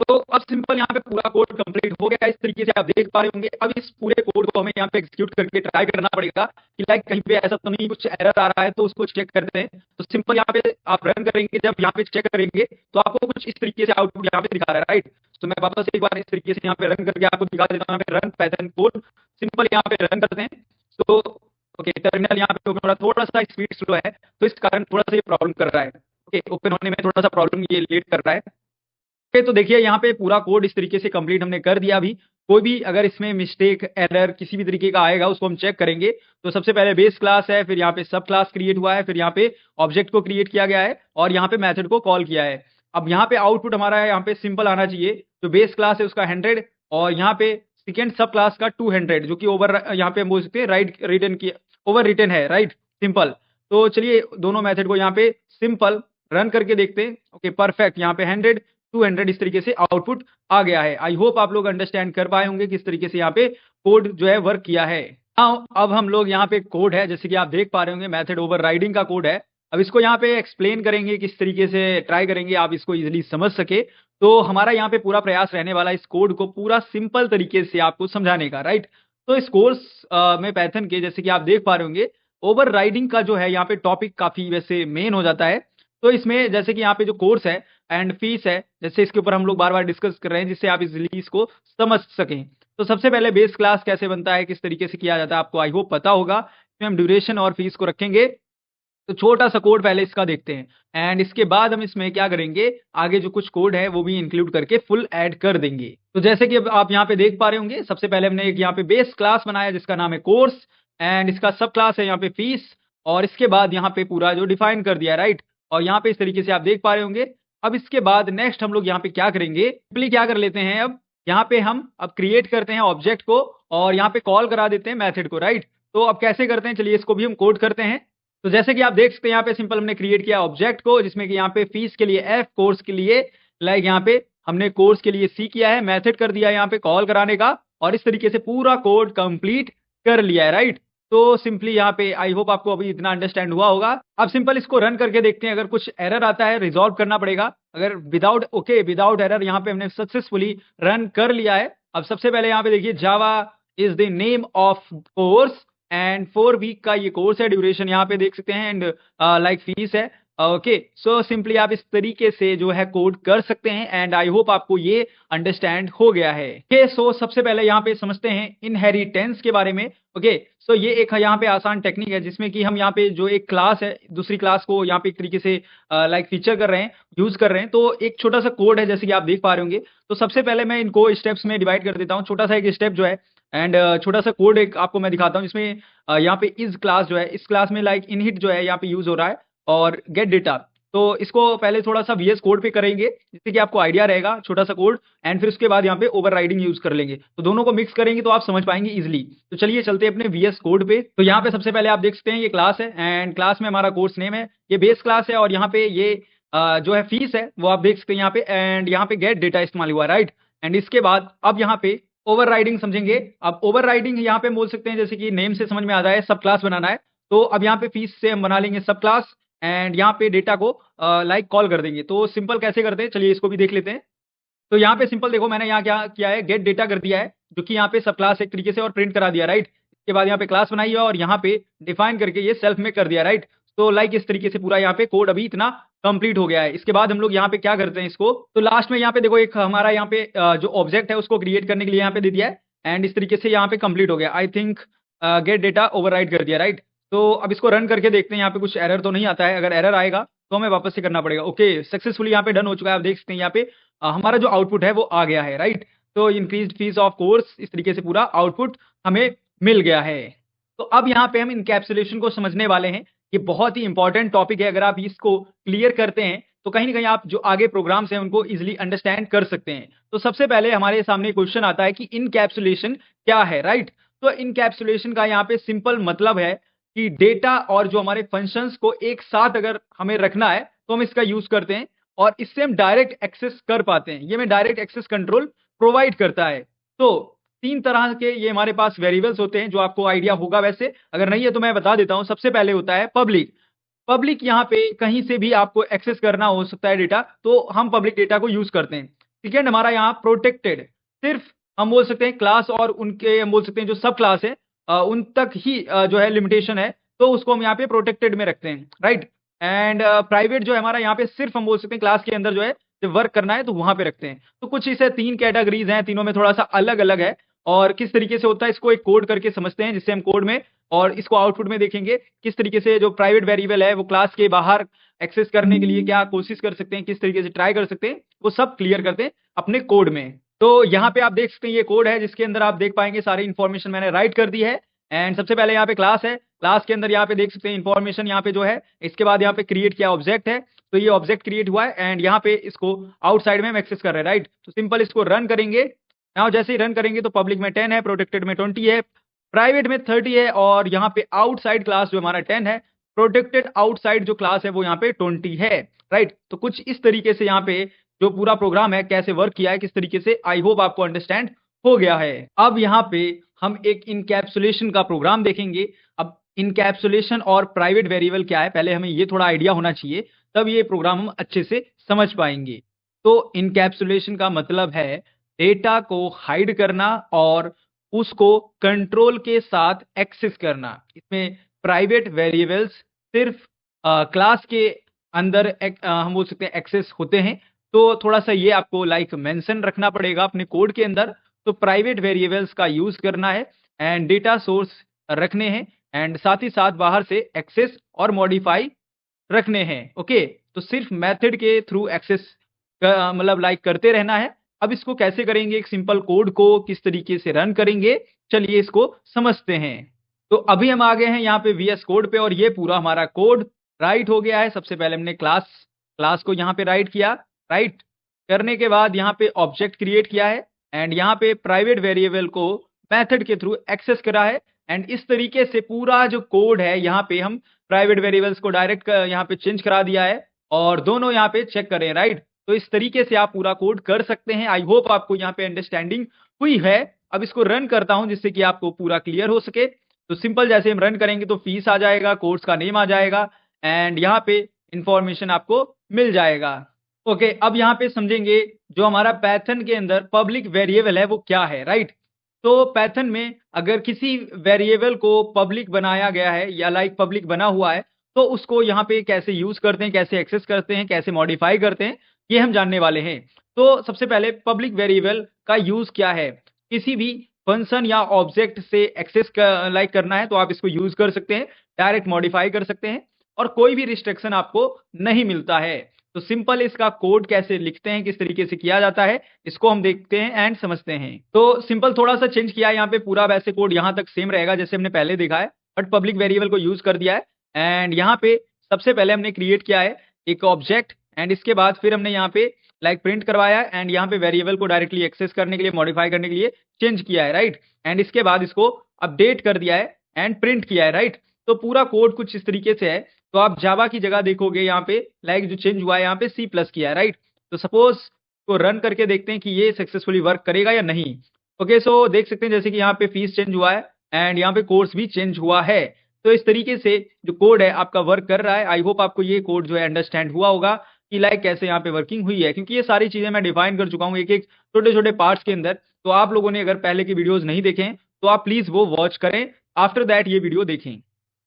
तो अब सिंपल यहाँ पे पूरा कोड कंप्लीट हो गया, इस तरीके से आप देख पा रहे होंगे। अब इस पूरे कोड को हमें यहाँ पे एग्जीक्यूट करके ट्राई करना पड़ेगा कि लाइक कहीं पे ऐसा तो नहीं कुछ एरर आ रहा है, तो उसको चेक करते हैं। तो सिंपल यहाँ पे आप रन करेंगे, जब यहाँ पे चेक करेंगे तो आपको कुछ इस तरीके से आउटपुट यहाँ पे दिखा रहा है, राइट। तो मैं वापस एक बार इस तरीके से यहाँ पे रन करके आपको दिखा देता हूँ। यहाँ पे रन पाइथन कोड सिंपल यहाँ पे रन करते हैं। तो ओके, टर्मिनल यहाँ पे थोड़ा सा स्पीड स्लो है तो इस कारण थोड़ा सा ये प्रॉब्लम कर रहा है। ओके, ओपन होने में थोड़ा सा प्रॉब्लम ये लेट कर रहा है। तो देखिए यहाँ पे पूरा कोड इस तरीके से कंप्लीट हमने कर दिया। अभी कोई भी अगर इसमें मिस्टेक एरर किसी भी तरीके का आएगा उसको हम चेक करेंगे। तो सबसे पहले बेस क्लास है, फिर यहाँ पे सब क्लास क्रिएट हुआ है, फिर यहाँ पे ऑब्जेक्ट को क्रिएट किया गया है और यहाँ पे मेथड को कॉल किया है। अब यहाँ पे आउटपुट हमारा है यहाँ पे सिंपल आना चाहिए। जो बेस क्लास है उसका 100 और यहाँ पे सेकेंड सब क्लास का 200 जो कि ओवर यहाँ पे हम बोल सकते हैं राइट रिटर्न की ओवर रिटर्न है, राइट सिंपल। तो चलिए दोनों मेथड को यहाँ पे सिंपल रन करके देखते हैं। ओके परफेक्ट, यहाँ पे 100 200 इस तरीके से आउटपुट आ गया है। आई होप आप लोग अंडरस्टैंड कर पाए होंगे किस तरीके से यहाँ पे कोड जो है वर्क किया है। अब हम लोग यहाँ पे कोड है जैसे कि आप देख पा रहे होंगे मेथड ओवरराइडिंग का कोड है। अब इसको यहाँ पे एक्सप्लेन करेंगे, किस तरीके से ट्राई करेंगे आप इसको इजीली समझ सके। तो हमारा यहाँ पे पूरा प्रयास रहने वाला इस कोड को पूरा सिंपल तरीके से आपको समझाने का, राइट। तो इस कोर्स में पाइथन के जैसे कि आप देख पा रहे होंगे ओवरराइडिंग का जो है यहाँ पे टॉपिक काफी वैसे मेन हो जाता है। तो इसमें जैसे कि यहाँ पे जो कोर्स है एंड फीस है, जैसे इसके ऊपर हम लोग बार बार डिस्कस कर रहे हैं जिससे आप इजिली इसको समझ सकें। तो सबसे पहले बेस क्लास कैसे बनता है, किस तरीके से किया जाता है, आपको आई होप पता होगा। इसमें हम ड्यूरेशन और फीस को रखेंगे। तो छोटा-सा कोड पहले इसका देखते हैं एंड इसके बाद हम इसमें क्या करेंगे, आगे जो कुछ कोड है वो भी इंक्लूड करके फुल ऐड कर देंगे। तो जैसे कि अब आप यहाँ पे देख पा रहे होंगे, सबसे पहले हमने एक यहाँ पे बेस क्लास बनाया जिसका नाम है कोर्स एंड इसका सब क्लास है यहाँ पे फीस और इसके बाद यहाँ पे पूरा जो डिफाइन कर दिया है, राइट? और यहाँ पे इस तरीके से आप देख पा रहे होंगे। अब इसके बाद नेक्स्ट हम लोग यहाँ पे क्या करेंगे, सिंपली क्या कर लेते हैं, अब यहाँ पे हम अब क्रिएट करते हैं ऑब्जेक्ट को और यहाँ पे कॉल करा देते हैं मेथड को, राइट? तो अब कैसे करते हैं, चलिए इसको भी हम कोड करते हैं। तो जैसे कि आप देख सकते हैं यहाँ पे सिंपल हमने क्रिएट किया ऑब्जेक्ट को, जिसमें कि यहाँ पे फीस के लिए एफ, कोर्स के लिए लाइक यहाँ पे हमने कोर्स के लिए सी किया है, मेथड कर दिया है यहाँ पे कॉल कराने का और इस तरीके से पूरा कोड कंप्लीट कर लिया है, राइट? तो सिंपली यहाँ पे आई होप आपको अभी इतना अंडरस्टैंड हुआ होगा। अब सिंपल इसको रन करके देखते हैं, अगर कुछ एरर आता है रिजॉल्व करना पड़ेगा। अगर विदाउट एरर यहाँ पे हमने सक्सेसफुली रन कर लिया है। अब सबसे पहले यहाँ पे देखिए Java is the name of course and 4 week का ये कोर्स है, ड्यूरेशन यहाँ पे देख सकते हैं एंड लाइक फीस है। ओके, सो सिंपली आप इस तरीके से जो है कोड कर सकते हैं एंड आई होप आपको ये अंडरस्टैंड हो गया है। ओके, सो सबसे पहले यहाँ पे समझते हैं इनहेरिटेंस के बारे में। ओके, सो ये एक यहाँ पे आसान टेक्निक है जिसमें कि हम यहाँ पे जो एक क्लास है दूसरी क्लास को यहाँ पे एक तरीके से लाइक फीचर कर रहे हैं, यूज कर रहे हैं। तो एक छोटा सा कोड है जैसे कि आप देख पा रहे होंगे। तो सबसे पहले मैं इनको स्टेप्स में डिवाइड कर देता हूँ, छोटा सा एक स्टेप जो है एंड छोटा सा कोड एक आपको मैं दिखाता हूँ जिसमें यहाँ पे इस क्लास जो है, इस क्लास में लाइक इनहिट जो है यहाँ पे यूज हो रहा है और गेट डेटा। तो इसको पहले थोड़ा सा वीएस कोड पे करेंगे जिससे कि आपको आइडिया रहेगा, छोटा सा कोड एंड फिर उसके बाद यहाँ पे ओवरराइडिंग यूज कर लेंगे। तो दोनों को मिक्स करेंगे तो आप समझ पाएंगे इजिली। तो चलिए चलते हैं अपने वीएस कोड पे। तो यहाँ पे सबसे पहले आप देख सकते हैं ये क्लास है एंड क्लास में हमारा कोर्स नेम है, ये बेस क्लास है और यहाँ पे ये जो है फीस है वो आप देख सकते हैं यहाँ पे एंड यहाँ पे गेट डेटा इस्तेमाल हुआ, राइट? एंड इसके बाद अब यहाँ पे ओवरराइडिंग समझेंगे। अब ओवरराइडिंग यहाँ पे बोल सकते हैं जैसे कि नेम से समझ में आता है सब क्लास बनाना है। तो अब यहाँ पे फीस से हम बना लेंगे सब क्लास एंड यहाँ पे डेटा को लाइक कॉल कर देंगे। तो सिंपल कैसे करते हैं, चलिए इसको भी देख लेते हैं। तो यहाँ पे सिंपल देखो मैंने यहाँ क्या किया है, गेट डेटा कर दिया है जो कि यहाँ पे सब क्लास एक तरीके से और प्रिंट करा दिया, राइट? इसके बाद यहाँ पे क्लास बनाई है और यहाँ पे डिफाइन करके ये सेल्फ में कर दिया, राइट? तो लाइक इस तरीके से पूरा यहाँ पे कोड अभी इतना कंप्लीट हो गया है। इसके बाद हम लोग यहाँ पे क्या करते हैं इसको, तो लास्ट में यहाँ पे देखो एक हमारा यहाँ पे जो ऑब्जेक्ट है उसको क्रिएट करने के लिए यहाँ पे दे दिया है एंड इस तरीके से यहाँ पे कंप्लीट हो गया। I think gate data override कर दिया, राइट? तो अब इसको रन करके देखते हैं यहाँ पे कुछ एरर तो नहीं आता है। अगर एरर आएगा तो हमें वापस से करना पड़ेगा। ओके, सक्सेसफुली यहाँ पे डन हो चुका है। आप देख सकते हैं यहाँ पे हमारा जो आउटपुट है वो आ गया है, राइट? तो इंक्रीज्ड फीस ऑफ कोर्स, इस तरीके से पूरा आउटपुट हमें मिल गया है। तो अब यहाँ पे हम इनकैप्सुलेशन को समझने वाले हैं। ये बहुत ही इंपॉर्टेंट टॉपिक है, अगर आप इसको क्लियर करते हैं तो कहीं न कहीं आप जो आगे प्रोग्राम्स हैं उनको ईज़िली अंडरस्टैंड कर सकते हैं। तो सबसे पहले हमारे सामने क्वेश्चन आता है कि इनकैप्सुलेशन क्या है, राइट? तो इनकैप्सुलेशन का यहाँ पे सिंपल मतलब है कि डेटा और जो हमारे फंक्शंस को एक साथ अगर हमें रखना है तो हम इसका यूज़ करते हैं और इससे हम डायरेक्ट एक्सेस कर पाते हैं। ये हमें डायरेक्ट एक्सेस कंट्रोल प्रोवाइड करता है। तो 3 तरह के ये हमारे पास वेरिएबल्स होते हैं जो आपको आइडिया होगा वैसे, अगर नहीं है तो मैं बता देता हूँ। सबसे पहले होता है पब्लिक। पब्लिक यहाँ पे कहीं से भी आपको एक्सेस करना हो सकता है डेटा, तो हम पब्लिक डेटा को यूज़ करते हैं। सेकंड हमारा यहाँ प्रोटेक्टेड, सिर्फ हम बोल सकते हैं क्लास और उनके हम बोल सकते हैं जो सब क्लास है उन तक ही जो है लिमिटेशन है, तो उसको हम यहाँ पे प्रोटेक्टेड में रखते हैं, राइट? एंड प्राइवेट जो है हमारा यहाँ पे सिर्फ हम बोल सकते हैं क्लास के अंदर जो है जब वर्क करना है तो वहाँ पे रखते हैं। तो कुछ इसे 3 कैटेगरीज़ हैं, तीनों में थोड़ा-सा अलग-अलग है और किस तरीके से होता है इसको एक कोड करके समझते हैं जिससे हम कोड में और इसको आउटपुट में देखेंगे किस तरीके से जो प्राइवेट वेरिएबल है वो क्लास के बाहर एक्सेस करने के लिए क्या कोशिश कर सकते हैं, किस तरीके से ट्राई कर सकते हैं, वो सब क्लियर करते हैं अपने कोड में। तो यहाँ पे आप देख सकते हैं ये कोड है जिसके अंदर आप देख पाएँगे सारी इन्फॉर्मेशन मैंने राइट कर दी है एंड सबसे पहले यहाँ पे क्लास है, क्लास के अंदर यहाँ पे देख सकते हैं इन्फॉर्मेशन यहाँ पे जो है, इसके बाद यहाँ पे क्रिएट किया ऑब्जेक्ट है, तो ये ऑब्जेक्ट क्रिएट हुआ है एंड यहाँ पे इसको आउटसाइड में हम एक्सेस कर रहे हैं, राइट? तो सिंपल इसको रन करेंगे। नाउ जैसे ही रन करेंगे तो पब्लिक में 10 है, प्रोटेक्टेड में 20 है, प्राइवेट में 30 है और यहाँ पे आउटसाइड क्लास जो हमारा 10 है, प्रोटेक्टेड आउटसाइड जो क्लास है वो यहाँ पे 20 है, राइट? तो कुछ इस तरीके से यहाँ पे जो पूरा प्रोग्राम है कैसे वर्क किया है, किस तरीके से, आई होप आपको अंडरस्टैंड हो गया है। अब यहाँ पे हम एक इनकैप्सुलेशन का प्रोग्राम देखेंगे। अब इनकैप्सुलेशन और प्राइवेट वेरिएबल क्या है, पहले हमें ये थोड़ा आइडिया होना चाहिए, तब ये प्रोग्राम हम अच्छे से समझ पाएंगे। तो इनकैप्सुलेशन का मतलब है डेटा को हाइड करना और उसको कंट्रोल के साथ एक्सेस करना। इसमें प्राइवेट वेरिएबल्स सिर्फ क्लास के अंदर हम बोल सकते हैं एक्सेस होते हैं तो थोड़ा-सा ये आपको लाइक मेंशन रखना पड़ेगा अपने कोड के अंदर। तो प्राइवेट वेरिएबल्स का यूज़ करना है एंड डेटा सोर्स रखने हैं एंड साथ ही साथ बाहर से एक्सेस और मॉडिफाई रखने हैं, ओके? तो सिर्फ मेथड के थ्रू एक्सेस मतलब लाइक करते रहना है। अब इसको कैसे करेंगे, एक सिंपल कोड को किस तरीके से रन करेंगे, चलिए इसको समझते हैं। तो अभी हम आ गए हैं यहाँ पे वीएस कोड पे और ये पूरा हमारा कोड राइट हो गया है। सबसे पहले हमने क्लास क्लास को यहाँ पे राइट किया, राइट? करने के बाद यहाँ पे ऑब्जेक्ट क्रिएट किया है एंड यहाँ पे प्राइवेट वेरिएबल को मेथड के थ्रू एक्सेस करा है एंड इस तरीके से पूरा जो कोड है यहाँ पे हम प्राइवेट वेरिएबल्स को डायरेक्ट यहाँ पे चेंज करा दिया है और दोनों यहाँ पे चेक करें, राइट? तो इस तरीके से आप पूरा कोड कर सकते हैं। आई होप आपको यहाँ पे अंडरस्टैंडिंग हुई है। अब इसको रन करता हूँ जिससे कि आपको पूरा क्लियर हो सके। तो सिंपल जैसे हम रन करेंगे तो फीस आ जाएगा, कोर्स का नेम आ जाएगा एंड यहाँ पे इंफॉर्मेशन आपको मिल जाएगा। ओके, अब यहाँ पे समझेंगे जो हमारा पाइथन के अंदर पब्लिक वेरिएबल है वो क्या है, राइट? तो पाइथन में अगर किसी वेरिएबल को पब्लिक बनाया गया है या लाइक पब्लिक बना हुआ है, तो उसको यहाँ पे कैसे यूज़ करते हैं, कैसे एक्सेस करते हैं, कैसे मॉडिफाई करते हैं, ये हम जानने वाले हैं। तो सबसे पहले पब्लिक वेरिएबल का यूज़ क्या है? किसी भी फंक्शन या ऑब्जेक्ट से एक्सेस लाइक करना है तो आप इसको यूज़ कर सकते हैं, डायरेक्ट मॉडिफाई कर सकते हैं और कोई भी रिस्ट्रिक्शन आपको नहीं मिलता है। तो सिंपल इसका कोड कैसे लिखते हैं, किस तरीके से किया जाता है, इसको हम देखते हैं एंड समझते हैं। तो सिंपल थोड़ा-सा चेंज किया है यहाँ पे, पूरा वैसे कोड यहाँ तक सेम रहेगा जैसे हमने पहले देखा है, बट पब्लिक वेरिएबल को यूज़ कर दिया है एंड यहाँ पे सबसे पहले हमने क्रिएट किया है एक ऑब्जेक्ट एंड इसके बाद फिर हमने यहाँ पे लाइक प्रिंट करवाया है एंड यहाँ पे वेरिएबल को डायरेक्टली एक्सेस करने के लिए, मॉडिफाई करने के लिए चेंज किया है, राइट? एंड इसके बाद इसको अपडेट कर दिया है एंड प्रिंट किया है, राइट? तो पूरा कोड कुछ इस तरीके से है। तो आप जावा की जगह देखोगे यहाँ पे लाइक जो चेंज हुआ है यहाँ पे सी प्लस किया है, राइट? तो सपोज को रन करके देखते हैं कि ये सक्सेसफुली वर्क करेगा या नहीं। ओके, सो देख सकते हैं जैसे कि यहाँ पे फीस चेंज हुआ है एंड यहाँ पे कोर्स भी चेंज हुआ है। तो इस तरीके से जो कोड है आपका वर्क कर रहा है। आई होप आपको ये कोड जो है अंडरस्टैंड हुआ होगा कि लाइक कैसे यहाँ पे वर्किंग हुई है, क्योंकि ये सारी चीजें मैं डिफाइन कर चुका हूँ एक-एक छोटे-छोटे पार्ट्स के अंदर। तो आप लोगों ने अगर पहले की वीडियोस नहीं देखे हैं, तो आप प्लीज वो वॉच करें, आफ्टर दैट ये वीडियो देखें।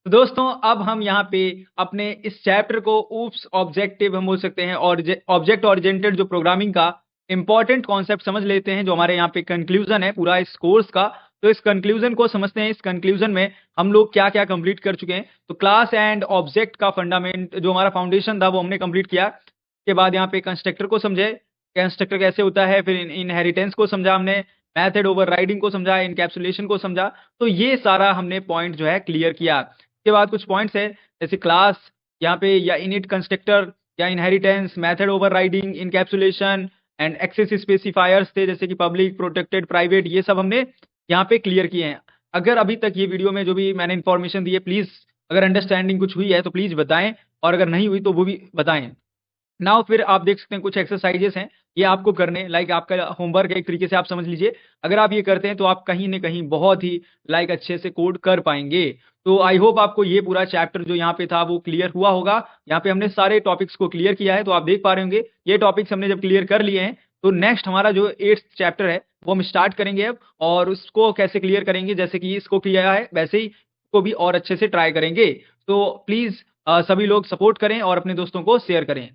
तो दोस्तों अब हम यहाँ पे अपने इस चैप्टर को ऊप्स ऑब्जेक्टिव हम बोल सकते हैं और ऑब्जेक्ट ओरिएंटेड जो प्रोग्रामिंग का इंपॉर्टेंट कॉन्सेप्ट समझ लेते हैं, जो हमारे यहाँ पे कंक्लूजन है पूरा इस कोर्स का। तो इस कंक्लूजन को समझते हैं। इस कंक्लूजन में हम लोग क्या-क्या कंप्लीट कर चुके हैं। तो क्लास एंड ऑब्जेक्ट का फंडामेंट जो हमारा फाउंडेशन था वो हमने कंप्लीट किया। के बाद यहाँ पे कंस्ट्रक्टर को समझे, कंस्ट्रक्टर कैसे होता है, फिर इनहेरिटेंस को समझा हमने, मेथड ओवरराइडिंग को समझा, एनकैप्सुलेशन को समझा। तो ये सारा हमने पॉइंट जो है क्लियर किया। इसके बाद कुछ पॉइंट्स है जैसे क्लास यहाँ पे या इनिट कंस्ट्रक्टर या inheritance, method overriding, encapsulation and access specifiers थे जैसे कि पब्लिक, प्रोटेक्टेड, प्राइवेट, ये सब हमने यहाँ पे क्लियर किए हैं। अगर अभी तक ये वीडियो में जो भी मैंने इन्फॉर्मेशन दी है प्लीज, अगर अंडरस्टैंडिंग कुछ हुई है तो प्लीज बताएं और अगर नहीं हुई तो वो भी बताएं। नाउ फिर आप देख सकते हैं कुछ एक्सरसाइजेस हैं, ये आपको करने लाइक आपका होमवर्क है एक तरीके से आप समझ लीजिए। अगर आप ये करते हैं तो आप कहीं न कहीं बहुत ही लाइक अच्छे से कोड कर पाएँगे। तो आई होप आपको ये पूरा चैप्टर जो यहाँ पे था वो क्लियर हुआ होगा। यहाँ पे हमने सारे टॉपिक्स को क्लियर किया है, तो आप देख पा रहे होंगे ये टॉपिक्स हमने जब क्लियर कर लिए हैं, तो नेक्स्ट हमारा जो 8th चैप्टर है वो हम स्टार्ट करेंगे अब और उसको कैसे क्लियर करेंगे, जैसे कि इसको किया है वैसे ही को भी और अच्छे से ट्राई करेंगे। तो प्लीज़ सभी लोग सपोर्ट करें और अपने दोस्तों को शेयर करें।